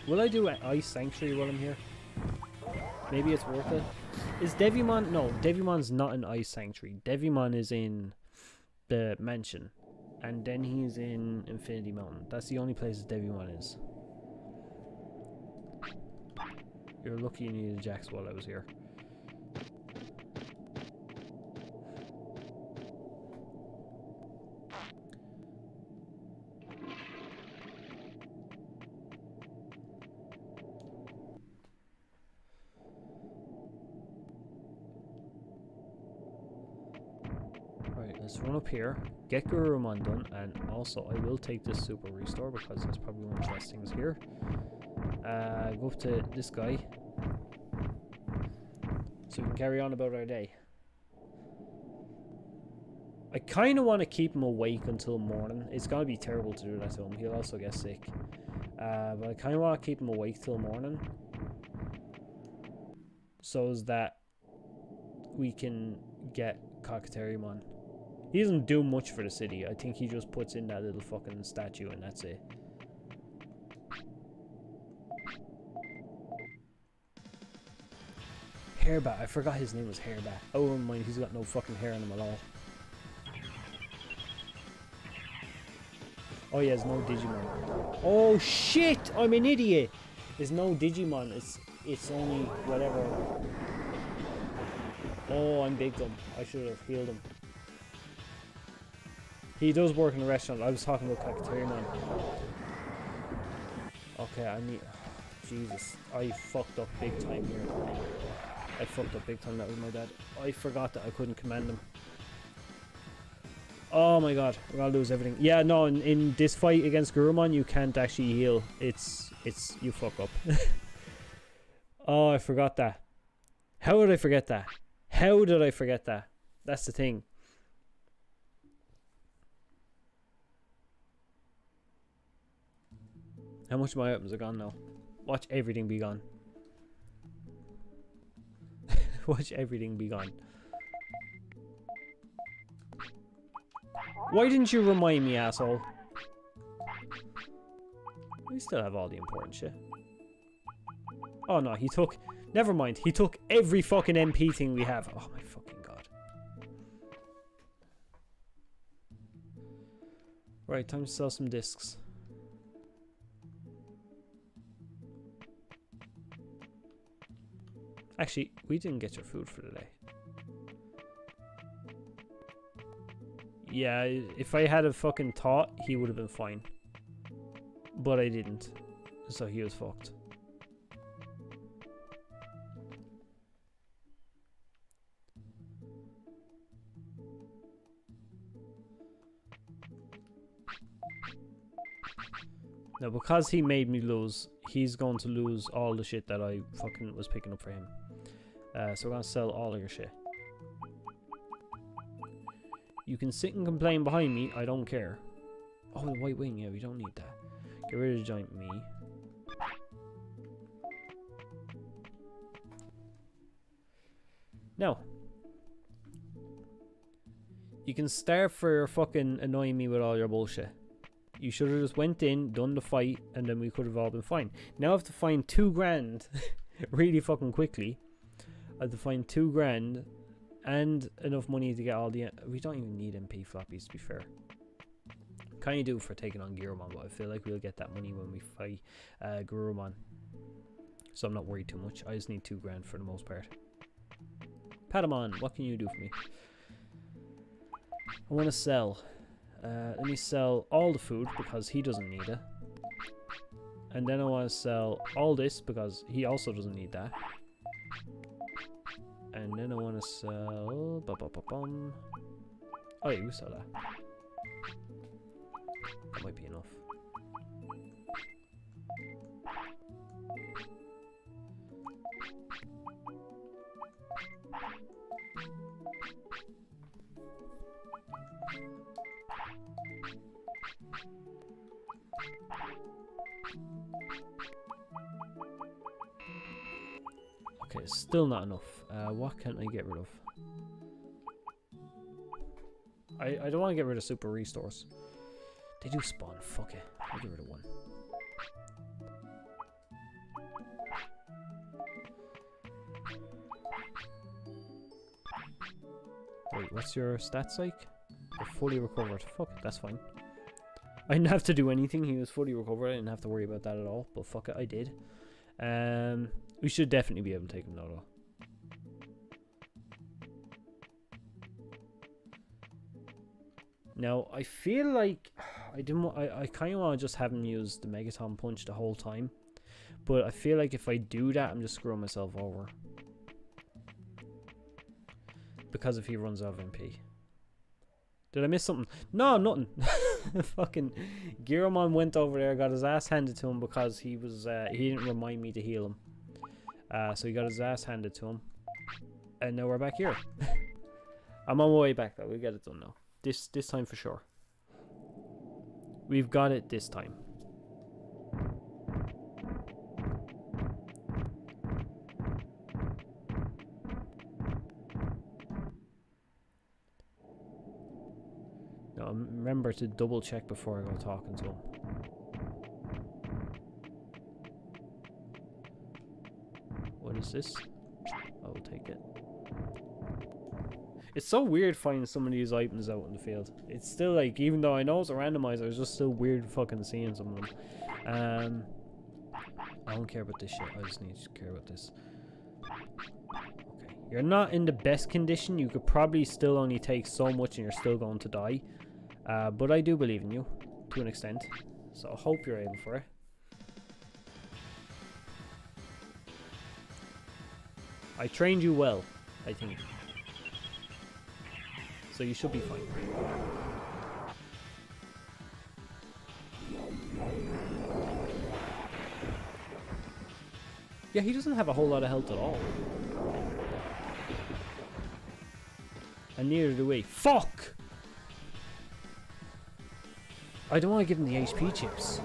Will I do an Ice Sanctuary while I'm here? Maybe it's worth it. Is Devimon? No, Devimon's not in Ice Sanctuary. Devimon is in the mansion. And then he's in Infinity Mountain. That's the only place Devimon is. You're lucky you needed Jax while I was here. Let's run up here, get Garurumon done, and also I will take this super restore because that's probably one of the best things here. Go up to this guy so we can carry on about our day. I kind of want to keep him awake until morning. It's going to be terrible to do that to him. He'll also get sick. But I kind of want to keep him awake till morning. so as that we can get Cockatarimon. He doesn't do much for the city. I think he just puts in that little fucking statue and that's it. Hairbat. I forgot his name was Hairbat. Oh, never mind. He's got no fucking hair on him at all. Oh yeah, there's no Digimon. Oh shit! I'm an idiot. There's no Digimon. It's only whatever. Oh, I'm big dumb. I should have healed him. He does work in a restaurant. I was talking about Cockatarimon. Okay, I need. Jesus, I fucked up big time here. I fucked up big time. That was my dad. I forgot that I couldn't command him. Oh my god, we're gonna lose everything. Yeah, no, in this fight against Gurumon, you can't actually heal. It's you fuck up. Oh, I forgot that. How did I forget that? How did I forget that? That's the thing. How much of my items are gone now? Watch everything be gone. Watch everything be gone. Why didn't you remind me, asshole? We still have all the important shit. Oh no, he took... Never mind, he took every fucking MP thing we have. Oh my fucking god. Right, time to sell some discs. Actually, we didn't get your food for today. Yeah, if I had a fucking thought, he would have been fine. But I didn't. So he was fucked. Now, because he made me lose, he's going to lose all the shit that I fucking was picking up for him. So we're going to sell all of your shit. You can sit and complain behind me, I don't care. Oh, the white wing, yeah, we don't need that. Get rid of the giant me. Now, you can start for fucking annoying me with all your bullshit. You should have just went in, done the fight, and then we could have all been fine. Now I have to find 2 grand really fucking quickly. I have to find 2 grand and enough money to get all the... We don't even need MP floppies, to be fair. Kind of do for taking on Gurumon, but I feel like we'll get that money when we fight Gurumon. So I'm not worried too much. I just need 2 grand for the most part. Patamon, what can you do for me? I want to sell. Let me sell all the food because he doesn't need it. And then I want to sell all this because he also doesn't need that. And then I want to sell... Oh yeah, we sell that. That might be enough. Okay, still not enough. What can I get rid of? I don't want to get rid of super restores. They do spawn. Fuck it. I'll get rid of 1. Wait, what's your stats like? You're fully recovered. Fuck it, that's fine. I didn't have to do anything. He was fully recovered. I didn't have to worry about that at all. But fuck it, I did. We should definitely be able to take him now, though. Now, I feel like I kind of want to just have him use the Megaton Punch the whole time. But I feel like if I do that, I'm just screwing myself over. Because if he runs out of MP. Did I miss something? No, nothing. Fucking Gurumon went over there, got his ass handed to him because he was he didn't remind me to heal him. So he got his ass handed to him. And now we're back here. I'm on my way back though. We'll get it done now. This time for sure. We've got it this time. Now remember to double check before I go talking to him. What is this? I will take it. It's so weird finding some of these items out in the field. It's still like, even though I know it's a randomizer, it's just still weird fucking seeing some of them. I don't care about this shit. I just need to care about this. Okay. You're not in the best condition. You could probably still only take so much and you're still going to die. But I do believe in you to an extent. So I hope you're able for it. I trained you well, I think. So you should be fine. Yeah, he doesn't have a whole lot of health at all. And neither do we. Fuck! I don't want to give him the HP chips.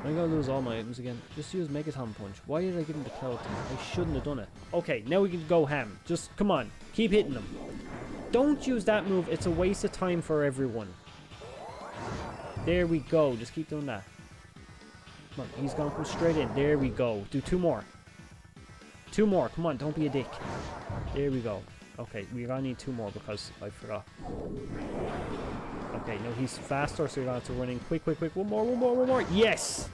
I'm gonna lose all my items again. Just use Megaton Punch. Why did I give him the Cloud thing? I shouldn't have done it. Okay, now we can go ham. Just, come on. Keep hitting them. Don't use that move. It's a waste of time for everyone. There we go. Just keep doing that. Come on. He's going to come straight in. There we go. Do 2 more. 2 more. Come on. Don't be a dick. There we go. Okay. We're going to need 2 more because I forgot. Okay. No, he's faster, so you're going to have to run in. Quick, quick, quick. 1 more, 1 more, 1 more. Yes!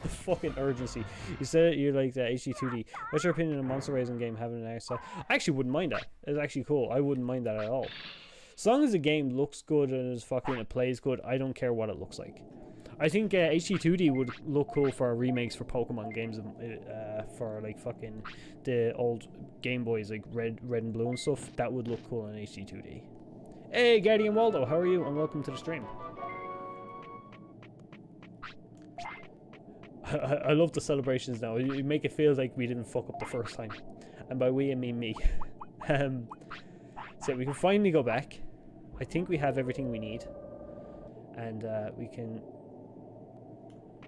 The fucking urgency. You said it, you like the HD2D. What's your opinion on a monster raising game having an style? I actually wouldn't mind that. It's actually cool. I wouldn't mind that at all. As long as the game looks good and it plays good, I don't care what it looks like. I think HD2D would look cool for remakes for Pokemon games, for like fucking the old Game Boys, like red and blue and stuff. That would look cool in HD2D. Hey, Guardian Waldo, how are you? And welcome to the stream. I love the celebrations now. You make it feel like we didn't fuck up the first time. And by we, I mean me. So we can finally go back. I think we have everything we need. And we can...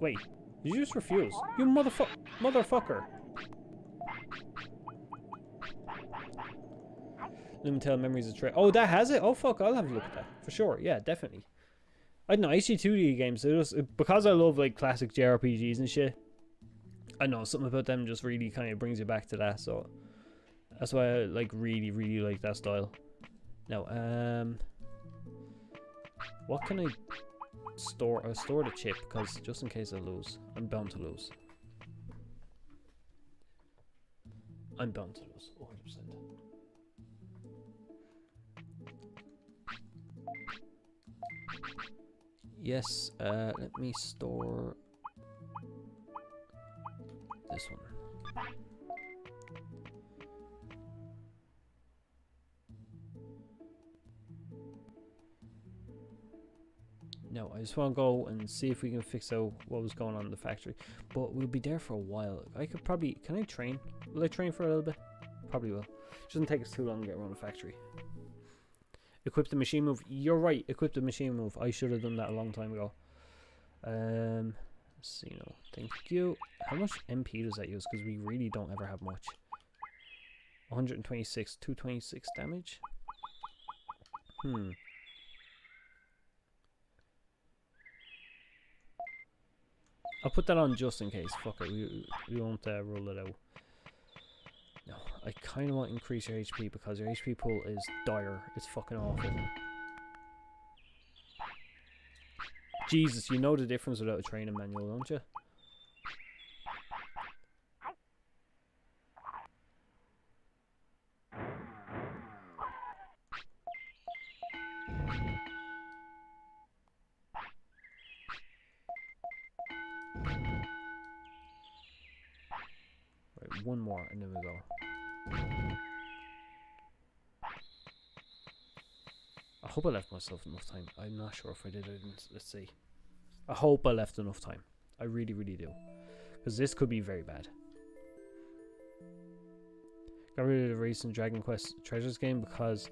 Wait, did you just refuse? You motherfucker. Lumentel Memories of Trail. Oh, that has it? Oh, fuck, I'll have a look at that. For sure, yeah, definitely. I don't know, HD2D games, because I love like classic JRPGs and shit, I know something about them just really kind of brings you back to that, so that's why I like really like that style. Now, what can I store? I'll store the chip, because just in case I lose. I'm bound to lose. I'm bound to lose, 100%. Yes, let me store this one. No, I just want to go and see if we can fix out what was going on in the factory. But we'll be there for a while. I could probably... Can I train? Will I train for a little bit? Probably will. It doesn't take us too long to get around the factory. Equip the machine move. You're right. Equip the machine move. I should have done that a long time ago. Let's see now. Thank you. How much MP does that use? Because we really don't ever have much. 126. 226 damage. I'll put that on just in case. Fuck it. We won't rule it out. No, I kind of want to increase your HP because your HP pool is dire. It's fucking awful. Jesus, you know the difference without a training manual, don't you? Right, 1 more and then we go. I hope I left myself enough time. I'm not sure if I did or didn't. Let's see. I hope I left enough time. I really do. Because this could be very bad. Got rid of the recent Dragon Quest Treasures game because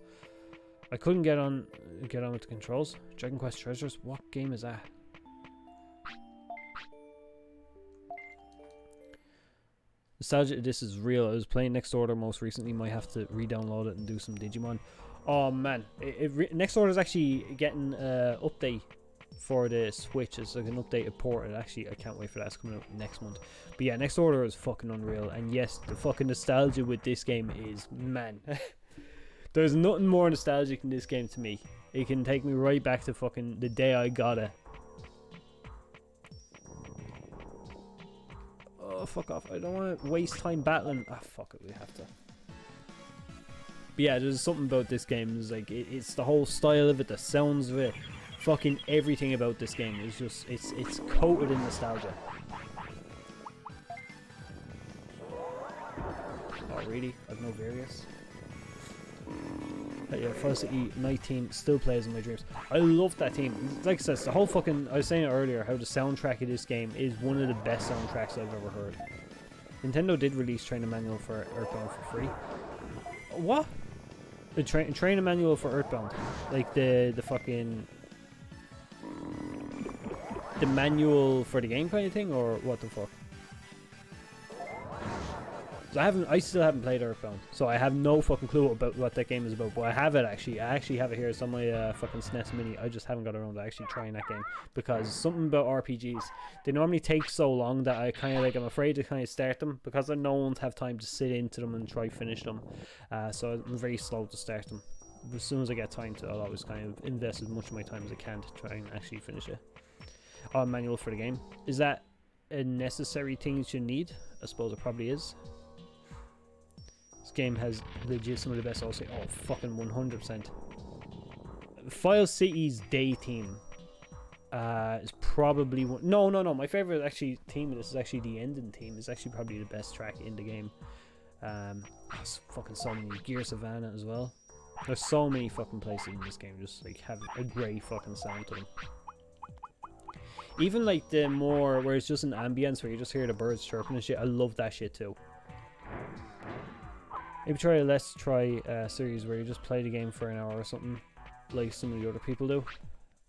I couldn't get on with the controls. Dragon Quest Treasures? What game is that? Nostalgia, this is real. I was playing Next Order most recently. Might have to re-download it and do some Digimon. Oh man, Next Order is actually getting an update for the Switch. It's like an updated port, and actually I can't wait for that. It's coming out next month. But yeah, Next Order is fucking unreal, and yes, the fucking nostalgia with this game is, man. There's nothing more nostalgic in this game to me. It can take me right back to fucking the day I got it. Oh, fuck off. I don't want to waste time battling. Ah, fuck it. We have to. But yeah, there's something about this game. It's like, it's the whole style of it, the sounds of it. Fucking everything about this game is just, it's coated in nostalgia. Oh, really? I've no various. But yeah, Final City 19 still plays in my dreams. I love that team. Like I said, the whole fucking... I was saying earlier how the soundtrack of this game is one of the best soundtracks I've ever heard. Nintendo did release Training Manual for Earthbound for free. What? The Training Manual for Earthbound. Like the fucking... The manual for the game kind of thing, or what the fuck? I still haven't played Earthbound, so I have no fucking clue about what that game is about. But I have it actually. I actually have it here. It's on my fucking SNES Mini. I just haven't got around to actually trying that game because something about RPGs. They normally take so long that I kind of like. I'm afraid to kind of start them because I don't have time to sit into them and try finish them. So I'm very slow to start them. As soon as I get time to, I'll always kind of invest as much of my time as I can to try and actually finish it. Oh, manual for the game. Is that a necessary thing you need? I suppose it probably is. This game has legit some of the best. I'll say, oh, fucking 100%. Final City's day theme is probably one. No. My favorite actually theme of this is actually the ending theme. It's actually probably the best track in the game. There's fucking so many. Gear Savannah as well. There's so many fucking places in this game just like have a great fucking sound to them. Even like the more where it's just an ambience where you just hear the birds chirping and shit. I love that shit too. Maybe try a Let's Try series where you just play the game for an hour or something, like some of the other people do.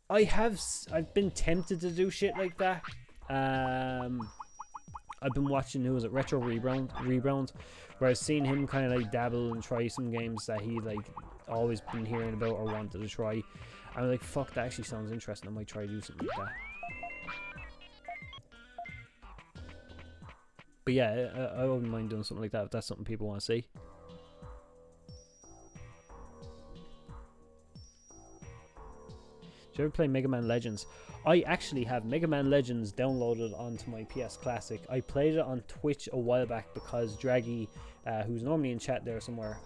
I've been tempted to do shit like that. I've been watching, who was it, Retro Rebound, where I've seen him kind of like dabble and try some games that he like always been hearing about or wanted to try. I'm like, fuck, that actually sounds interesting. I might try to do something like that. But yeah, I wouldn't mind doing something like that if that's something people want to see. Did you ever play Mega Man Legends? I actually have Mega Man Legends downloaded onto my PS Classic. I played it on Twitch a while back because Draggy, who's normally in chat there somewhere,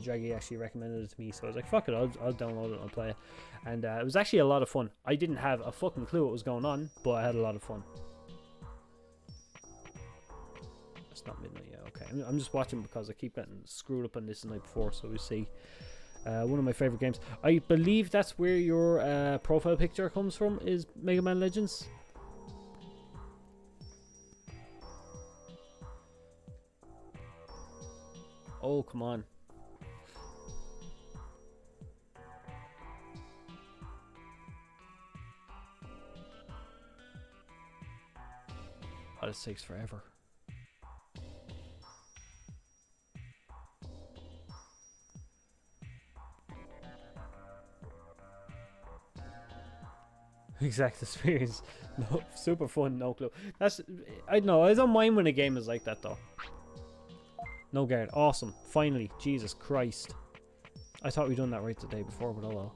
Draggy actually recommended it to me. So I was like, fuck it, I'll download it and I'll play it. And it was actually a lot of fun. I didn't have a fucking clue what was going on, but I had a lot of fun. It's not midnight yet, okay. I'm just watching because I keep getting screwed up on this the night before, so we see. One of my favorite games. I believe that's where your profile picture comes from, is Mega Man Legends. Oh, come on. Oh, this takes forever. Exact experience. No, super fun, no clue. That's, I don't know, I don't mind when a game is like that though. No guard, awesome. Finally, Jesus Christ. I thought we'd done that right the day before, but oh well.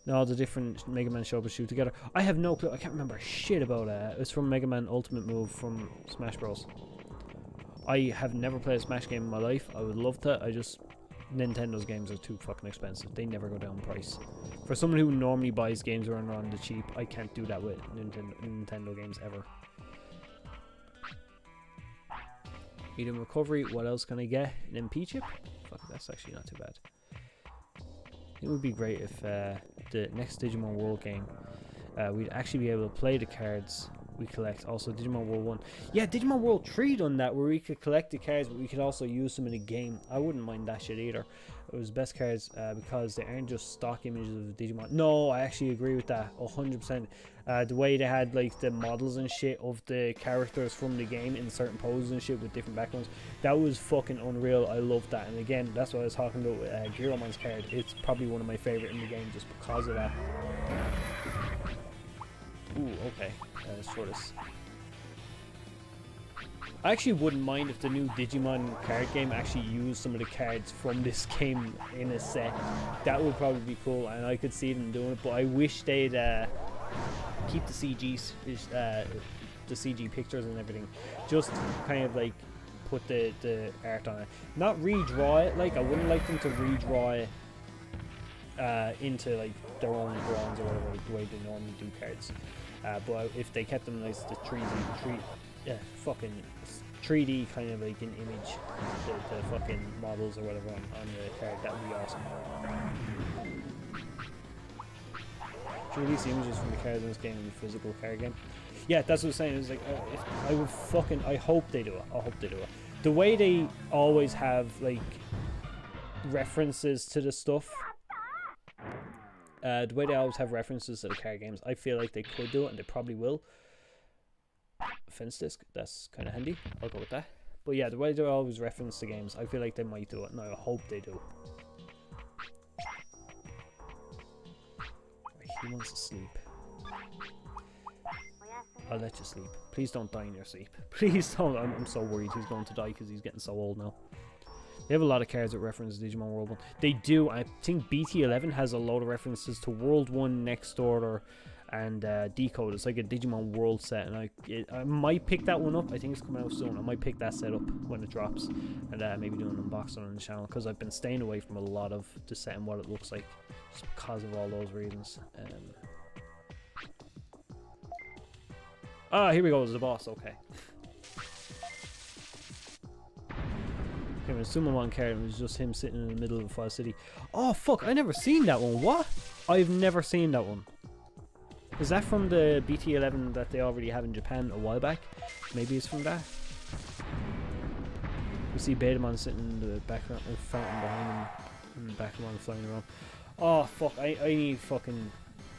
No, the different Mega Man show shoot together. I have no clue. I can't remember shit about it. It's from Mega Man Ultimate Move from Smash Bros. I have never played a Smash game in my life. I would love to. Nintendo's games are too fucking expensive. They never go down in price. For someone who normally buys games around on the cheap, I can't do that with Nintendo games ever. Medium recovery. What else can I get? An MP chip? Fuck, that's actually not too bad. It would be great if the next Digimon World game, we'd actually be able to play the cards we collect. Also, Digimon World 1. Yeah, Digimon World 3 done that, where we could collect the cards, but we could also use them in a game. I wouldn't mind that shit either. It was best cards because they aren't just stock images of Digimon. No, I actually agree with that 100%. The way they had like the models and shit of the characters from the game in certain poses and shit with different backgrounds, that was fucking unreal. I loved that. And again, that's what I was talking about with Giromon's card. It's probably one of my favorite in the game just because of that. Ooh, okay. Let's throw this. I actually wouldn't mind if the new Digimon card game actually used some of the cards from this game in a set. That would probably be cool, and I could see them doing it. But I wish they'd keep the CG pictures and everything. Just kind of like put the art on it, not redraw it. Like I wouldn't like them to redraw it into like their own drawings or whatever, the way they normally do cards. But if they kept them nice, the 3D kind of like an image, the fucking models or whatever on the card, that would be awesome. Should release the images from the cards in this game in the physical card game. Yeah, that's what I'm saying. It's like I hope they do it. I hope they do it. The way they always have like references to the stuff. The way they always have references to the card games, I feel like they could do it, and they probably will. Fence disc, that's kind of handy. I'll go with that. But yeah, the way they always reference the games, I feel like they might do it, and I hope they do. He wants to sleep. I'll let you sleep. Please don't die in your sleep. Please don't. I'm so worried he's going to die because he's getting so old now. They have a lot of cards that reference Digimon World 1. They do. I think BT11 has a load of references to World 1, Next Order, and Decode. It's like a Digimon World set, and I might pick that one up. I think it's coming out soon. I might pick that set up when it drops, and maybe do an unboxing on the channel, because I've been staying away from a lot of the set and what it looks like, just because of all those reasons. Here we go. There's the boss. Okay. Okay, when Sumomon card, it was just him sitting in the middle of a Fire City. Oh fuck! I never seen that one. What? I've never seen that one. Is that from the BT11 that they already have in Japan a while back? Maybe it's from that. We see Betamon sitting in the background, fountain behind him, and Bakamon flying around. Oh fuck! I need to fucking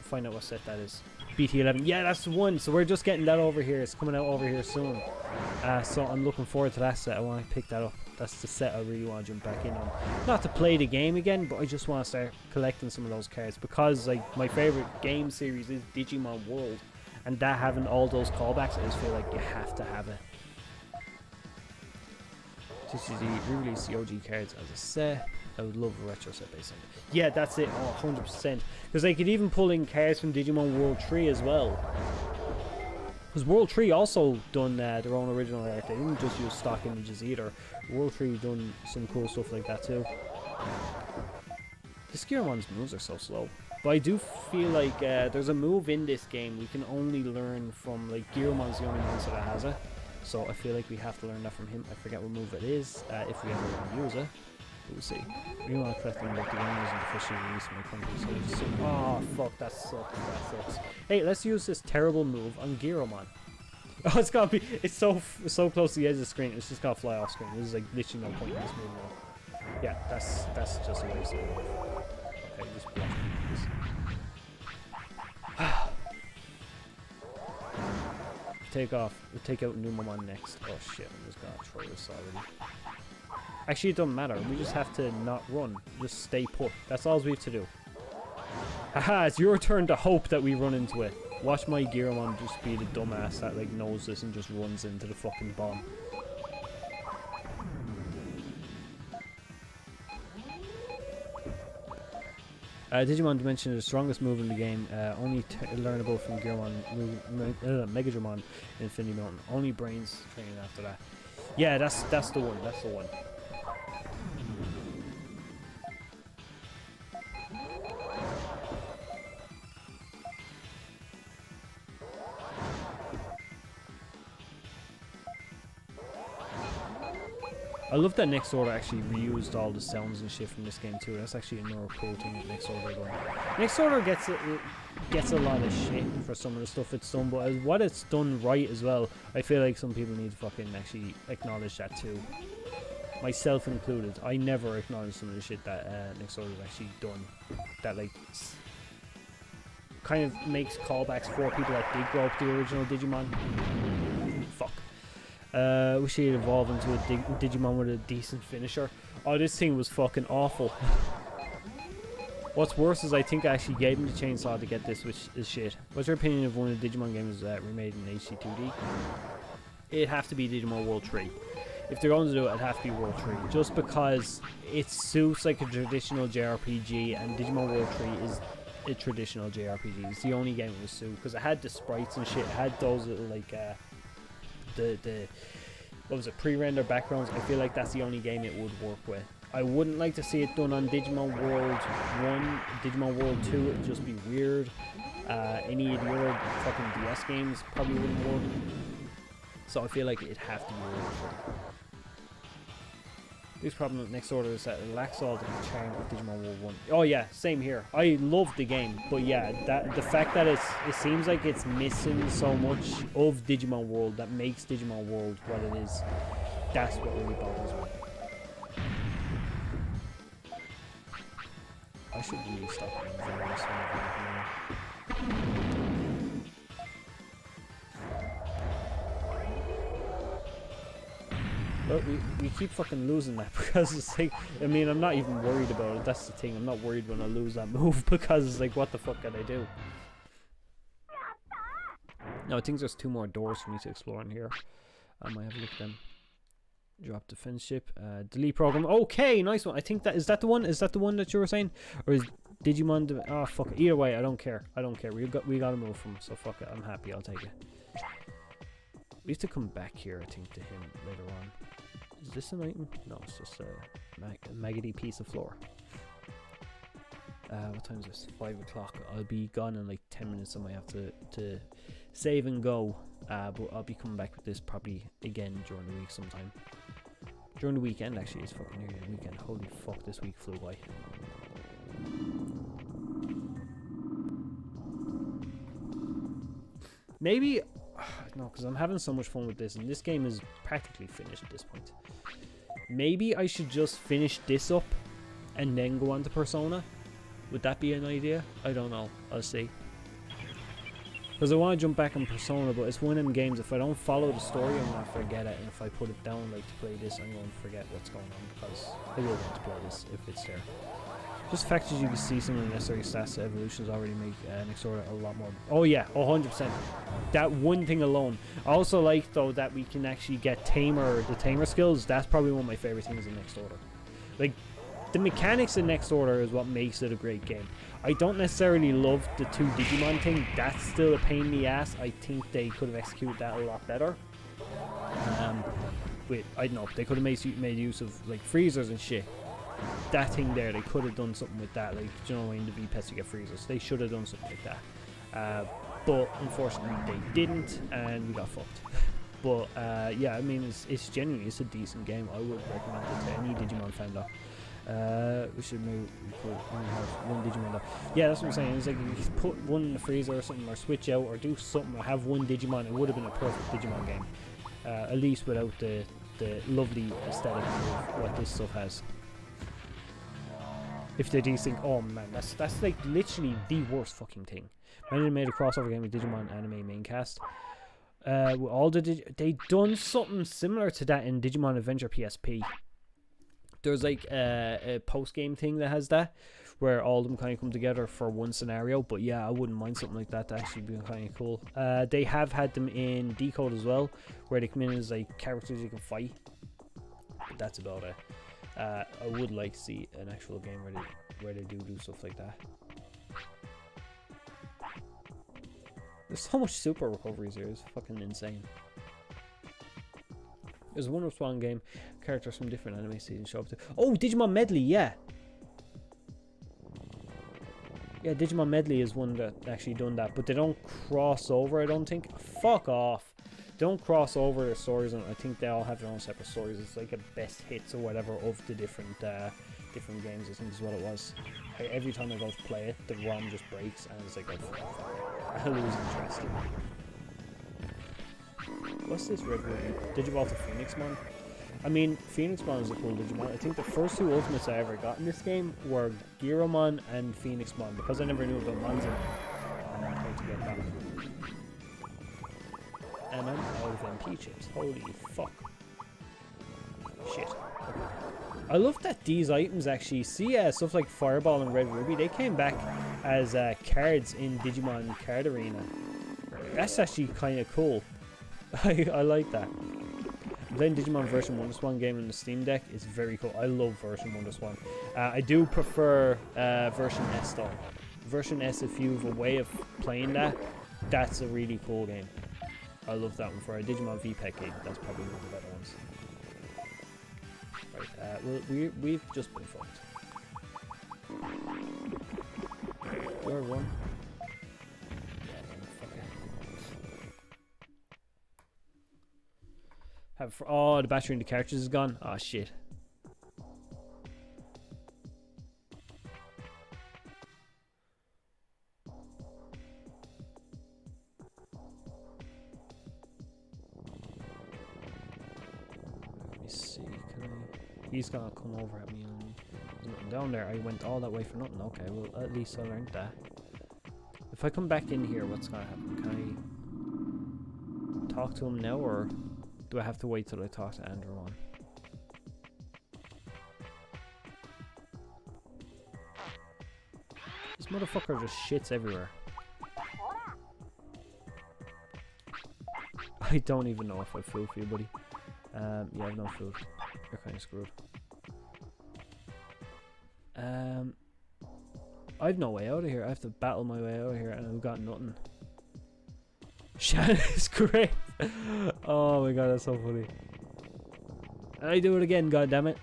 find out what set that is. BT11. Yeah, that's the one. So we're just getting that over here. It's coming out over here soon. So I'm looking forward to that set. I want to pick that up. That's the set I really want to jump back in on. Not to play the game again, but I just want to start collecting some of those cards, because like my favorite game series is Digimon World, and that having all those callbacks, I just feel like you have to have it. TCG re-release the OG cards as a set. I would love a retro set based on it. Yeah, that's it. Oh, 100%. Because they could even pull in cards from Digimon World 3 as well. Because World 3 also done their own original art. They didn't just use stock images either. World 3 done some cool stuff like that too. This Giromon's moves are so slow. But I do feel like there's a move in this game we can only learn from, like, Giromon's the only monster that has it. So I feel like we have to learn that from him. I forget what move it is, if we ever want to use it. We'll see. We want to collect them, but the game isn't officially released in my country, so oh fuck, that sucks. That sucks. Hey, let's use this terrible move on Giromon. Oh, it's gonna be. It's so close to the edge of the screen. It's just gonna fly off screen. There's like literally no point in this move now. Yeah, that's just a waste of move. Okay, just block this. Take out Numamon next. Oh shit, I'm just gonna throw this already. Actually, it doesn't matter. We just have to not run. Just stay put. That's all we have to do. Haha, it's your turn to hope that we run into it. Watch my Giromon just be the dumbass that like knows this and just runs into the fucking bomb. Digimon Dimension is the strongest move in the game. Only learnable from Giromon, Megadramon, Infinity Mountain. Only brains training after that. Yeah, that's the one. That's the one. I love that Next Order actually reused all the sounds and shit from this game too. That's actually another cool thing that Next Order done. Next Order gets a lot of shit for some of the stuff it's done, but what it's done right as well, I feel like some people need to fucking actually acknowledge that too. myself included. I never acknowledge some of the shit that Next Order has actually done. That like kind of makes callbacks for people that did grow up the original Digimon. Fuck. Wish he'd evolved into a Digimon with a decent finisher. Oh, this thing was fucking awful. What's worse is I think I actually gave him the chainsaw to get this, which is shit. What's your opinion of one of the Digimon games remade in HD 2D? It'd have to be Digimon World 3. If they're going to do it, it'd have to be World 3. Just because it suits like a traditional JRPG, and Digimon World 3 is a traditional JRPG. It's the only game it was suit, because it had the sprites and shit. It had those little like the what was it, pre-render backgrounds. I feel like that's the only game it would work with. I wouldn't like to see it done on Digimon World 1, Digimon World 2, it'd just be weird. Any of the other fucking DS games probably wouldn't work. So I feel like it'd have to be World 3. Biggest problem with Next Order is that it lacks all the charm of Digimon World 1. Oh yeah, same here. I love the game, but yeah, the fact that it seems like it's missing so much of Digimon World that makes Digimon World what it is, that's what really bothers me. I should really stop doing this one. But we keep fucking losing that because it's like, I mean, I'm not even worried about it. That's the thing. I'm not worried when I lose that move because it's like, what the fuck can I do? No, I think there's 2 more doors for me to explore in here. I might have a look at them. Drop defense ship. Delete program. Okay, nice one. I think that is that the one. Is that the one that you were saying, or is Digimon? Oh fuck it. Either way, I don't care. I don't care. We got a move from him, so fuck it. I'm happy. I'll take it. We have to come back here, I think, to him later on. Is this an item? No, it's just a maggoty piece of floor. What time is this? 5 o'clock. I'll be gone in like 10 minutes. I might have to save and go. But I'll be coming back with this probably again during the week sometime. During the weekend, actually. It's fucking nearly the weekend. Holy fuck, this week flew by. Maybe... no, because I'm having so much fun with this, and this game is practically finished at this point. Maybe I should just finish this up and then go on to Persona. Would that be an idea? I don't know. I'll see. Because I want to jump back on Persona, but it's one of them games, if I don't follow the story, I'm going to forget it. And if I put it down like to play this, I'm going to forget what's going on, because I will want to play this if it's there. Just the fact that you can see some of the necessary stats evolutions already make Next Order a lot more. Oh yeah, 100%. That one thing alone. I also like though that we can actually get the tamer skills. That's probably one of my favorite things in Next Order. Like, the mechanics in Next Order is what makes it a great game. I don't necessarily love the 2 Digimon thing. That's still a pain in the ass. I think they could have executed that a lot better. I don't know. They could have made use of like freezers and shit. That thing there, they could have done something with that. Like, you know, in the Vpets you get freezers. They should have done something like that. But unfortunately they didn't, and we got fucked. But yeah, I mean, it's genuinely a decent game. I would recommend it to any Digimon fan though. We should maybe only have one Digimon though. Yeah, that's what I'm saying. It's like if you put one in the freezer or something, or switch out, or do something, or have one Digimon, it would have been a perfect Digimon game. At least without the lovely aesthetic of what this stuff has. If they do think, oh man, that's like literally the worst fucking thing. Imagine they made a crossover game with Digimon anime main cast. With all they done something similar to that in Digimon Adventure PSP. There's like a post-game thing that has that, where all of them kind of come together for one scenario. But yeah, I wouldn't mind something like that to actually be kind of cool. They have had them in Decode as well, where they come in as like characters you can fight. But that's about it. I would like to see an actual game where they do stuff like that. There's so much super recoveries here. It's fucking insane. There's one Spawn game. Characters from different anime seasons show up to. Oh, Digimon Medley, yeah. Yeah, Digimon Medley is one that actually done that, but they don't cross over, I don't think. Fuck off. Don't cross over their stories, and I think they all have their own separate stories. It's like a best hits or whatever of the different games, I think is what it was. Every time I go to play it, the ROM just breaks, and it's like, oh, I lose interest. What's this red one? Digivolta Phoenix, man? I mean, Phoenixmon is a cool Digimon. I think the first two Ultimates I ever got in this game were Giromon and Phoenixmon, because I never knew about Monzin. And I tried to get that. And I'm out of MP chips. Holy fuck. Shit. Okay. I love that these items actually, see stuff like Fireball and Red Ruby, they came back as cards in Digimon Card Arena. That's actually kind of cool. I like that. Playing Digimon version 1-1 game on the Steam Deck is very cool. I love version 1-1. I do prefer version S though. Version S, if you have a way of playing that, that's a really cool game. I love that one. For a Digimon Vpet game, that's probably one of the better ones. Right, we've just been fucked. Door one. Oh, the battery in the cartridge is gone. Oh shit. Let me see. Can I? He's gonna come over at me. There's nothing down there. I went all that way for nothing. Okay, well at least I learned that. If I come back in here, what's gonna happen? Can I talk to him now, or do I have to wait till I talk to Andrew on? This motherfucker just shits everywhere. I don't even know if I have food for you, buddy. Yeah, I have no food. You're kind of screwed. I've no way out of here. I have to battle my way out of here, and I've got nothing. Shannon is great. Oh my god, that's so funny. And I do it again, god damn it.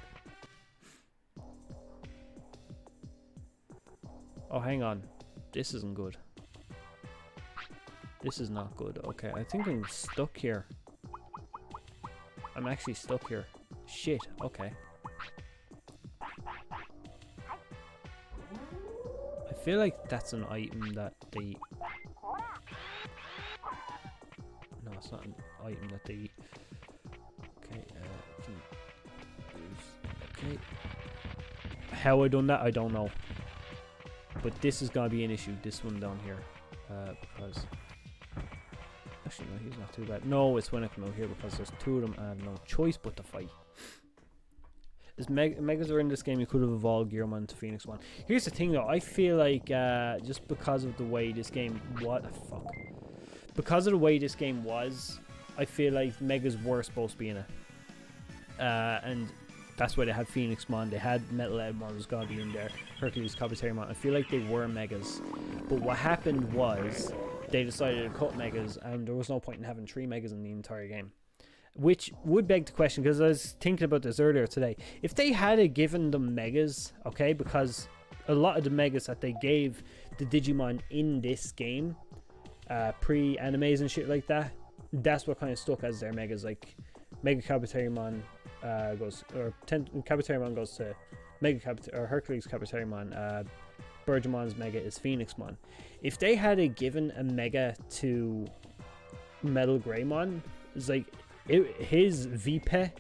Oh, hang on. This isn't good. This is not good. Okay, I think I'm stuck here. I'm actually stuck here. Shit, okay. I feel like that's an item that they... No, it's not an item that they... Okay, okay. How I done that, I don't know. But this is gonna be an issue, this one down here. Because... Actually, no, he's not too bad. No, it's when I come out here because there's two of them and I have no choice but to fight. As Megas are in this game, you could have evolved Gearmon to Phoenixmon. Here's the thing though, I feel like just because of the way this game... What the fuck? Because of the way this game was, I feel like Megas were supposed to be in it. And that's why they had Phoenixmon, they had Metal Edmon was gonna be in there, Hercules, Kabuterimon. I feel like they were Megas. But what happened was, they decided to cut Megas, and there was no point in having 3 Megas in the entire game. Which would beg the question, because I was thinking about this earlier today. If they had given them Megas, okay, because a lot of the Megas that they gave the Digimon in this game, pre-animes and shit like that, that's what kind of stuck as their Megas. Like, Mega Kabuterimon goes, or Kabuterimon goes to Mega or Hercules Kabuterimon, Burgemon's Mega is Phoenixmon. If they had given a Mega to Metal Greymon, it's like his Vpet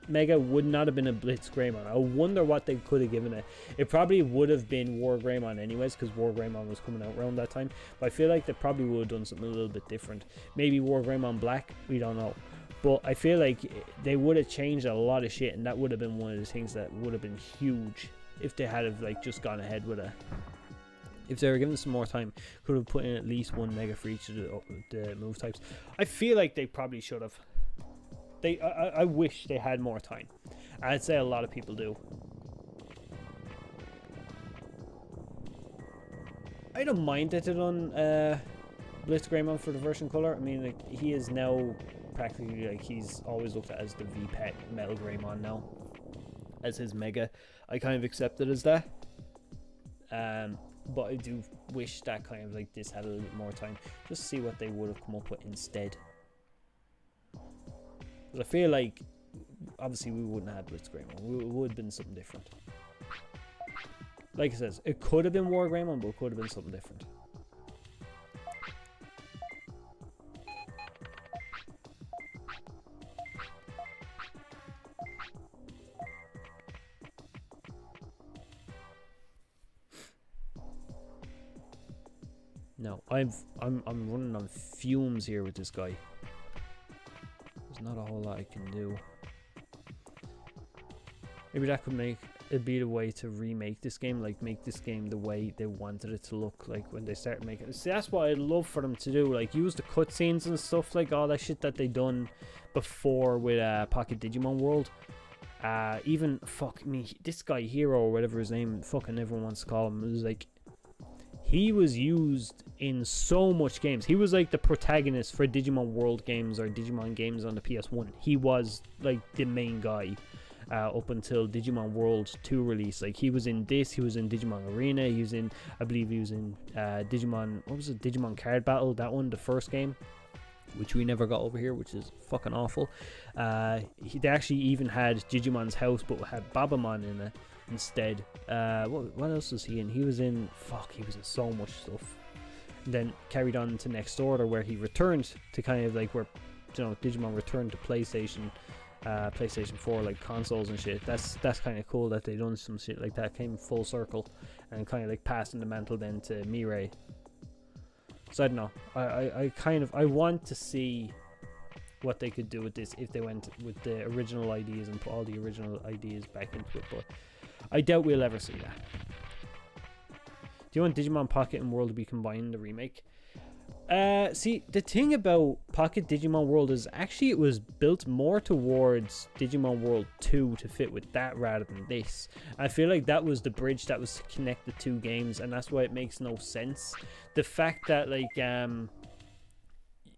Mega would not have been a Blitz Greymon. I wonder what they could have given it. It probably would have been War Greymon anyways, because War Greymon was coming out around that time. But I feel like they probably would have done something a little bit different. Maybe War Greymon Black, we don't know. But I feel like they would have changed a lot of shit, and that would have been one of the things that would have been huge if they had like just gone ahead with it. If they were given some more time, could have put in at least 1 Mega for each of the move types. I feel like they probably should have. I wish they had more time. I'd say a lot of people do. I don't mind that they done Blitz Greymon for the version color. I mean, like, he is now practically like he's always looked at as the Vpet Metal Greymon now, as his Mega. I kind of accept it as that. But I do wish that kind of like this had a little bit more time, just to see what they would have come up with instead. Because I feel like obviously we wouldn't have Blitz Greymon. It would have been something different. Like I said, it could have been War Greymon, but it could have been something different. No, I'm running on fumes here with this guy. There's not a whole lot I can do. Maybe that could make it be the way to remake this game, like make this game the way they wanted it to look like when they started making it. See, that's what I'd love for them to do, like use the cutscenes and stuff, like all that shit that they done before with Pocket Digimon World. Even fuck me, this guy Hero or whatever his name, fucking everyone wants to call him, it was like he was used in so much games. He was like the protagonist for Digimon World games or Digimon games on the PS1. He was like the main guy. Up until Digimon World 2 release. Like he was in this, he was in Digimon Arena, he was in, I believe he was in Digimon, what was it, Digimon Card Battle, that one, the first game, which we never got over here, which is fucking awful. They actually even had Digimon's House, but had Babamon in it instead. What else was he in? He was in so much stuff. And then carried on to Next Order, where he returned to kind of like where, you know, Digimon returned to PlayStation 4, like consoles and shit. That's kind of cool that they done some shit like that, came full circle and kind of like passing the mantle then to Mirai. So I don't know, I want to see what they could do with this if they went with the original ideas and put all the original ideas back into it, but I doubt we'll ever see that. Do you want Digimon Pocket and World to be combined in the remake? See, the thing about Pocket Digimon World is actually it was built more towards Digimon World 2 to fit with that rather than this. I feel like that was the bridge that was to connect the two games, and that's why it makes no sense. The fact that like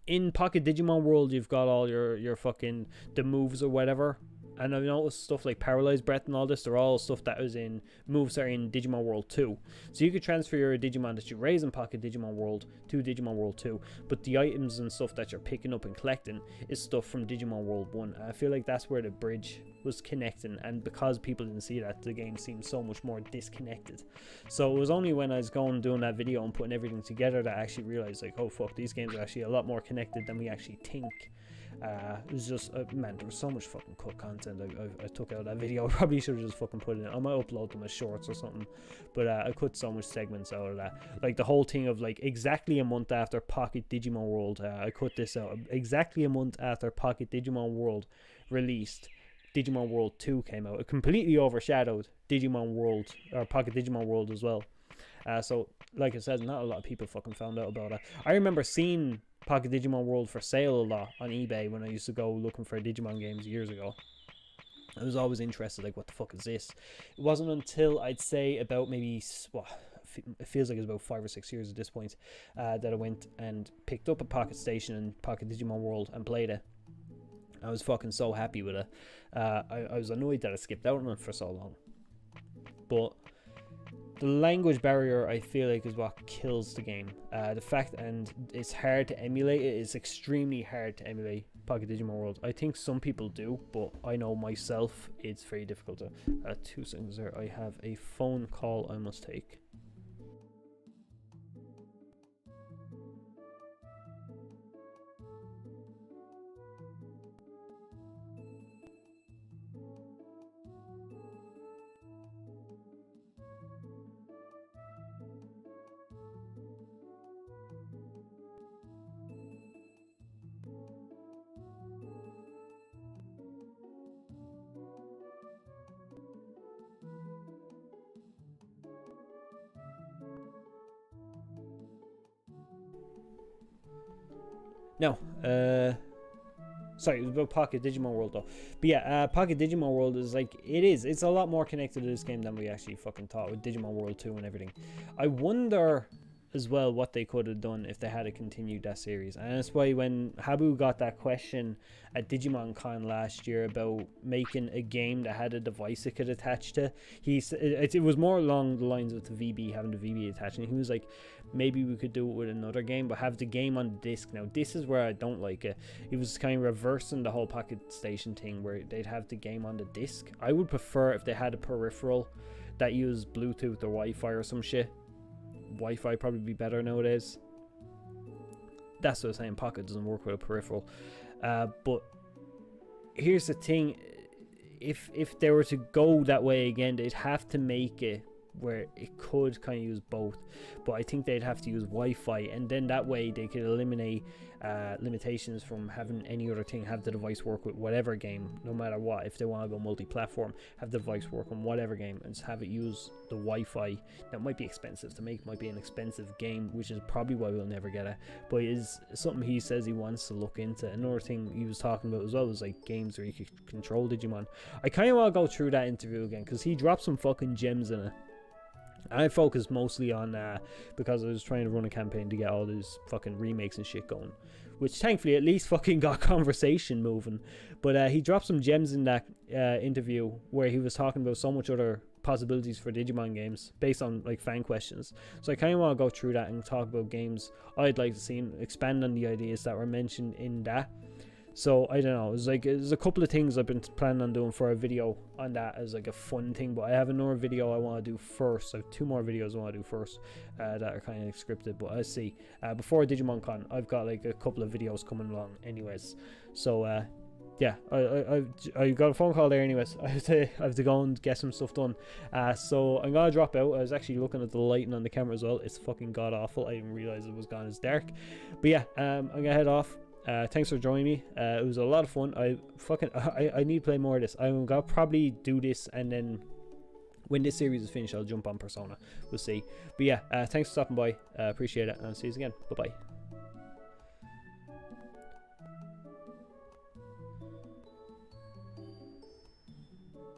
in Pocket Digimon World you've got all your fucking the moves or whatever. And I've noticed stuff like Paralyzed Breath and all this, they're all stuff that was in moves that are in Digimon World 2. So you could transfer your Digimon that you raise in Pocket Digimon World to Digimon World 2, but the items and stuff that you're picking up and collecting is stuff from Digimon World 1. I feel like that's where the bridge was connecting, and because people didn't see that, the game seemed so much more disconnected. So it was only when I was going doing that video and putting everything together that I actually realized, like, oh fuck, these games are actually a lot more connected than we actually think. It was just, man, there was so much fucking cut content. I took out that video. I probably should have just fucking put it in. I might upload them as shorts or something, but I cut so much segments out of that. Like the whole thing of like exactly a month after Pocket Digimon World, I cut this out. Exactly a month after Pocket Digimon World released, Digimon World 2 came out. It completely overshadowed Digimon World, or Pocket Digimon World as well. So like I said, not a lot of people fucking found out about it. I remember seeing Pocket Digimon World for sale a lot on eBay when I used to go looking for Digimon games years ago. I was always interested, like, what the fuck is this? It wasn't until I'd say about maybe, well, it feels like it's about 5 or 6 years at this point, that I went and picked up a Pocket Station and Pocket Digimon World and played it. I was fucking so happy with it. I was annoyed that I skipped out on it for so long. But the language barrier, I feel like, is what kills the game. The fact, and it's hard to emulate it. It's extremely hard to emulate Pocket Digimon World. I think some people do, but I know myself, it's very difficult to. 2 seconds there. I have a phone call I must take. No, sorry, it was about Pocket Digimon World though. But yeah, Pocket Digimon World is like, it's a lot more connected to this game than we actually fucking thought with Digimon World 2 and everything. I wonder as well what they could have done if they had continued that series. And that's why when Habu got that question at Digimon Con last year about making a game that had a device it could attach to, it was more along the lines of the VB, having the VB attached, and he was like, maybe we could do it with another game, but have the game on the disc. Now this is where I don't like it. It was kind of reversing the whole Pocket Station thing where they'd have the game on the disc. I would prefer if they had a peripheral that used Bluetooth or Wi-Fi or some shit. Wi-Fi probably be better nowadays. That's what I'm saying, Pocket doesn't work with a peripheral. But here's the thing, if they were to go that way again, they'd have to make it where it could kind of use both, but I think they'd have to use Wi-Fi, and then that way they could eliminate limitations from having any other thing have the device work with whatever game, no matter what. If they want to go multi-platform, have the device work on whatever game, and just have it use the Wi-Fi. That might be expensive to make, might be an expensive game, which is probably why we'll never get it, but it is something he says he wants to look into. Another thing he was talking about as well was like games where you could control Digimon. I kind of want to go through that interview again, because he dropped some fucking gems in it. I focused mostly on because I was trying to run a campaign to get all these fucking remakes and shit going, which thankfully at least fucking got conversation moving. But he dropped some gems in that interview where he was talking about so much other possibilities for Digimon games based on like fan questions. So I kind of want to go through that and talk about games I'd like to see and expand on the ideas that were mentioned in that. So I don't know, there's a couple of things I've been planning on doing for a video on that as like a fun thing, but I have another video I want to do first. I have 2 more videos I want to do first that are kind of scripted, but I'll see. Before Digimon Con, I've got like a couple of videos coming along anyways. So yeah, I got a phone call there anyways. I have to go and get some stuff done. So I'm gonna drop out. I was actually looking at the lighting on the camera as well. It's fucking god awful. I didn't realize it was gone as dark. But yeah, I'm gonna head off. Thanks for joining me. It was a lot of fun. I need to play more of this. I'm gonna probably do this, and then when this series is finished, I'll jump on Persona. We'll see. But yeah, thanks for stopping by. Appreciate it, and see you again. Bye bye.